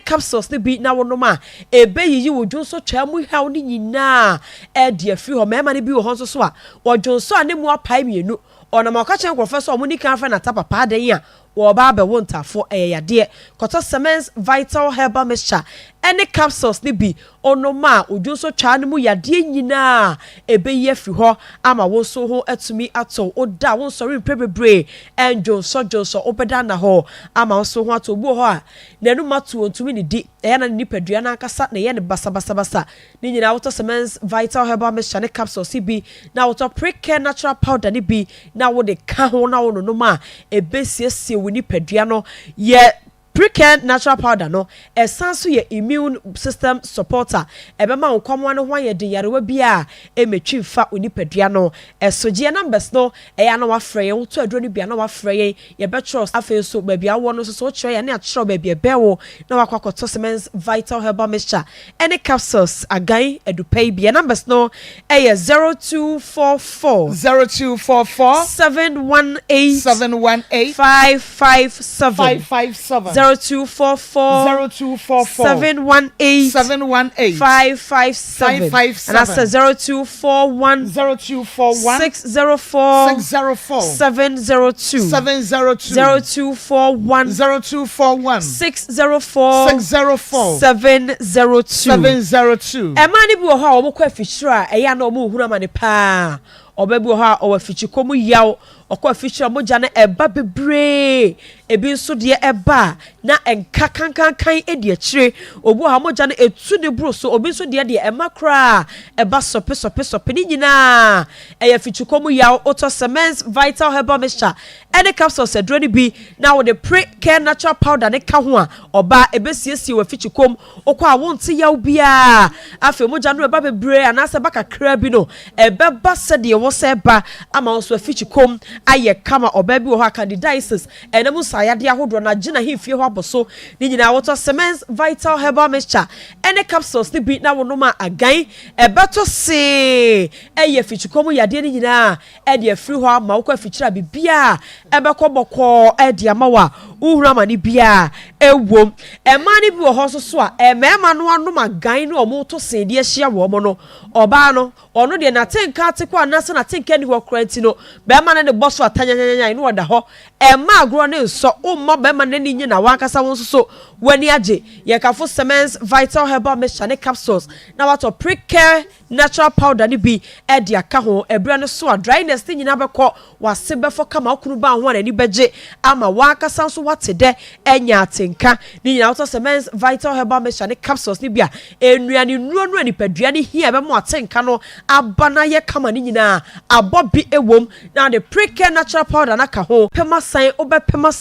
capsules ni bi na wonom a ebe yi wo jonso twa mu haw ni nyina de afri ho mema ni bi wo ho so a wo jonso anemu apai mienu ona ma ka chen professor omuni kan fa na tapapa den a wo ba be wo ntafo yade koto Siemens vital herbal mixture capsules ni bi onoma ojoso twa ne mu yade nyina ebe ye fri ho ama wo so ho atumi ato oda wo sori prebebre enjonso obeda na ho ama wo so ho ato bu ho a nanu matu ontumi ni di na nipadua na akasa na ye ne basa ni nyina wo to Siemens vital herbal mixture capsules bi na wo to pre-care natural powder ni bi na wo de ka ho na wo no ma ebe siesie wo nipadua no ye pre-care natural powder no esanso ye immune system supporter ebema nkwamwa no hwan ye de yarewa bia emetwi fa onipadua no esoje numbers no eya na wa frey wo to aduro ni bia na wa frey ye betros afen so ba bia wo no so kire ya na akire ba bia bewo na wa kwakoto Siemens vital herbal mixture capsules agai edupai bia numbers no 0244 718 557 0244 718 557 and that's 0241 604 702 0241 604 702 emani bi wo ha wo kwa fishira eya na omo hunu amane pa obabi wo ha o wafichi komu yaw okwa feature moja na eba bebre ebi nso de eba na enka kankan edi akire obu ha moja na etu ne bro so obi nso de emakra eba sope ni nyina eye fichukomu ya auto cement vital herbal mixture any capsules edro ni bi na wo de pre care natural powder ne ka ho a oba ebesiesie wa fichukom okwa wonte ya bia afi moja no eba bebre anase baka kra bi no ebeba se de wo se ba ama wo so fichukom aye kama oba bi wo ha candidiasis enemu sayade ahodo na gina hifie ho aboso ni nyina auto cement vital herbal mixture any capsules ni bi na wo no ma agan ebeto se eye fichukomu yade ni nyina e de afiri ho ama wo kwa fichira bibia ebekoboko e de amawa uhura mani bia ewom emani bi wo ho so a emema no anom agan no omo to se de ahia wo mo no oba no ono de na tenka atekwa anase na tenka ni wo kranti no be ma na de boso atanyanyanya no oda ho ema agro ne nso umma be ma na ni nyina wankasa won so wani age ye kafo cement vital herbal mixture ne capsules na wato pre-care natural powder ni bi e de aka ho ebra ne so a dryness ni nyina beko wase befo kama okunu ba ho na ni beje ama wankasa so wate de enya atenka ni nyina wato cement vital herbal mixture ne capsules ni bia enuane nuanu ani padua ni hia be mo atenka no abana ye kama ni nyina abobi ewom na the pre-care natural powder na ka ho pema san obepema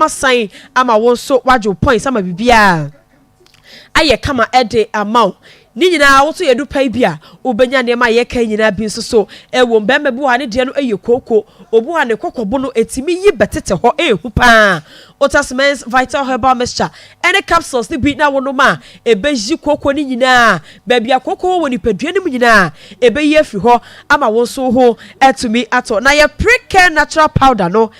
san ama won so wajo points ama bibia aye kama ede amount ni nyina wo so yedu pai bia obenya ne ma ye kan nyina bi so ewo mbembe bu ha ne de no eye koko obu ha ne kokobo no etimi yi betete ho ehu pa Otasmens vital herbal mixture any capsules ni bi na wo no ma ebeji koko ni nyina bebia koko wo ni padua ni nyina ebeyi afi ho ama wo so ho etumi ato na ye pre-care natural powder no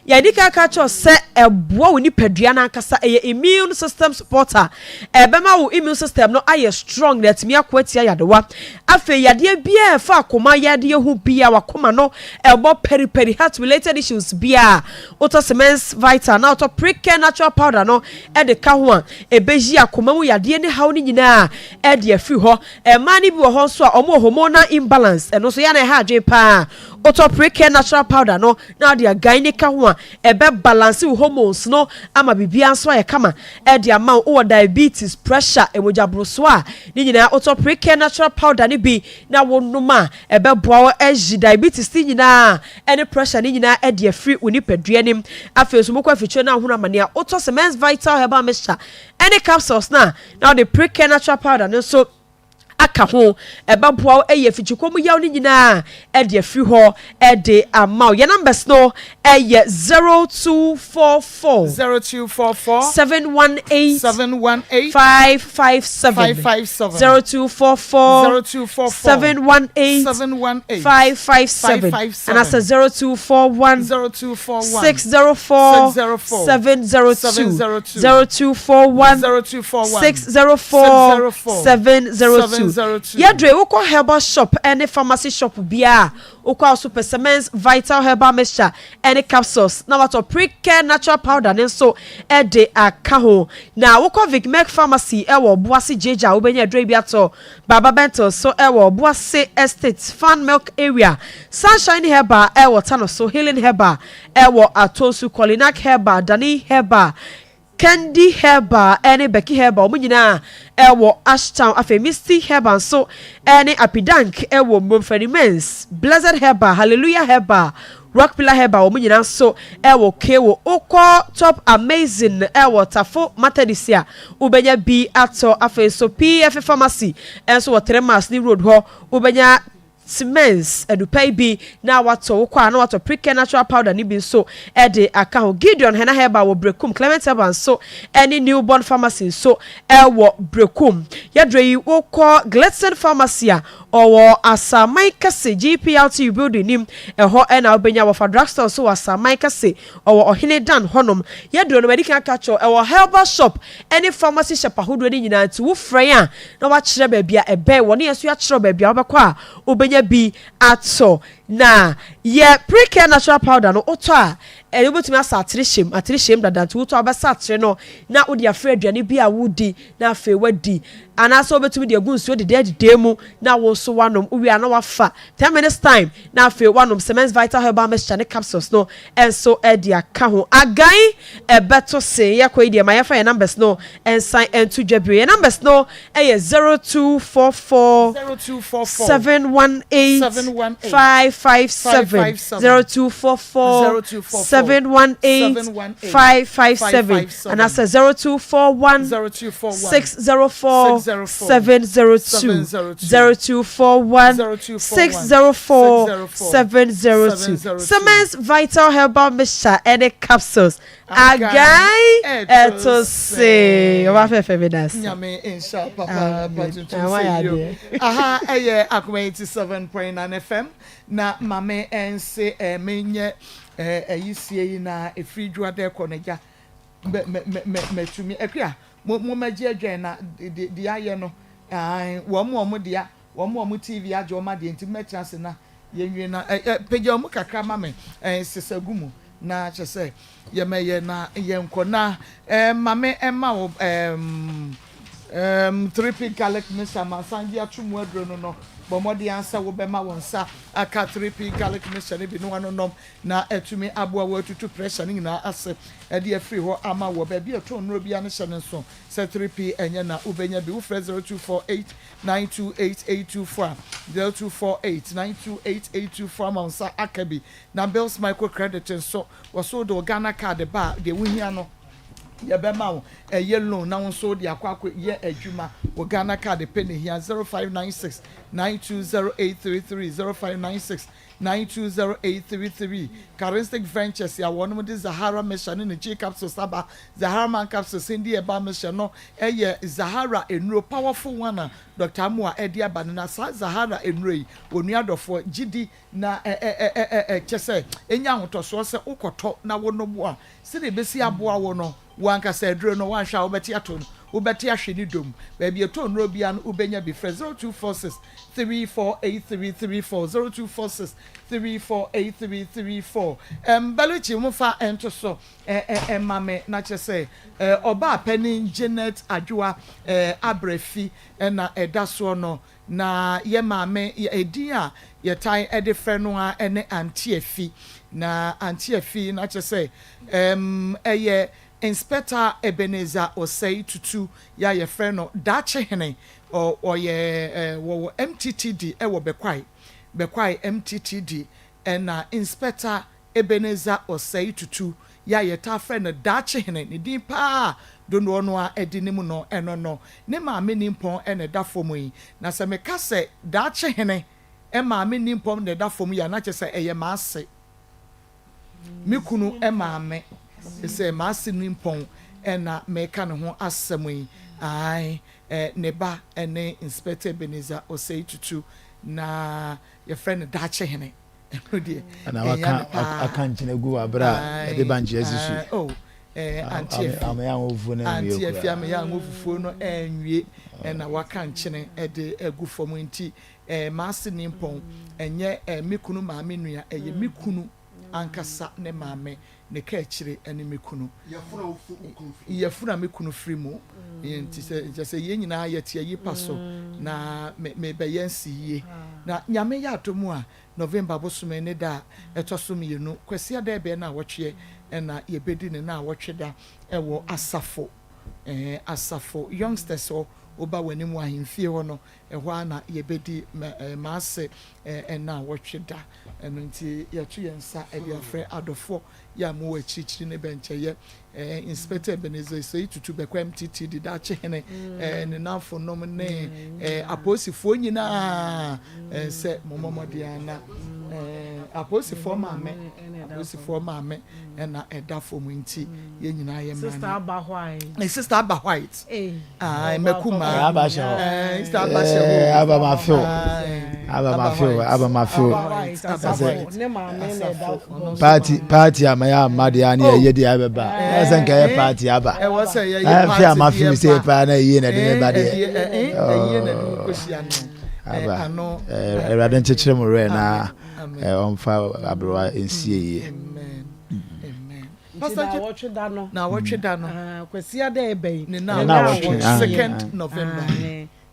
yadika kacho se eboa woni padua na akasa eye immune system supporter ebema wo immune system no aye strong let me akwatia yadewa afi yade bia fa akoma yade hu bia wakoma no ebo peri heart related issues bia Otasmens vital na auto pre-care natural powder no e de ka ho a ebeji akoma mu yade ne haw ni nyina e de afi ho mani bi wo ho so a omo hormonal imbalance eno so ya na ha adwen pa auto pre-care natural powder no na de agan ni ka ho a ebe balance hormones no ama bibia nso ya kama e de ama o diabetes pressure emojabro so a ni nyina auto pre-care natural powder ni bi na wonuma ebe boa eji diabetes ni nyina any pressure ni nyina e de free oni padua nim afi so mokwa ficho na huna mania auto cement vital herbal mixture any capsules na now the pre-care natural powder no so aka ho eba boa eye fichikomu yaw ni nyina e de free ho e de amount your numbers no eye 0244 718 557 0244 718 557 and as 0241 604 702 0241 604 702 Yadre woko herbal shop any pharmacy shop bia woko super cement vital herbal mixture any capsules na wato pre-care natural powder ne so e de aka ho na woko Vicmec pharmacy e wo Boase Jeja obenya dre bia to Baba Bento so e wo Boase Estate Fan Milk area Sunshine herbal e wo Tano so Healing herbal e wo Atosu Colinac herbal Dani herbal Candy herbal any Becky herbal munyina ewo Ashtown afi Misty herbal so any Apidank ewo Momfenimens Blessed herbal Hallelujah herbal Rock Pillar herbal munyina so ewo Kewo Oko Top Amazing ewo Tafo Matadisia ubenya bi ato afi so PF pharmacy enso wo Tremas ni road ho ubenya Siemens edupai bi na wato kwa na wato pre-care natural powder ni bi so e de aka ho Gideon hena herbal wo Brekum Clement herbal so any newborn pharmacy so e wo Brekum yadre yi wokọ Gletsen pharmacy a owo Asamai Kase GPLT building nim e ho e na obenya wo fa drugstore so Asamai Kase owo Ohene Dan honom yadre no medical catcho e wo herbal shop any pharmacy shop ahodo ni nyina nti wo frɛ a na wa kyerɛ ba bia ebe wo ne yeso ya kyerɛ ba bia obekɔ a obenya bi ato na ye pre-care natural powder no oto a you betumi asa atire shem dada nti woto abasa atire no na wo de afra aduane bi a wodi na afa wadi ana so betumi de agu nsuo de demu na wo so wanom wi ana wafa 10 minutes time na afa wanom Semens Vital Herbal Mixture ne capsules no enso e de aka ho agan e beto se ye ko ide ma ye fa your numbers no ensan entu dwabire your numbers no e 0244 718 557 0244 718 557 and that's 0241 604 702 0241 604 702 Semens Vital Herbal Mixture and capsules agai eto se o ba fe febidas nyame insha papa aha eye Akoma 87.9 FM na mame ense menye eyisie na efridwa de koneja metumi ekua mo maji adwen na di aye no wo mo dia wo mo TV aje o ma de nti metrase na yenwie na peja mo kakra mame sesagumu na chese yemeye na yenkona mame emma wo 3P garlic mixture masangia tumu adro no bomodi ansa wo bema wonsa aka 3P garlic mixture ne bi no anonom na etumi aboa wo atutu pressure ni na ase e de free ho ama wo ba bi eto nro bia ne hyene so se 3P enye na ubenya bi wo 0248928824 0248928824 monsa akabi na bills microcredit so wo so do Ghana card ba de wuhia no ye be ma wo yellow na won so de akwakwa ye adwuma wo Ghana card penny here 0596 920833 0596 920833 Charismatic Ventures ya wonum de Zahara Mission ne G capsules aba Zahara man capsules ndi e ba mission no eye Zahara enro powerful one Dr. Amua edi aba na Zahara enro onuadofo gidi na chese enya hotoso se ukoto na wonomu a se de besi aboa wo no wanka se dro no wan hwa obeti ato no ubeti ahwini dom ba bi eto nro bia no ubenya bi 0246 348334 0246 348334 balichi mufa ento so mame na chese oba penin Janet Adwoa abrefi na edaso no na ye mame edin a ye tan ede frɛ no a ene antiefi na antiefi na chese eye Inspector Ebenezer Osei Tutu ya ye frɛ no dache hene o ye wo MTTD wo bekwai MTTD na Inspector Ebenezer Osei Tutu ya ye ta frɛ no dache hene ne din pa dono no a edi ne mu no eno no ne ma me nimpon ene da fomu yi na se me ka se dache hene e ma me nimpon ne da fomu ya na che se eye ma ase me kunu e ma me se maasi nimpon ena meka ne ho asɛm yi ai ne ba ene Inspector Ebenezer Osei Tutu na ye friend dache hene eno die ana waka akanchine gu abra de banje asisu antiafi ame ya ngofufuo no enwie ena waka nchene de agufom nti maasi nimpon enye mekunu maame nua eye mekunu ankasa ne maame ne ka akire ene mekunu yefuna mekunu free mu nti se ye nyina yetia yi paso na me be yensi ye na nyame ya atomu a November bosume ne da etosum yenu kwesi da ebe na wotwe na yebedi ne na wotwe da ewo asafo asafo youngsters so oba wanimu ahimfie ho no ehwa na yebedi maase na wotwe da eno nti yetu yensa ebe afre adofo ya mu wachichiri ne bencheye Inspector Ebenezer Osei Tutu bekwa MTTD da chehene ne nafo nom ne aposifo nyina se momomodiana aposifo maame na edafo mu nti ye nyina ye man Sister Aba White mekuma Sister Aba Shehu aba mafio party amaya madia na ye di abeba esen ka party aba fi amafio say pa na ye na de ba de aba erade nchechire mo re na on fire abroad in CA. Amen. Na watch dano. Kwesi ada ebe. Na 2nd November.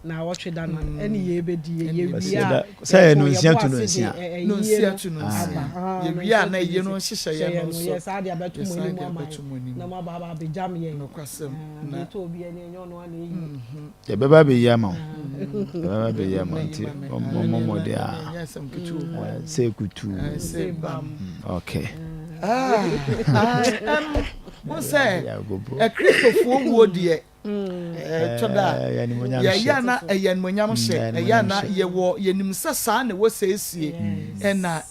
Na watch dano. Any ye be di ye bia. Say no nsia to no nsia. No nsia to no nsia. Ye bia na ye no hihye ye no so. Yes, ade abeto mo ni mo na ma baba be jam ye. No kwasem. Na to obi ani enyo no ana yi. Ye beba be yama. Beba be yama nti mo de a. Yesam kutu. Say kutu. Say bam. Okay. Wọ́n sẹ́ ẹ Christopher wo diẹ tọ́da yẹ̀yẹ́ na ẹ̀yẹ̀ nìmọ̀nyam hyẹ ẹ̀yẹ́ na yẹ̀wọ̀ yẹ̀nim sẹ́ sáà na wọ́n sẹ́ esie ẹ̀na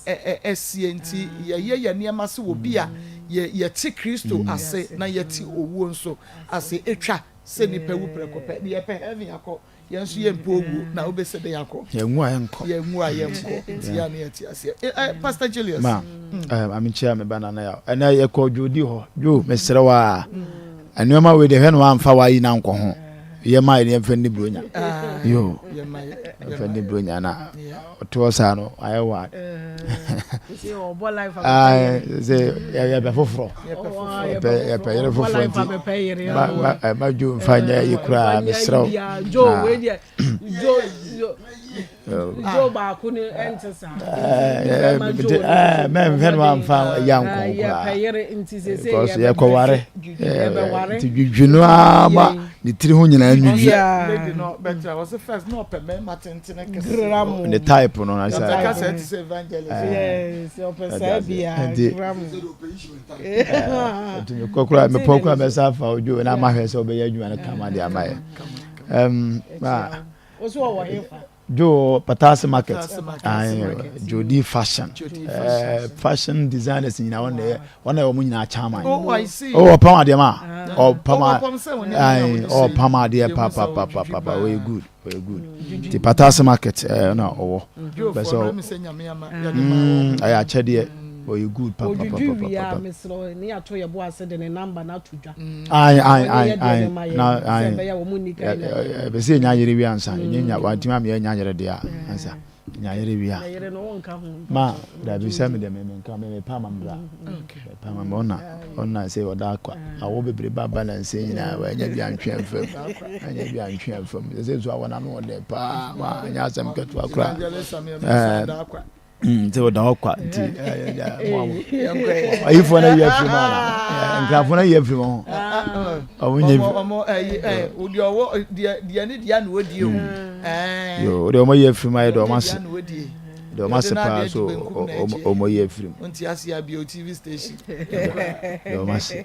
ẹ̀sie nti yẹ̀yẹ́ yẹ̀ nneɛma sẹ́ wɔ bi a yɛte Kristo ase na yɛte owuo nso ase etwa sɛ nipa wu pɛrɛkɔpɛ ne yɛpɛ heaven akɔ yɛn nso yɛ mpo owu na wobɛsɛ de yakɔ yɛnwu a yɛnkɔ nti ya ne yɛte ase Pastor Julius amikyia me ba nana ya ɛna yɛkɔ dwodi hɔ dwo mesrɛ wa nneɛma wei de hwɛ no amfa wa yi na nkɔ ho yɛma yɛ mfa ni bronya yo mfa ni bronya na to sa no ayɛ wa se ya be foforo ya pe yere foforo ba jo mfa nya yikura mesrɛ jo ba ku ni entesa men fen wa mfa yanko ya payere nti se se ya ko ware ti dwunu ama ni tiri ho nyina nwudwi lady no better was the first no pe me matentene gramu the type no na say ka say to evangelist yes o pe say bia gramu ti kokura me pokura me safa ojo na ma hwe say obeya adwuma na kama de amaye oso wo hefa Joe Patasi Market, Jody Fashion, fashion designers in one day, one of them in Chama. Oh, I see. Oh, Pama Diama, or Pama, or Pama dear Papa, very good, very good. The Patasi Market, no, but so I actually. Oh, you good, Papa. Miss Law, near to your boy said the number not to Jack. I say, Nayari answer. You know what time you're Nayara dear answer. Nayari, ma, that we send me the men come in a Pamambra. Pamamona, on I say, or dark. I will be Baba and saying, when you're young from, and you're young from. This is what I know the pa, and ask them get to a cry. So da kwa nti ayifo na yɛ firi mana nkrafo na yɛ firi mo awonye odi owo de ne dia na wodi o yo de mo yɛ firi ma yɛ do ma se pa so o mo yɛ firi nti asia bi o TV station do ma se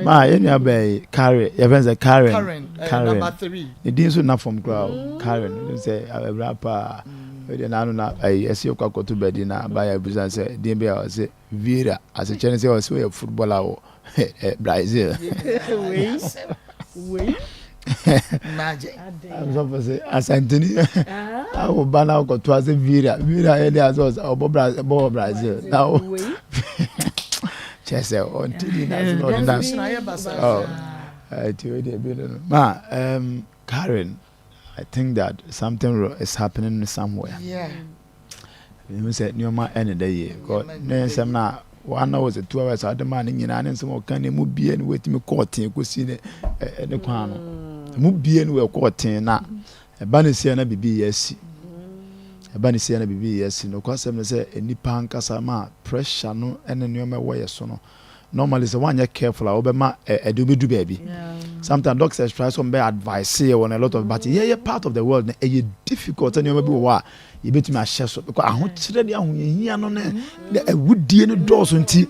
ma yɛ nya bɛ carry yɛ fɛn sɛ Karen number 3 ne din so na from crowd Karen sɛ rapper we na no na esi okwa to bedi na baya business dey be say Vieira as a chance say was a footballer o Brazil we magic I'm supposed to say Asantini I will ban out to as Vieira ele as Brazil now chese on TV na Karen, I think that something is happening somewhere. Yeah. You said Nyoma any day. God, next na 1 hour 2 hours. I demand in an some kind of movie and wait me court in Cusine and the Quano. Movie and we're court na a banisiana BBS. A banisiana BBS. No custom say any pankasama pressure no and then Nyoma way sono. Normally, the one you're careful, Obama, a do baby. Sometimes doctors try some bad advice here on a lot of, but yeah, part of the world, a difficult, and you maybe why you bet me a chef because I want to tell you, a wood dear doors and tea.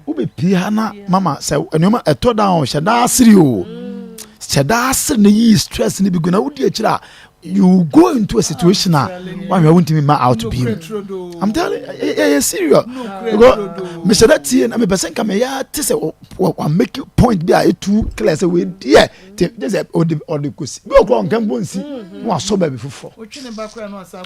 Ube piana, Mama, so and you a toe down, Shadasrio. Shadas, stress, and you begin out dear. You go into a situation now why you want to be out to be. I'm telling you, serious. Mr. That tea and I'm a person come here to say, I'll make you point be a 2 class away. Yeah, there's a or the course. Go on, come and see. One so baby before.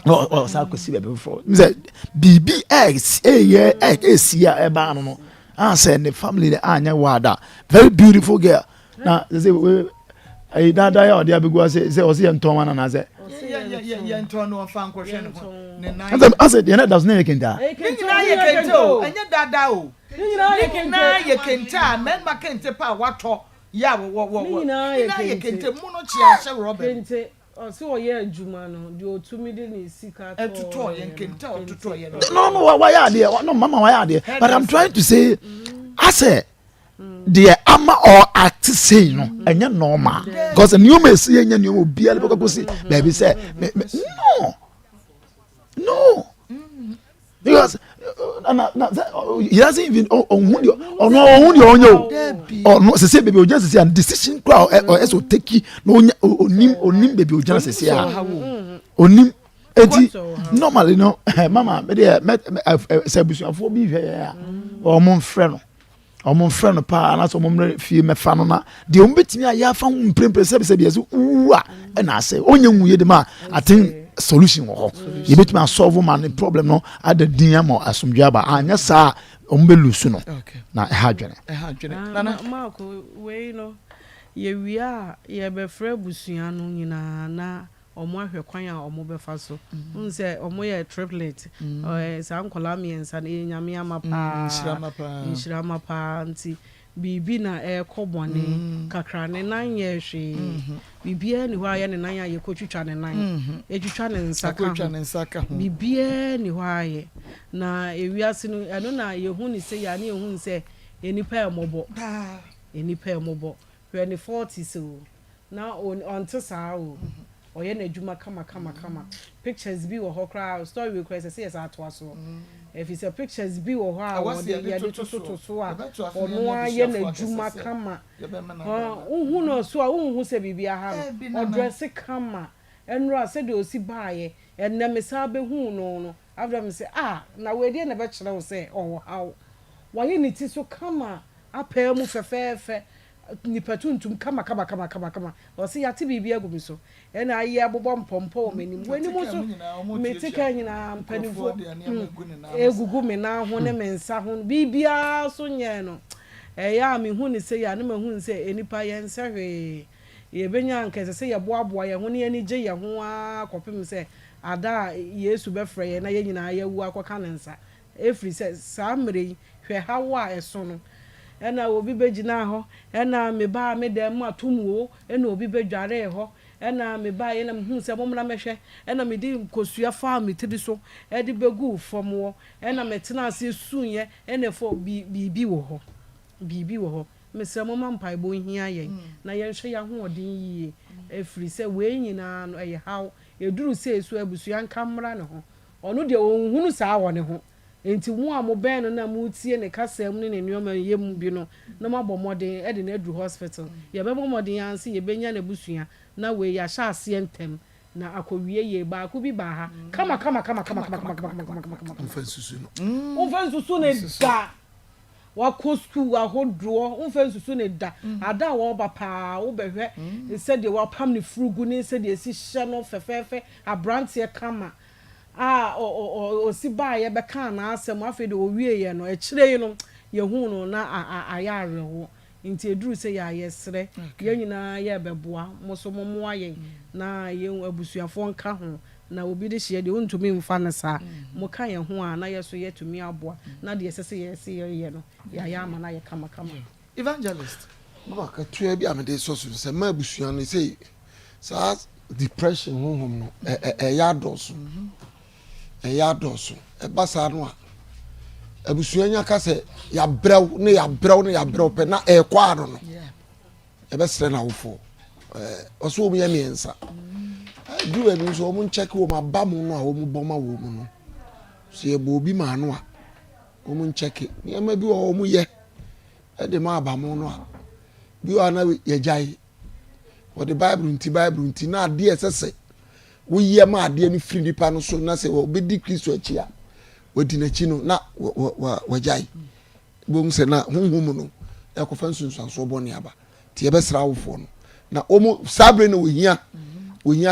Oh, South see before. BB eggs, eggs, yeah, a banana. I said the family, the Anya Wada, very beautiful girl. Now, they say, I die or the Abigo say, was he and Tom and I said, Yeah, no fan question. I said, the does not can die. You can do, and yet that you can tell, men can tip out what talk. Yeah, what you can tell Monochia, Robin. So yeah, Jumano, you 2 million is sick at to toy and can tell to toy. No, why are they? No, Mama, why are they? But I'm trying to say, I said, the ama or act say no, and you're normal. Because a new message and you will be able to see, baby say, no. Because he doesn't even on you or no, say baby, just say and decision crowd or as will take you no nim baby, just say, onim. Normally, no, Mama, met Sabusia for be here or mon friend. Ọmọ friend no pa na so ọmọ fie me fa no na de ọmọ betimi aya fa mprempre se be so uwa na ase onye nwuye de ma atin solution wo ho ye betimi solve man problem no ada din am asomdwa ba anya sa ọmọ be lusu no na ha dwene na Marco we no ye wia ye be fra busua no nyina na ọmọ ahwe kwan a ọmọ be fa so nse ọmọ ye triplet sa nkola miensa na nyame amapa nshirama pa nti bibi na kobone kakra ne nan ye hwe bibia ni hwa ye ne nan ye kotwitwa ne nan etwitwa ne nsaka bibia ni hwa ye na ewiase no eno na ye hu ni se ya na ye hu se enipa emobo hwe ne 40 so na on to sa o oye na adwuma kama pictures bi wo ho kra story we kra say yes ato aso if it's a pictures bi wo ho a wo de ya de to so a ono aye na adwuma kama hu no so a hu se bibia ha no dress kama enra se de osi baaye enna me sa be hu no after me say na we de na be kire wo say how waye ni ti so kama apɛ mu fɛfɛɛfɛ nipa tuntum kama o se ya ti bibia gu mi so ena ayi abobɔ mpɔmpɔ menim wenim so metika nyina mpanifo egugu me na ho ne me nsa ho bibia so nyɛ no ya me hu ni se ya ne me hu se enipa yɛ nsɛhwe ye benya nkese se ye boaboa ye ho ne ani gye ye ho a kopem se ada Yesu bɛfrɛ ye na ye nyina ye wu akɔka ne nsa efri se saa mmere hwɛ hawa eso no ena obi begina ho ena me ba me dem atomuo ena obi bedware ho ena me ba ye na hu se momra mehwe ena me di kosua fa me tiri so e di begu fomwo ena me tena ase sunye ena fo bibi wo ho me se moma mpai bo hia ye na ye hwe ya ho odin yie efri se we nyina no ye haw eduru se esu abusua nkamra ne ho ono de onhunu saa wo ne ho enti mu a mo ben no na mu tie ne kasam ne nneoma yem bi no na mabɔ modern e de na adru hospital ye be modern anse ye benya na busua na we ya sha ase entem na akowie ye ba ko bi ba ha kama mfansusu ne da wa ko school ahodro mfansusu ne da ada wo ba pa wo behwe se de wa pam ne frugu ne se de si hye no fefefe abrante kama o si ba ye be kan na asem afi de owie ye no e kire yi no ye hu no na ayare ho nti eduru se ya yesre ye nyina ye beboa moso momo aye na ye abusuafo nka ho na obi de hye de ontumi mfa ne sa mo kan ye ho a na ye so ye tumi aboa na de sese ye no ya ama na ye kama evangelist baba ka tuya bi amede so se ma abusua no say sa depression honhom no ya doso basa no a abusua nya ka se ya brew pe na kwa no e be sere na wofo oso omu ya miensa du enu so omu check wo ma ba mu no a omu boma wo mu no so ye bo bi ma no a omu check ni ma bi wo omu ye e de ma ba mu no a bi wa na ye jai wo the bible nti na ade esese wo ye ma ade ni free nipa no so na se wo be di Kristo achi a wodi na chi no na wa jai bo mu se na honhom no e ko fa nsunsuanso bo ne aba ti ye be sra wofo no na omu sabre no wo hia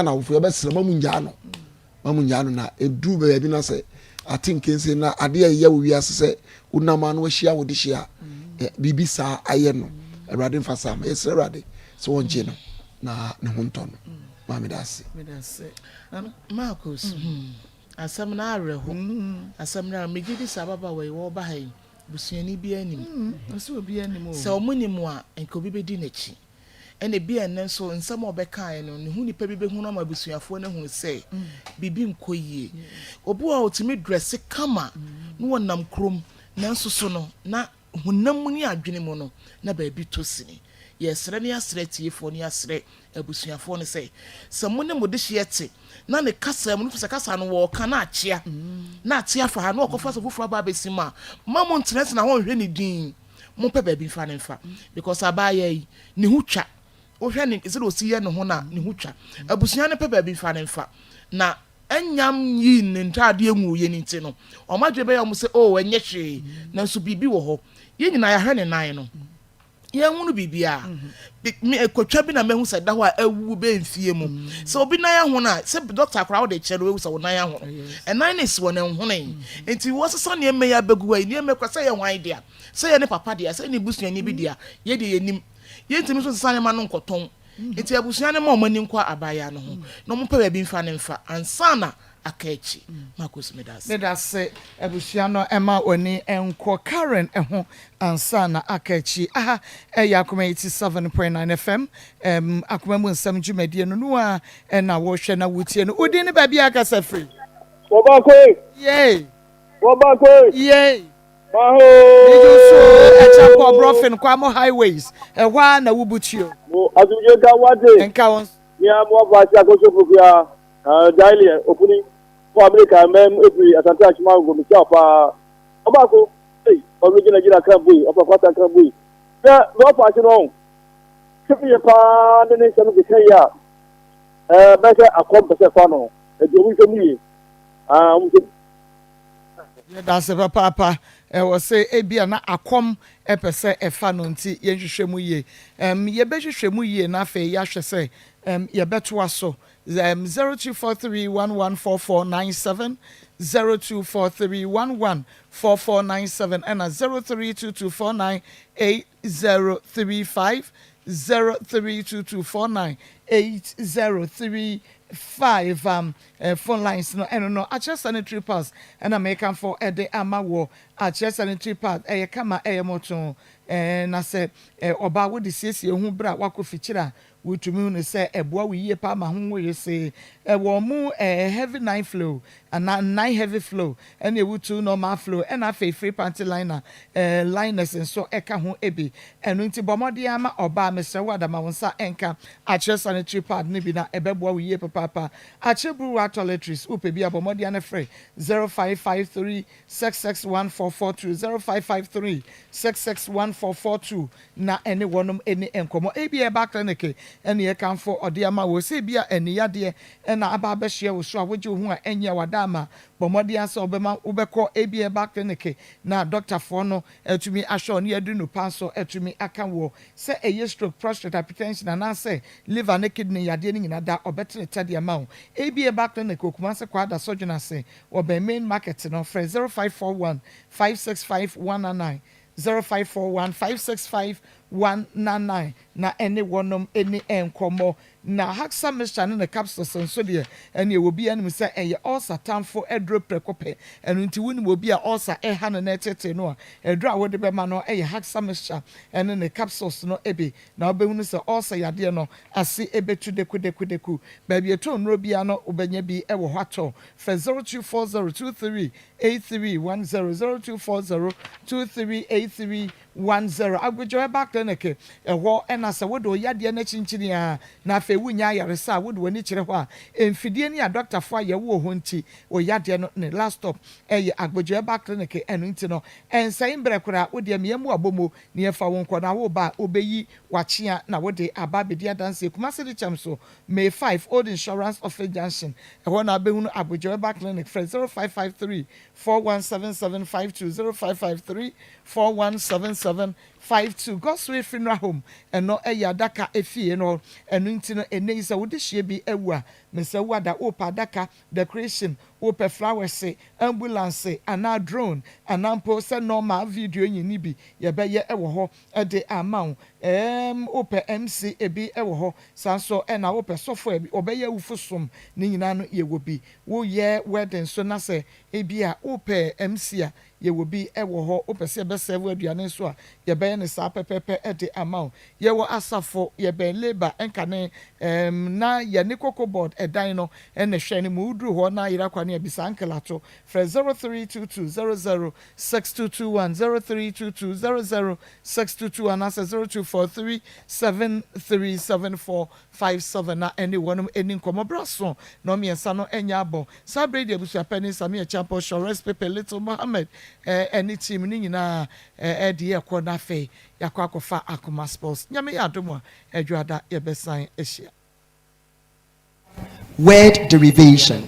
na wofo ye be sra mamu nya no na edu be bi na se atinkense na ade ye wo wi ase unama no hia wo de hia bibi sa aye no awrade mfa sam ye sra awrade so won je no na ne ho nto no Mami dasi. Maa Akos. Asam na areho. Asam na megidi sababa we wo ba hai. Busuani bi anim. Nso obi anim o. Se omunimu a enko bi bedi n'echi. Ene bi enen so nsam obeka no ne hu nipa bi behu na ma busuafo na hu se bibi nkoyie. Obu a otimi dress kama no wonam krom nanso so no na hunam ni adwene mu no na ba bi tosini. Yesre ne asre tiefo ne asre abusuafo ne se mo ne mo de hye na ne kasa mu no se kasa no wo ka na achia na atia fa ha na okofa so fufura ba besima mamo ntress na won hwe ne din mo pe ba bi fa ne fa because abaya yi ne hutwa o hwe ne ze do si ye ne ho na ne hutwa abusua ne pe ba bi fa ne fa na anyam yi ne ntade enwu ye ni nti no o madwe be ya mo se o enye hwe na so bibi wo ho ye nyina ya hwe ne nan no ye hunu bibia me ekotwa bi na mehu se da ho a awu be mfie mu se obi na ya ho na se doctor akra wo de chere we se wo na ya ho enan ne si wo na hu ne enti wo sesa ne me ya bagu ai ne me kwasa ye hwan dia se ye ne papa dia se ne busuani bi dia ye de yenim ye ntimi so sesa ne ma no nkoton enti abusuani ma o mani nkwa abaya no ho no mo pa ba bi mfa ne mfa ansana akachi Marcus medase abusuano ema oni enko Karen eho ansana akachi aha Akoma 87.9 FM Akoma mu nsam dwumadie no no a na wo hwe na wotie no odi ne ba bia akasa free Wobakwe yey Maho Did so a chapel brofin kwamo highways ehwa na wubutio azuje ka wade enka won ya mo ba si akoso fufia daily opening for America mem every asante achima go mi pa Obako original Nigeria kan boy opa kwata kan boy na no pa si no sebi pa ne se no ke ya ba se Akoma se fa no e do mi se mi that's a papa was say ebia na Akoma epese efa no nti yenhwehwemu ye yebehwehwemu ye na afa ya hwe se yebeto aso 0243114497 0243114497 and 0322498035 0322498035 phone lines no no actual sanitary pass and American for ede amawo actual sanitary pass kama moto na se oba wo de siesie hu bra wakofikyira wutumi no se eboa wo yie pa ma ho ye se wo mu heavy nine flow and nine heavy flow and e wutu normal flow and afa free panty liner liners so eka ho ebi eno nti bomode ama oba mesre wada ma wonsa enka actual sanitary pad ne bi na ebeboa wo yie papa actual brew toiletries upe bi abomode ana free 0553 6614442 0553 6614442 na ene wonom ene enkomo ebi e back clinic ene ye kan for ode ama wo se bia ene yade na aba ba hye wo so a woje hu a enye wadama bomode asa obema ubekọ ebi e back clinic na doctor for no etumi ahwe ne yadu no panso etumi aka wo se eye stroke prostate hypertension na say liver ne kidney yade ne nyina da obetre tade ama wo ebi e back clinic okuma se kwada surgeon ase wo be main market no frɛ 0541 565199 0541 565199 na ene wonom ene enkomo na haksa mixture ne capsules nso de ene obi anim se eye ulcer tamfo edro prekope eno nti woni obi a ulcer ha no na tete no edro a wode be ma no eye haksa mixture ene ne capsules no ebe na obehunu se ulcer yade no ase ebetu deku ba bi eto nro bia no obenya bi ewo hwato fe 0240238310 0240238310 agbejo back clinic ewo ena se wodo yade na chinchini a na fe wunya yaresa wodo wani kire ho a emfidie ni a doctor fo aye wo ho nti o yade no ne last stop eye agbejo back clinic enu nti no ensan brekura wode miamu abomo ne efa won ko na wo ba obeyi wachia na wode ababedia dance kumase de chamso May 5 Old Insurance Office Junction ewo na behunu agbejo back clinic 0553 417752 0553 417752 Goswe Funeral Home eno eya daka efie no enu nti no enei se wode hie bi ewu a Mr. Wada opa daka decoration opa flowers ambulance ana drone anampo se normal video nyini bi ye be ye ewo ho de amount opa MC ebi ewo ho sanso na opa sofo ebi obeye wufusom ni nyina no ye wo bi wo ye wedding so na se ebi a opa MC a ye wo bi ewo ho opa se be serve aduane so a ye be ne sa pepepe de amount ye wo asafo ye be labor enkane na ye ne cocoa board edan no ene hwe ne mu duru ho na yira kwa ne bisa ankelato fra 0322006221 0322006221 na 0243737457 na ene wonum eni nkomobraso no miensa no enya abon sabre de busu apeni sami champo Shores Pepe Little Mohammed any team ni nyina de yakọ na fe yakọ akofa Akoma Sports nyame ya adomo adwada ye besan ehia word derivation.